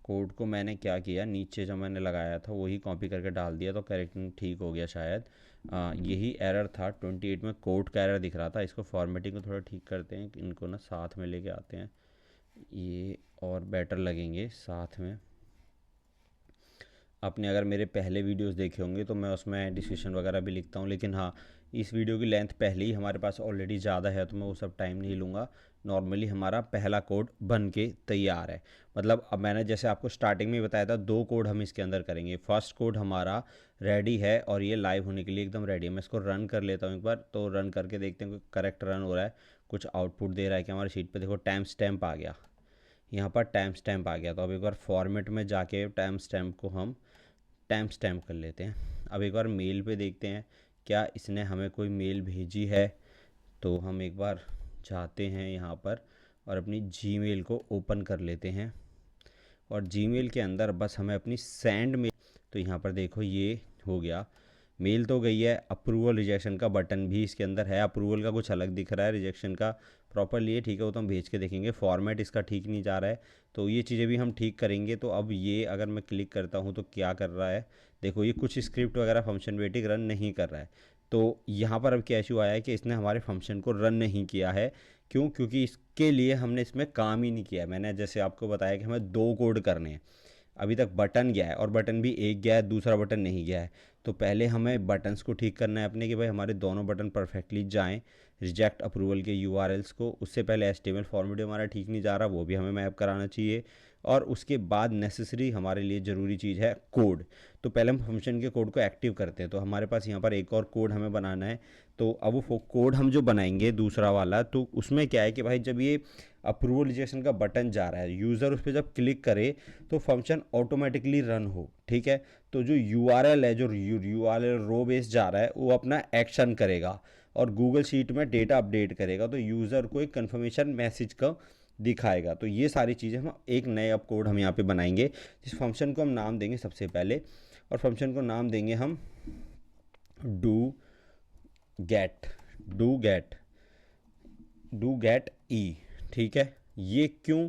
कोड को मैंने क्या किया, नीचे जो मैंने लगाया था वही कॉपी करके डाल दिया, तो करेक्टिंग ठीक हो गया शायद। यही एरर था 28 में, कोड का एरर दिख रहा था। इसको फॉर्मेटिंग को थोड़ा ठीक करते हैं, इनको ना साथ में लेके आते हैं, ये और बेटर लगेंगे साथ में। आपने अगर मेरे पहले वीडियोस देखे होंगे तो मैं उसमें डिस्क्रिप्शन वगैरह भी लिखता हूँ, लेकिन हाँ, इस वीडियो की लेंथ पहले ही हमारे पास ऑलरेडी ज़्यादा है, तो मैं वो सब टाइम नहीं लूँगा। नॉर्मली हमारा पहला कोड बन के तैयार है। मतलब अब मैंने जैसे आपको स्टार्टिंग में बताया था, 2 कोड हम इसके अंदर करेंगे। फर्स्ट कोड हमारा रेडी है और ये लाइव होने के लिए एकदम रेडी है। मैं इसको रन कर लेता हूँ एक बार, तो रन करके देखते हैं करेक्ट रन हो रहा है, कुछ आउटपुट दे रहा है कि हमारी शीट पे देखो टाइम स्टैम्प आ गया, यहाँ पर टाइम स्टैम्प आ गया। तो अब एक बार फॉर्मेट में जाके टाइम स्टैम्प को हम टाइम स्टैम्प कर लेते हैं। अब एक बार मेल पे देखते हैं क्या इसने हमें कोई मेल भेजी है। तो हम एक बार जाते हैं यहाँ पर और अपनी जीमेल को ओपन कर लेते हैं, और जीमेल के अंदर बस हमें अपनी सेंड मेल, तो यहाँ पर देखो ये हो गया, मेल तो गई है। अप्रूवल रिजेक्शन का बटन भी इसके अंदर है, अप्रूवल का कुछ अलग दिख रहा है, रिजेक्शन का प्रॉपरली है, ठीक है, वो तो हम भेज के देखेंगे। फॉर्मेट इसका ठीक नहीं जा रहा है, तो ये चीज़ें भी हम ठीक करेंगे। तो अब ये अगर मैं क्लिक करता हूँ तो क्या कर रहा है, देखो ये कुछ स्क्रिप्ट वगैरह फंक्शन वेटिंग रन नहीं कर रहा है। तो यहाँ पर अब क्या इशू आया है कि इसने हमारे फंक्शन को रन नहीं किया है। क्यों? क्योंकि इसके लिए हमने इसमें काम ही नहीं किया है। मैंने जैसे आपको बताया कि हमें 2 कोड करने हैं, अभी तक बटन गया है और बटन भी एक गया है, दूसरा बटन नहीं गया है। तो पहले हमें बटन्स को ठीक करना है अपने, कि भाई हमारे दोनों बटन परफेक्टली जाएं रिजेक्ट अप्रूवल के यूआरएल्स को। उससे पहले एचटीएमएल फॉर्मेट हमारा ठीक नहीं जा रहा, वो भी हमें मैप कराना चाहिए। और उसके बाद नेसेसरी हमारे लिए ज़रूरी चीज़ है कोड। तो पहले हम फंक्शन के कोड को एक्टिव करते हैं। तो हमारे पास यहाँ पर एक और कोड हमें बनाना है। तो अब वो कोड हम जो बनाएंगे दूसरा वाला, तो उसमें क्या है कि भाई जब ये अप्रूवल रिजेक्शन का बटन जा रहा है, यूज़र उस पर जब क्लिक करे तो फंक्शन ऑटोमेटिकली रन हो, ठीक है। तो जो यूआरएल है, जो यूआरएल रो बेस जा रहा है, वो अपना एक्शन करेगा और गूगल शीट में डेटा अपडेट करेगा, तो यूज़र को एक कन्फर्मेशन मैसेज का दिखाएगा। तो ये सारी चीज़ें हम एक नए अब कोड हम यहाँ पे बनाएंगे। इस फंक्शन को हम नाम देंगे सबसे पहले, और फंक्शन को नाम देंगे हम डू गेट ई, ठीक है। ये क्यों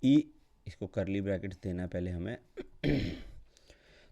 ई, इसको करली ब्रैकेट्स देना है पहले हमें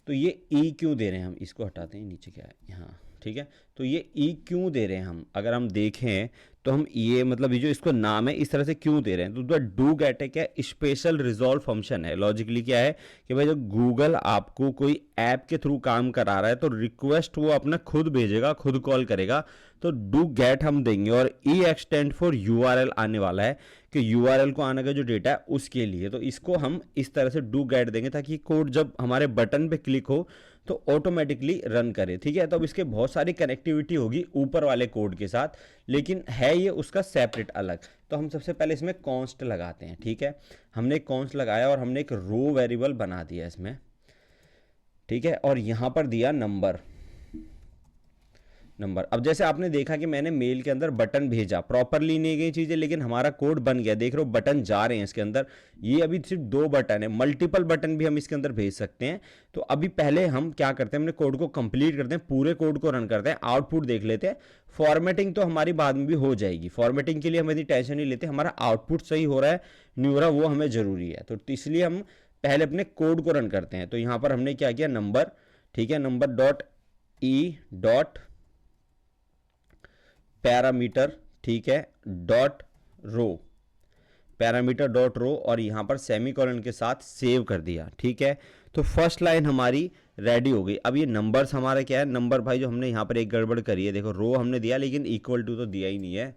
तो ये ई क्यों दे रहे हैं हम, इसको हटाते हैं, नीचे क्या है यहाँ, ठीक है। तो ये ई क्यों दे रहे हैं हम, अगर हम देखें तो हम ये मतलब ये जो इसको नाम है इस तरह से क्यों दे रहे हैं। तो डू गेट है क्या, स्पेशल रिजॉल्व फंक्शन है। लॉजिकली क्या है कि भाई जब गूगल आपको कोई ऐप के थ्रू काम करा रहा है तो रिक्वेस्ट वो अपना खुद भेजेगा, खुद कॉल करेगा। तो डू गेट हम देंगे, और ई एक्सटेंड फॉर यूआरएल आने वाला है कि यूआरएल को आने का जो डेटा है उसके लिए। तो इसको हम इस तरह से डू गेट देंगे ताकि कोड जब हमारे बटन पे क्लिक हो तो ऑटोमेटिकली रन करे, ठीक है। तो अब इसके बहुत सारी कनेक्टिविटी होगी ऊपर वाले कोड के साथ, लेकिन है ये उसका सेपरेट अलग। तो हम सबसे पहले इसमें कॉन्स्ट लगाते हैं, ठीक है। हमने एक कॉन्स्ट लगाया और हमने एक रो वेरिएबल बना दिया इसमें, ठीक है, और यहां पर दिया नंबर। अब जैसे आपने देखा कि मैंने मेल के अंदर बटन भेजा, प्रॉपरली नहीं गई चीजें, लेकिन हमारा कोड बन गया। देख रहे हो बटन जा रहे हैं इसके अंदर। ये अभी सिर्फ 2 बटन है, मल्टीपल बटन भी हम इसके अंदर भेज सकते हैं। तो अभी पहले हम क्या करते हैं, अपने कोड को कंप्लीट करते हैं, पूरे कोड को रन करते हैं, आउटपुट देख लेते हैं। फॉर्मेटिंग तो हमारी बाद में भी हो जाएगी, फॉर्मेटिंग के लिए हम इतनी टेंशन नहीं लेते, हमारा आउटपुट सही हो रहा है नहीं हो रहा वो हमें जरूरी है। तो इसलिए हम पहले अपने कोड को रन करते हैं। तो यहां पर हमने क्या किया, नंबर, ठीक है, number dot e dot parameter, ठीक है, dot row, parameter dot row, और यहां पर सेमीकोलन के साथ सेव कर दिया, ठीक है। तो फर्स्ट लाइन हमारी रेडी हो गई। अब ये नंबर्स हमारा क्या है, नंबर भाई जो हमने यहाँ पर एक गड़बड़ करी है, देखो रो हमने दिया लेकिन इक्वल टू तो दिया ही नहीं है।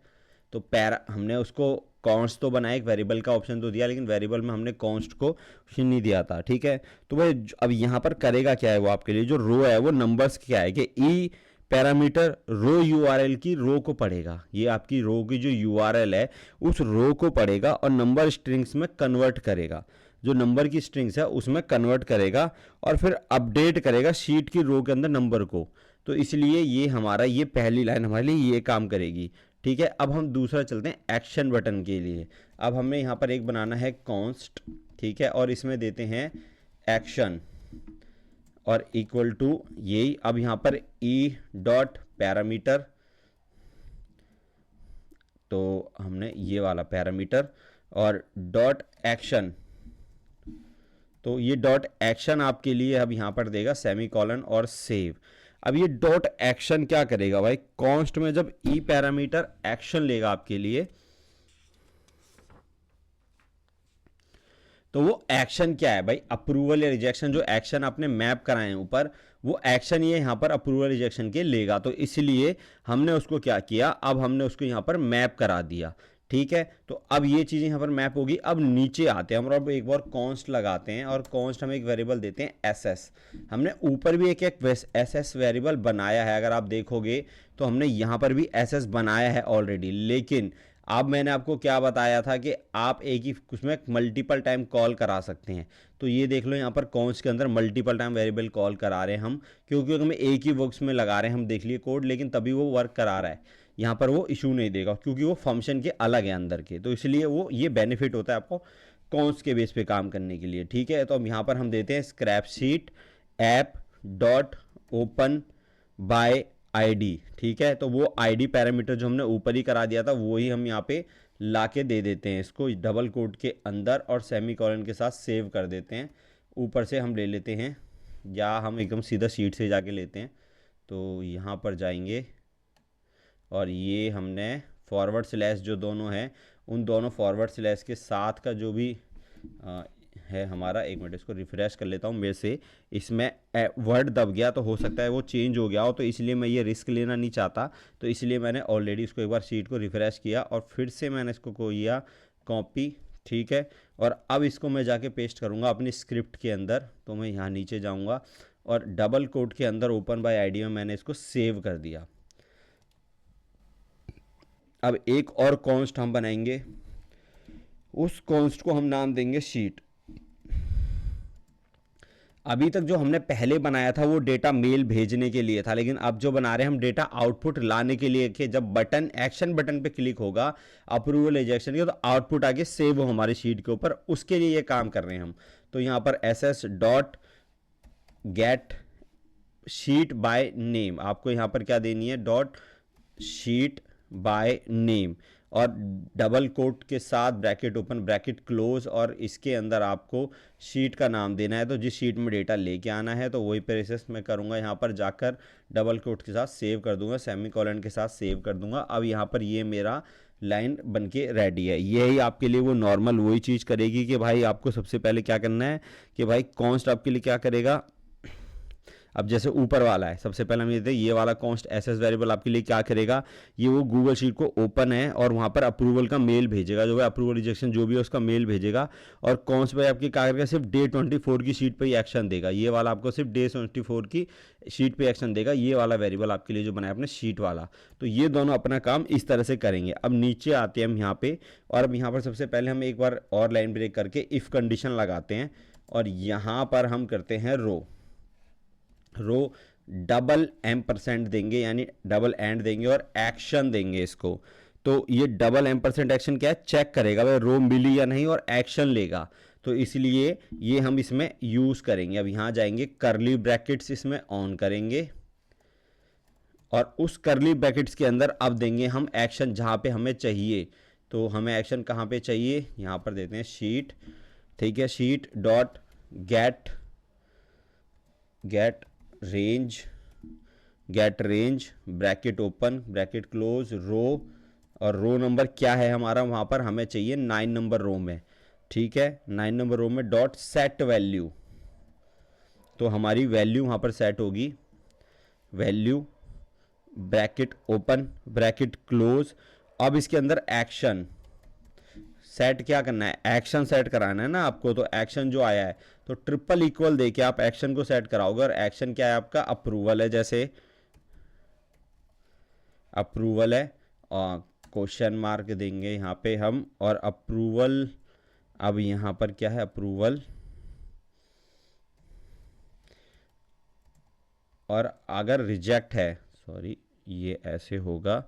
तो पैरा हमने उसको कॉन्स्ट तो बनाया, एक वेरिएबल का ऑप्शन तो दिया, लेकिन वेरिएबल में हमने कॉन्स्ट को ऑप्शन नहीं दिया था, ठीक है। तो भाई अब यहाँ पर करेगा क्या है वो आपके लिए, जो रो है वो नंबर्स क्या है कि ई पैरामीटर रो यूआरएल की रो को पढ़ेगा, ये आपकी रो की जो यूआरएल है उस रो को पढ़ेगा और नंबर स्ट्रिंग्स में कन्वर्ट करेगा, जो नंबर की स्ट्रिंग्स है उसमें कन्वर्ट करेगा और फिर अपडेट करेगा शीट की रो के अंदर नंबर को। तो इसलिए ये हमारा ये पहली लाइन हमारे लिए ये काम करेगी, ठीक है। अब हम दूसरा चलते हैं एक्शन बटन के लिए। अब हमें यहाँ पर एक बनाना है कॉन्स्ट, ठीक है, और इसमें देते हैं एक्शन और इक्वल टू यही। अब यहां पर ई डॉट पैरामीटर, तो हमने ये वाला पैरामीटर और डॉट एक्शन, तो ये डॉट एक्शन आपके लिए अब यहाँ पर देगा सेमी कॉलन और सेव। अब ये डॉट एक्शन क्या करेगा भाई, कॉन्स्ट में जब ई पैरामीटर एक्शन लेगा आपके लिए, तो वो एक्शन क्या है भाई, अप्रूवल या रिजेक्शन, जो एक्शन आपने मैप कराए हैं ऊपर, वो एक्शन ये यहाँ पर अप्रूवल रिजेक्शन के लेगा। तो इसलिए हमने उसको क्या किया, अब हमने उसको यहाँ पर मैप करा दिया। ठीक है, तो अब ये चीज़ें यहाँ पर मैप होगी। अब नीचे आते हैं हम और अब एक बार कॉन्स्ट लगाते हैं, और कॉन्स्ट हम एक वेरिएबल देते हैं एस एस। हमने ऊपर भी एक एस एस वेरिएबल बनाया है, अगर आप देखोगे तो हमने यहाँ पर भी एस एस बनाया है ऑलरेडी। लेकिन अब मैंने आपको क्या बताया था कि आप एक ही उसमें मल्टीपल टाइम कॉल करा सकते हैं। तो ये देख लो यहाँ पर कॉन्स्ट के अंदर मल्टीपल टाइम वेरिएबल कॉल करा रहे हैं हम, क्योंकि हम एक ही वर्क्स में लगा रहे हैं, हम देख लिए कोड, लेकिन तभी वो वर्क करा रहा है। यहाँ पर वो इशू नहीं देगा क्योंकि वो फंक्शन के अलग है अंदर के, तो इसलिए वो ये बेनिफिट होता है आपको कॉन्स्ट के बेस पे काम करने के लिए। ठीक है, तो अब यहाँ पर हम देते हैं scrap sheet app dot open bye ID. ठीक है, तो वो आईडी पैरामीटर जो हमने ऊपर ही करा दिया था वो ही हम यहाँ पे ला के दे देते हैं इसको डबल कोट के अंदर, और सेमी कॉलन के साथ सेव कर देते हैं। ऊपर से हम ले लेते हैं, या हम एकदम सीधा शीट से जाके लेते हैं। तो यहाँ पर जाएंगे और ये हमने फॉरवर्ड स्लैश जो दोनों हैं, उन दोनों फॉरवर्ड स्लैश के साथ का जो भी है हमारा, एक मिनट इसको रिफ्रेश कर लेता हूँ मेरे से, इसमें वर्ड दब गया तो हो सकता है वो चेंज हो गया हो, तो इसलिए मैं ये रिस्क लेना नहीं चाहता। तो इसलिए मैंने ऑलरेडी इसको एक बार शीट को रिफ्रेश किया और फिर से मैंने इसको किया कॉपी। ठीक है, और अब इसको मैं जाके पेस्ट करूँगा अपनी स्क्रिप्ट के अंदर। तो मैं यहाँ नीचे जाऊँगा और डबल कोट के अंदर ओपन बाय आईडी में मैंने इसको सेव कर दिया। अब एक और कॉन्स्ट हम बनाएंगे, उस कॉन्स्ट को हम नाम देंगे शीट। अभी तक जो हमने पहले बनाया था वो डेटा मेल भेजने के लिए था, लेकिन अब जो बना रहे हैं हम डेटा आउटपुट लाने के लिए, कि जब बटन एक्शन बटन पे क्लिक होगा अप्रूवल रिजेक्शन के, तो आउटपुट आगे सेव हो हमारी शीट के ऊपर, उसके लिए ये काम कर रहे हैं हम। तो यहाँ पर S S dot gate sheet by name, आपको यहाँ पर क्या देनी है, डॉट शीट बाय नेम, और डबल कोट के साथ ब्रैकेट ओपन ब्रैकेट क्लोज, और इसके अंदर आपको शीट का नाम देना है। तो जिस शीट में डेटा लेके आना है तो वही प्रोसेस मैं करूँगा, यहाँ पर जाकर डबल कोट के साथ सेव कर दूंगा, सेमी कॉलन के साथ सेव कर दूंगा। अब यहाँ पर ये मेरा लाइन बनके रेडी है। यही आपके लिए वो नॉर्मल वही चीज़ करेगी कि भाई आपको सबसे पहले क्या करना है कि भाई कॉन्स्ट आपके लिए क्या करेगा। अब जैसे ऊपर वाला है, सबसे पहले हम ये ये वाला कॉन्स्ट एसएस वेरिएबल आपके लिए क्या करेगा, ये वो गूगल शीट को ओपन है और वहाँ पर अप्रूवल का मेल भेजेगा, जो है अप्रूवल रिजेक्शन जो भी है उसका मेल भेजेगा। और कॉन्स्ट पे आपकी क्या करेगा, सिर्फ डे 24 की शीट पे ही एक्शन देगा। ये वाला आपको सिर्फ डे 24 की शीट पे एक्शन देगा, ये वाला वेरिएबल आपके लिए जो बनाया आपने शीट वाला। तो ये दोनों अपना काम इस तरह से करेंगे। अब नीचे आते हैं हम यहाँ पे, और अब यहाँ पर सबसे पहले हम एक बार और लाइन ब्रेक करके इफ़ कंडीशन लगाते हैं, और यहाँ पर हम करते हैं रो डबल एम% देंगे, यानी डबल एंड देंगे और एक्शन देंगे इसको। तो ये डबल एम% एक्शन क्या है, चेक करेगा भाई रो मिली या नहीं और एक्शन लेगा। तो इसलिए ये हम इसमें यूज़ करेंगे। अब यहाँ जाएंगे करली ब्रैकेट्स इसमें ऑन करेंगे, और उस करली ब्रैकेट्स के अंदर अब देंगे हम एक्शन जहाँ पे हमें चाहिए। तो हमें एक्शन कहाँ पे चाहिए, यहाँ पर देते हैं शीट। ठीक है, sheet dot get range bracket open bracket close row, और रो नंबर क्या है हमारा, वहाँ पर हमें चाहिए 9 नंबर रो में। ठीक है, 9 नंबर रो में डॉट सेट वैल्यू, तो हमारी वैल्यू वहाँ पर सेट होगी, value bracket open bracket close. अब इसके अंदर एक्शन सेट क्या करना है, एक्शन सेट कराना है ना आपको। तो एक्शन जो आया है तो ट्रिपल इक्वल देके आप एक्शन को सेट कराओगे, और एक्शन क्या है आपका, अप्रूवल है। जैसे अप्रूवल है और क्वेश्चन मार्क देंगे यहाँ पे हम, और अप्रूवल, अब यहाँ पर क्या है अप्रूवल, और अगर रिजेक्ट है, सॉरी ये ऐसे होगा,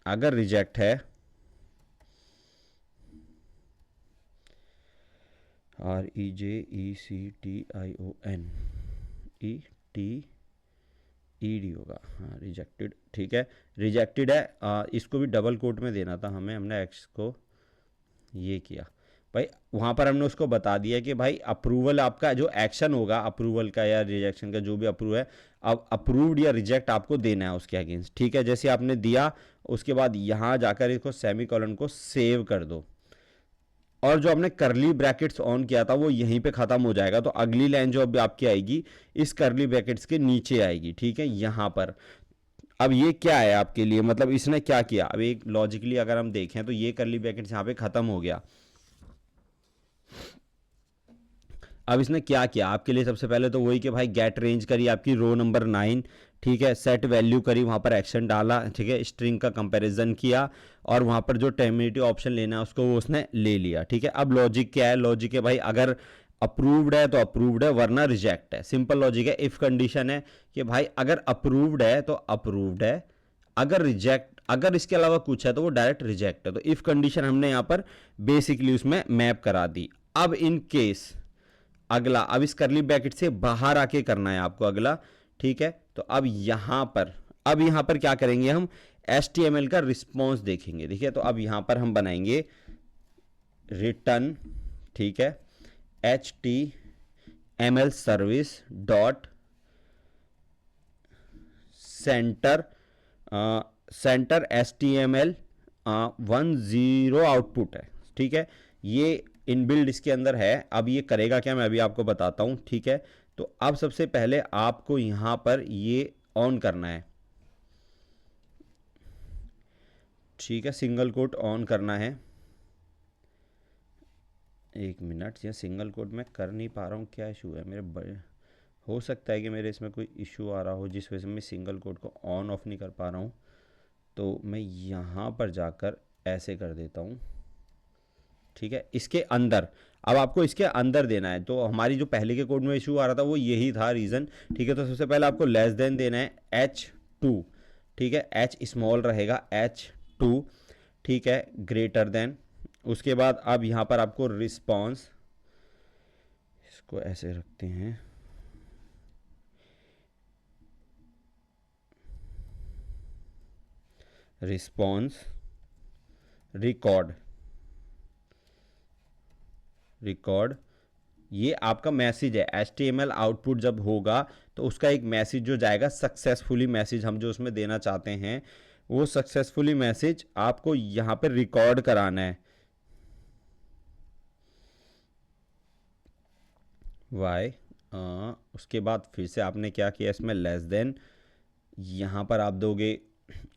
अगर रिजेक्ट है REJECTION ETECT ईडी होगा, हाँ रिजेक्टेड, ठीक है रिजेक्टेड है। इसको भी डबल कोट में देना था हमें, हमने एक्स को ये किया भाई, वहाँ पर हमने उसको बता दिया कि भाई अप्रूवल आपका जो एक्शन होगा अप्रूवल का या रिजेक्शन का जो भी अप्रूव है, अब अप्रूव्ड या रिजेक्ट आपको देना है उसके अगेंस्ट, ठीक है। जैसे आपने दिया उसके बाद यहाँ जाकर इसको सेमी कॉलन को सेव कर दो, और जो आपने करली ब्रैकेट्स ऑन किया था वो यहीं पे ख़त्म हो जाएगा। तो अगली लाइन जो अब आपकी आएगी इस करली ब्रैकेट्स के नीचे आएगी, ठीक है यहाँ पर। अब ये क्या है आपके लिए, मतलब इसने क्या किया, अब एक लॉजिकली अगर हम देखें तो ये करली ब्रैकेट्स यहाँ पे ख़त्म हो गया। अब इसने क्या किया आपके लिए, सबसे पहले तो वही कि भाई गेट रेंज करी आपकी रो नंबर 9, ठीक है, सेट वैल्यू करी, वहाँ पर एक्शन डाला, ठीक है, स्ट्रिंग का कंपैरिजन किया, और वहाँ पर जो टर्मिनेटिव ऑप्शन लेना है उसको वो उसने ले लिया, ठीक है। अब लॉजिक क्या है, लॉजिक है भाई अगर अप्रूव्ड है तो अप्रूव्ड है, वरना रिजेक्ट है, सिंपल लॉजिक है। इफ कंडीशन है कि भाई अगर अप्रूव्ड है तो अप्रूव्ड है, अगर रिजेक्ट, अगर इसके अलावा कुछ है तो वो डायरेक्ट रिजेक्ट है। तो इफ कंडीशन हमने यहाँ पर बेसिकली उसमें मैप करा दी। अब इन केस अगला, अब इस करली ब्रैकेट से बाहर आके करना है आपको अगला, ठीक है। तो अब यहां पर, अब यहां पर क्या करेंगे हम, HTML का रिस्पॉन्स देखेंगे, देखिए। तो अब यहां पर हम बनाएंगे रिटर्न, ठीक है, HTML service dot centre, centre HTML 10 output है, ठीक है। ये इनबिल्ड इसके अंदर है। अब ये करेगा क्या मैं अभी आपको बताता हूँ, ठीक है। तो अब सबसे पहले आपको यहाँ पर ये ऑन करना है, ठीक है, सिंगल कोट ऑन करना है। एक मिनट, ये सिंगल कोट मैं कर नहीं पा रहा हूँ, क्या इशू है मेरे हो सकता है कि मेरे इसमें कोई इशू आ रहा हो जिस वजह से मैं सिंगल कोट को ऑन ऑफ नहीं कर पा रहा हूँ। तो मैं यहाँ पर जाकर ऐसे कर देता हूँ, ठीक है, इसके अंदर। अब आपको इसके अंदर देना है। तो हमारी जो पहले के कोड में इशू आ रहा था वो यही था रीज़न, ठीक है। तो सबसे पहले आपको लेस देन देना है H2, ठीक है, H स्मॉल रहेगा H2, ठीक है, ग्रेटर देन। उसके बाद अब यहाँ पर आपको रिस्पॉन्स, इसको ऐसे रखते हैं, रिस्पॉन्स रिकॉर्ड, रिकॉर्ड, ये आपका मैसेज है। HTML आउटपुट जब होगा तो उसका एक मैसेज जो जाएगा सक्सेसफुली, मैसेज हम जो उसमें देना चाहते हैं वो सक्सेसफुली मैसेज आपको यहाँ पर रिकॉर्ड कराना है। वाई उसके बाद फिर से आपने क्या किया, इसमें लेस देन, यहाँ पर आप दोगे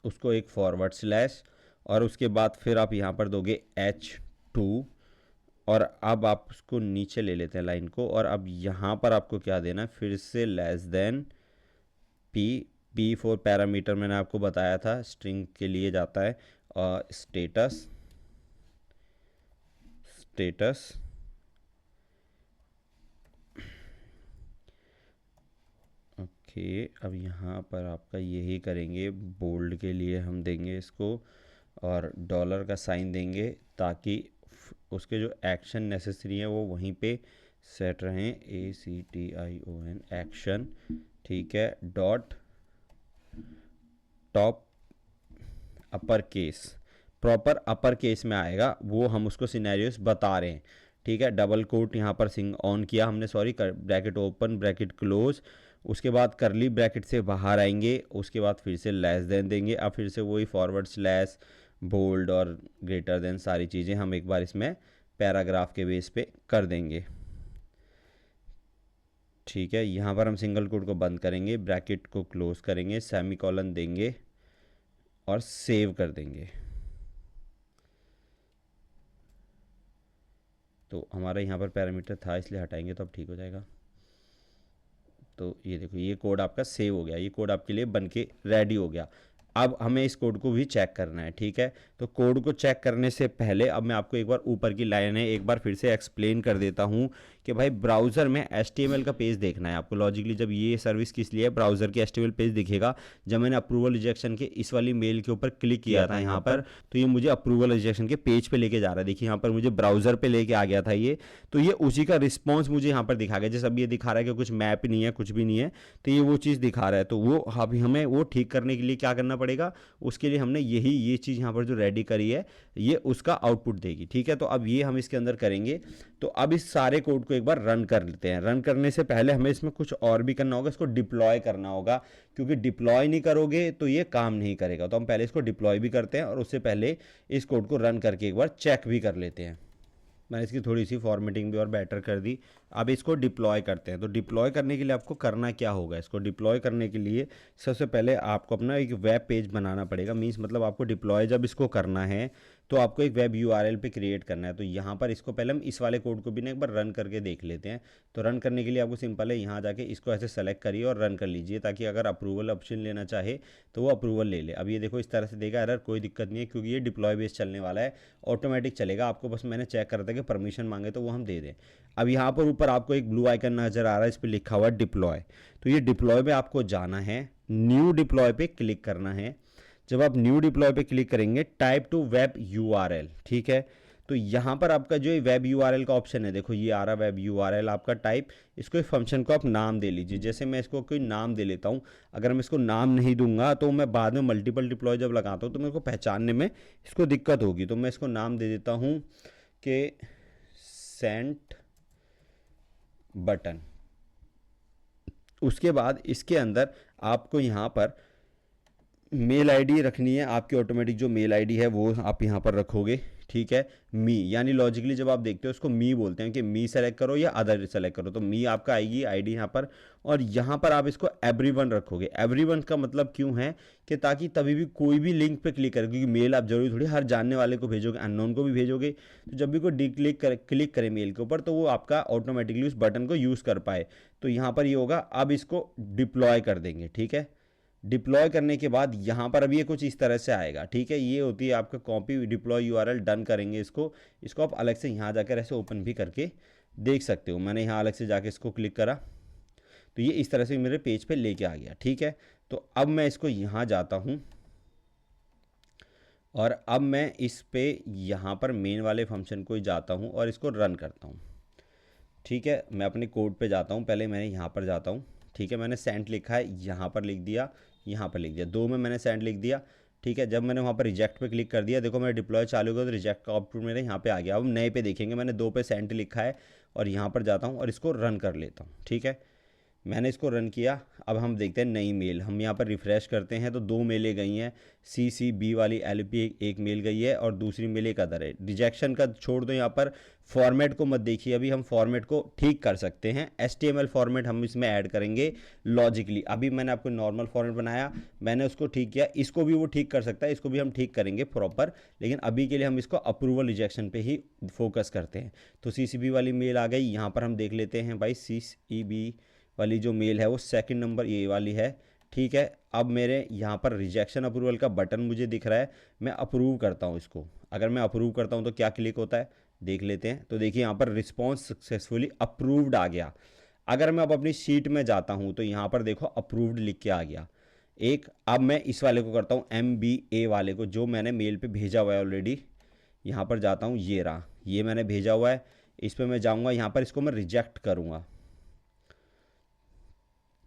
उसको एक फॉरवर्ड स्लैश, और उसके बाद फिर आप यहाँ पर दोगे H2, और अब आप उसको नीचे ले लेते हैं लाइन को, और अब यहाँ पर आपको क्या देना है, फिर से less than P for parameter मैंने आपको बताया था स्ट्रिंग के लिए जाता है, और स्टेटस, स्टेटस, ओके। अब यहाँ पर आपका यही करेंगे, बोल्ड के लिए हम देंगे इसको, और डॉलर का साइन देंगे ताकि उसके जो एक्शन नेसेसरी हैं वो वहीं पे सेट रहें, ACTION एक्शन, ठीक है, dot top upper case, proper upper case में आएगा वो हम उसको सिनेरियोस बता रहे हैं, ठीक है। डबल कोट यहाँ पर सिंग ऑन किया हमने, sorry, bracket open bracket close, उसके बाद करली ब्रैकेट से बाहर आएंगे, उसके बाद फिर से लेस देन देंगे, अब फिर से वही फॉरवर्ड स्लैश, बोल्ड और ग्रेटर देन, सारी चीज़ें हम एक बार इसमें पैराग्राफ के बेस पे कर देंगे, ठीक है। यहाँ पर हम सिंगल कोट को बंद करेंगे, ब्रैकेट को क्लोज करेंगे, सेमी कॉलन देंगे और सेव कर देंगे। तो हमारा यहाँ पर पैरामीटर था इसलिए हटाएंगे तो अब ठीक हो जाएगा। तो ये देखो, ये कोड आपका सेव हो गया, ये कोड आपके लिए बन के रेडी हो गया। अब हमें इस कोड को भी चेक करना है, ठीक है। तो कोड को चेक करने से पहले अब मैं आपको एक बार ऊपर की लाइन है एक बार फिर से एक्सप्लेन कर देता हूँ कि भाई ब्राउज़र में HTML का पेज देखना है आपको। लॉजिकली जब ये सर्विस किस लिए है, ब्राउज़र की HTML पेज दिखेगा। जब मैंने अप्रूवल रिजेक्शन के इस वाली मेल के ऊपर क्लिक किया था यहाँ पर, तो ये मुझे अप्रूवल रिजेक्शन के पेज पे लेके जा रहा है। देखिए यहाँ पर मुझे ब्राउज़र पे लेके आ गया था ये, तो ये उसी का रिस्पॉन्स मुझे यहाँ पर दिखा गया। जैसे अब ये दिखा रहा है कि कुछ मैप नहीं है, कुछ भी नहीं है, तो ये वो चीज़ दिखा रहा है। तो वो अभी हमें वो ठीक करने के लिए क्या करना पड़ेगा, उसके लिए हमने ये चीज़ यहाँ पर जो रेडी करी है ये उसका आउटपुट देगी, ठीक है। तो अब ये हम इसके अंदर करेंगे। तो अब इस सारे कोड को एक बार रन कर लेते हैं। रन करने से पहले हमें इसमें कुछ और भी करना होगा, इसको डिप्लॉय करना होगा, क्योंकि डिप्लॉय नहीं करोगे तो ये काम नहीं करेगा। तो हम पहले इसको डिप्लॉय भी करते हैं और उससे पहले इस कोड को रन करके एक बार चेक भी कर लेते हैं। मैंने इसकी थोड़ी सी फॉर्मेटिंग भी और बेटर कर दी। अब इसको डिप्लॉय करते हैं। तो डिप्लॉय करने के लिए आपको करना क्या होगा, इसको डिप्लॉय करने के लिए सबसे पहले आपको अपना एक वेब पेज बनाना पड़ेगा। मीन्स मतलब आपको डिप्लॉय जब इसको करना है तो आपको एक वेब URL पे क्रिएट करना है। तो यहाँ पर इसको पहले हम इस वाले कोड को भी ना एक बार रन करके देख लेते हैं। तो रन करने के लिए आपको सिंपल है, यहाँ जाके इसको ऐसे सेलेक्ट करिए और रन कर लीजिए, ताकि अगर अप्रूवल ऑप्शन लेना चाहे तो वो अप्रूवल ले ले। अब ये देखो इस तरह से देगा एरर, कोई दिक्कत नहीं है क्योंकि ये डिप्लॉय बेस चलने वाला है, ऑटोमेटिक चलेगा। आपको बस मैंने चेक करा था कि परमिशन मांगे तो वो हम दे दें। अब यहाँ पर ऊपर आपको एक ब्लू आइकन नज़र आ रहा है, इस पर लिखा हुआ है डिप्लॉय। तो ये डिप्लॉय में आपको जाना है, न्यू डिप्लॉय पे क्लिक करना है। जब आप न्यू डिप्लॉय पे क्लिक करेंगे, टाइप टू वेब URL, ठीक है। तो यहाँ पर आपका जो वेब URL का ऑप्शन है, देखो ये आ रहा वेब URL आपका टाइप। इसको इस फंक्शन को आप नाम दे लीजिए। जैसे मैं इसको कोई नाम दे लेता हूँ। अगर मैं इसको नाम नहीं दूंगा तो मैं बाद में मल्टीपल डिप्लॉय जब लगाता हूँ तो मेरे को पहचानने में इसको दिक्कत होगी। तो मैं इसको नाम दे देता हूँ कि सेंट बटन। उसके बाद इसके अंदर आपको यहाँ पर मेल आईडी रखनी है। आपकी ऑटोमेटिक जो मेल आईडी है वो आप यहाँ पर रखोगे, ठीक है। मी यानी लॉजिकली जब आप देखते हो उसको मी बोलते हैं कि मी सेलेक्ट करो या अदर सेलेक्ट करो। तो मी आपका आएगी आईडी यहाँ पर, और यहाँ पर आप इसको एवरीवन रखोगे। एवरीवन का मतलब क्यों है कि ताकि तभी भी कोई भी लिंक पे क्लिक करे, क्योंकि मेल आप जरूरी थोड़ी हर जानने वाले को भेजोगे, अननोन को भी भेजोगे। तो जब भी कोई क्लिक करे मेल के ऊपर तो वो आपका ऑटोमेटिकली उस बटन को यूज़ कर पाए। तो यहाँ पर ये होगा। अब इसको डिप्लॉय कर देंगे, ठीक है। डिप्लॉय करने के बाद यहाँ पर अब ये कुछ इस तरह से आएगा, ठीक है। ये होती है आपका कॉपी डिप्लॉय URL। डन करेंगे इसको आप अलग से यहाँ जाकर ऐसे ओपन भी करके देख सकते हो। मैंने यहाँ अलग से जाके इसको क्लिक करा तो ये इस तरह से मेरे पेज पे लेके आ गया, ठीक है। तो अब मैं इसको यहाँ जाता हूँ और अब मैं इस पे यहाँ पर मेन वाले फंक्शन को ही जाता हूँ और इसको रन करता हूँ, ठीक है। मैं अपने कोड पे जाता हूँ, पहले मैंने यहाँ पर जाता हूँ, ठीक है। मैंने सेंट लिखा है, यहाँ पर लिख दिया, यहाँ पर लिख दिया, दो में मैंने सेंट लिख दिया, ठीक है। जब मैंने वहाँ पर रिजेक्ट पे क्लिक कर दिया, देखो मेरा डिप्लॉय चालू हो गया तो रिजेक्ट का आउटपुट मेरे यहाँ पे आ गया। अब नए पे देखेंगे, मैंने दो पे सेंट लिखा है और यहाँ पर जाता हूँ और इसको रन कर लेता हूँ, ठीक है। मैंने इसको रन किया। अब हम देखते हैं नई मेल। हम यहाँ पर रिफ़्रेश करते हैं तो दो मेलें गई हैं। CCB वाली LP एक मेल गई है और दूसरी मेल एक अदर है। रिजेक्शन का छोड़ दो, यहाँ पर फॉर्मेट को मत देखिए। अभी हम फॉर्मेट को ठीक कर सकते हैं। HTML फॉर्मेट हम इसमें ऐड करेंगे लॉजिकली। अभी मैंने आपको नॉर्मल फॉर्मेट बनाया, मैंने उसको ठीक किया। इसको भी वो ठीक कर सकता है, इसको भी हम ठीक करेंगे प्रॉपर। लेकिन अभी के लिए हम इसको अप्रूवल रिजेक्शन पे ही फोकस करते हैं। तो CCB वाली मेल आ गई। यहाँ पर हम देख लेते हैं भाई, CCB वाली जो मेल है वो सेकंड नंबर ये वाली है, ठीक है। अब मेरे यहाँ पर रिजेक्शन अप्रूवल का बटन मुझे दिख रहा है, मैं अप्रूव करता हूँ इसको। अगर मैं अप्रूव करता हूँ तो क्या क्लिक होता है देख लेते हैं। तो देखिए यहाँ पर रिस्पॉन्स सक्सेसफुली अप्रूव्ड आ गया। अगर मैं अब अपनी शीट में जाता हूँ तो यहाँ पर देखो अप्रूव्ड लिख के आ गया एक। अब मैं इस वाले को करता हूँ, MBA वाले को, जो मैंने मेल पे भेजा हुआ है ऑलरेडी। यहाँ पर जाता हूँ, ये रहा, ये मैंने भेजा हुआ है। इस पर मैं जाऊँगा, यहाँ पर इसको मैं रिजेक्ट करूँगा।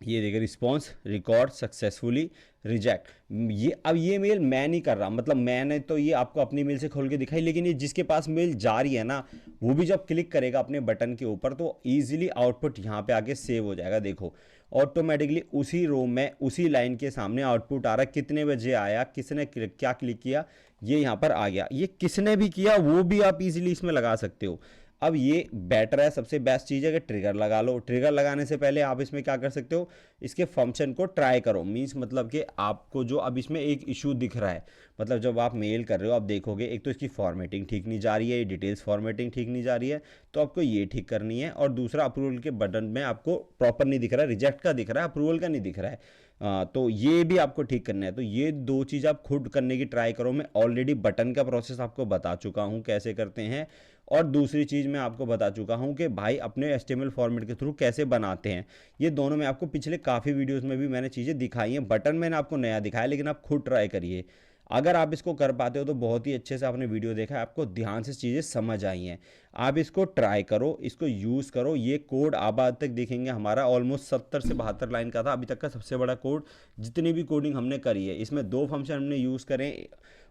ये देखिए रिस्पॉन्स रिकॉर्ड सक्सेसफुली रिजेक्ट। ये अब ये मेल मैं नहीं कर रहा, मतलब मैंने तो ये आपको अपनी मेल से खोल के दिखाई, लेकिन ये जिसके पास मेल जा रही है ना, वो भी जब क्लिक करेगा अपने बटन के ऊपर तो इजीली आउटपुट यहाँ पे आके सेव हो जाएगा। देखो ऑटोमेटिकली उसी रो में उसी लाइन के सामने आउटपुट आ रहा है, कितने बजे आया, किसने क्या क्लिक किया, ये यहाँ पर आ गया। ये किसने भी किया वो भी आप इजीली इसमें लगा सकते हो। अब ये बेटर है, सबसे बेस्ट चीज़ है कि ट्रिगर लगा लो। ट्रिगर लगाने से पहले आप इसमें क्या कर सकते हो, इसके फंक्शन को ट्राई करो। मीन्स मतलब कि आपको जो अब इसमें एक इशू दिख रहा है, मतलब जब आप मेल कर रहे हो आप देखोगे एक तो इसकी फॉर्मेटिंग ठीक नहीं जा रही है, डिटेल्स फॉर्मेटिंग ठीक नहीं जा रही है, तो आपको ये ठीक करनी है। और दूसरा अप्रूवल के बटन में आपको प्रॉपर नहीं दिख रहा है, रिजेक्ट का दिख रहा है, अप्रूवल का नहीं दिख रहा है। तो ये भी आपको ठीक करना है। तो ये 2 चीज़ आप खुद करने की ट्राई करो। मैं ऑलरेडी बटन का प्रोसेस आपको बता चुका हूँ कैसे करते हैं, और दूसरी चीज़ मैं आपको बता चुका हूँ कि भाई अपने HTML फॉर्मेट के थ्रू कैसे बनाते हैं। ये दोनों मैं आपको पिछले काफ़ी वीडियोस में भी मैंने चीज़ें दिखाई हैं। बटन मैंने आपको नया दिखाया, लेकिन आप खुद ट्राई करिए। अगर आप इसको कर पाते हो तो बहुत ही अच्छे से आपने वीडियो देखा है, आपको ध्यान से चीज़ें समझ आई हैं। आप इसको ट्राई करो, इसको यूज़ करो। ये कोड आप आज तक देखेंगे हमारा ऑलमोस्ट 70 से 72 लाइन का था, अभी तक का सबसे बड़ा कोड जितनी भी कोडिंग हमने करी है। इसमें 2 फंक्शन हमने यूज़ करें,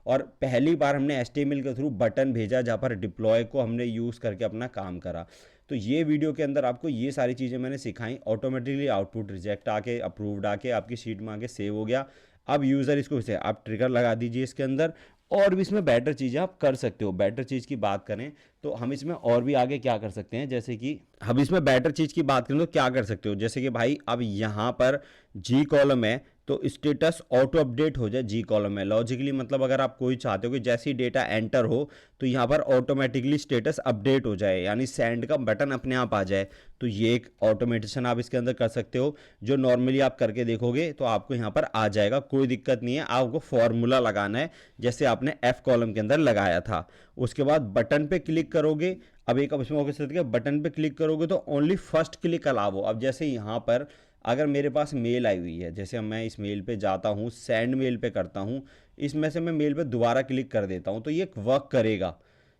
और पहली बार हमने HTML के थ्रू बटन भेजा जहाँ पर डिप्लॉय को हमने यूज़ करके अपना काम करा। तो ये वीडियो के अंदर आपको ये सारी चीज़ें मैंने सिखाई। ऑटोमेटिकली आउटपुट रिजेक्ट आके अप्रूव्ड आके आपकी शीट में आके सेव हो गया। अब यूज़र इसको इसे आप ट्रिगर लगा दीजिए इसके अंदर, और भी इसमें बेटर चीज़ें आप कर सकते हो। बेटर चीज़ की बात करें तो हम इसमें और भी आगे क्या कर सकते हैं, जैसे कि हम इसमें बेटर चीज़ की बात करें तो क्या कर सकते हो, जैसे कि भाई अब यहाँ पर जी कॉलम है तो स्टेटस ऑटो अपडेट हो जाए जी कॉलम में। लॉजिकली मतलब अगर आप कोई चाहते हो कि जैसे ही डेटा एंटर हो तो यहाँ पर ऑटोमेटिकली स्टेटस अपडेट हो जाए, यानी सेंड का बटन अपने आप आ जाए, तो ये एक ऑटोमेटिशन आप इसके अंदर कर सकते हो, जो नॉर्मली आप करके देखोगे तो आपको यहाँ पर आ जाएगा, कोई दिक्कत नहीं है। आपको फॉर्मूला लगाना है जैसे आपने F कॉलम के अंदर लगाया था। उसके बाद बटन पे क्लिक करोगे। अब एक इसमें होगा बटन पे क्लिक करोगे तो ओनली फर्स्ट क्लिक अलाउ। अब जैसे यहाँ पर अगर मेरे पास मेल आई हुई है, जैसे मैं इस मेल पे जाता हूँ, सेंड मेल पे करता हूँ, इसमें से मैं मेल पे दोबारा क्लिक कर देता हूँ, तो ये वर्क करेगा,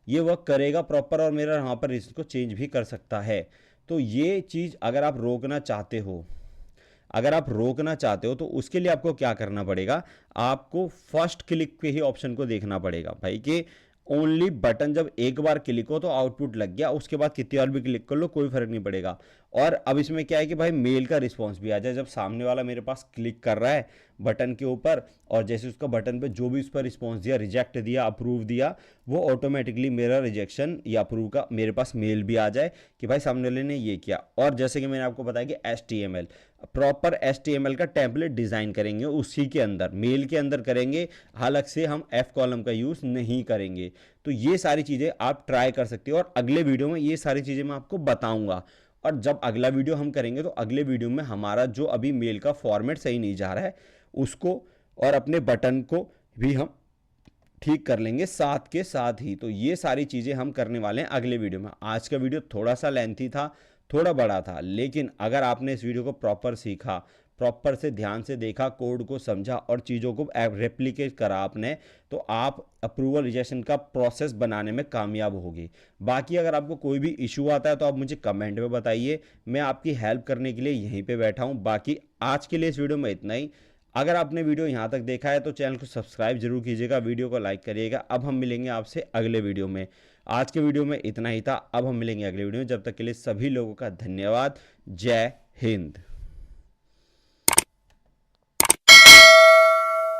ये वर्क करेगा प्रॉपर, और मेरा यहाँ पर इसको चेंज भी कर सकता है। तो ये चीज़ अगर आप रोकना चाहते हो, अगर आप रोकना चाहते हो तो उसके लिए आपको क्या करना पड़ेगा, आपको फर्स्ट क्लिक के ही ऑप्शन को देखना पड़ेगा भाई, कि ओनली बटन जब एक बार क्लिक हो तो आउटपुट लग गया, उसके बाद कितनी बार भी क्लिक कर लो कोई फर्क नहीं पड़ेगा। और अब इसमें क्या है कि भाई मेल का रिस्पॉन्स भी आ जाए, जब सामने वाला मेरे पास क्लिक कर रहा है बटन के ऊपर, और जैसे उसका बटन पे जो भी उस पर रिस्पॉन्स दिया, रिजेक्ट दिया, अप्रूव दिया, वो ऑटोमेटिकली मेरा रिजेक्शन या अप्रूव का मेरे पास मेल भी आ जाए कि भाई सामने वाले ने ये किया। और जैसे कि मैंने आपको बताया कि HTML प्रॉपर HTML का टेम्पलेट डिज़ाइन करेंगे, उसी के अंदर मेल के अंदर करेंगे, हालांकि से हम F कॉलम का यूज़ नहीं करेंगे। तो ये सारी चीज़ें आप ट्राई कर सकते हो, और अगले वीडियो में ये सारी चीज़ें मैं आपको बताऊंगा। और जब अगला वीडियो हम करेंगे तो अगले वीडियो में हमारा जो अभी मेल का फॉर्मेट सही नहीं जा रहा है उसको और अपने बटन को भी हम ठीक कर लेंगे साथ के साथ ही। तो ये सारी चीज़ें हम करने वाले हैं अगले वीडियो में। आज का वीडियो थोड़ा सा लेंथी था, थोड़ा बड़ा था, लेकिन अगर आपने इस वीडियो को प्रॉपर सीखा, प्रॉपर से ध्यान से देखा, कोड को समझा और चीज़ों को रेप्लिकेट करा आपने, तो आप अप्रूवल रिजेक्शन का प्रोसेस बनाने में कामयाब होगी। बाकी अगर आपको कोई भी इशू आता है तो आप मुझे कमेंट में बताइए, मैं आपकी हेल्प करने के लिए यहीं पे बैठा हूँ। बाकी आज के लिए इस वीडियो में इतना ही। अगर आपने वीडियो यहाँ तक देखा है तो चैनल को सब्सक्राइब जरूर कीजिएगा, वीडियो को लाइक करिएगा। अब हम मिलेंगे आपसे अगले वीडियो में। आज के वीडियो में इतना ही था, अब हम मिलेंगे अगले वीडियो में। जब तक के लिए सभी लोगों का धन्यवाद। जय हिंद।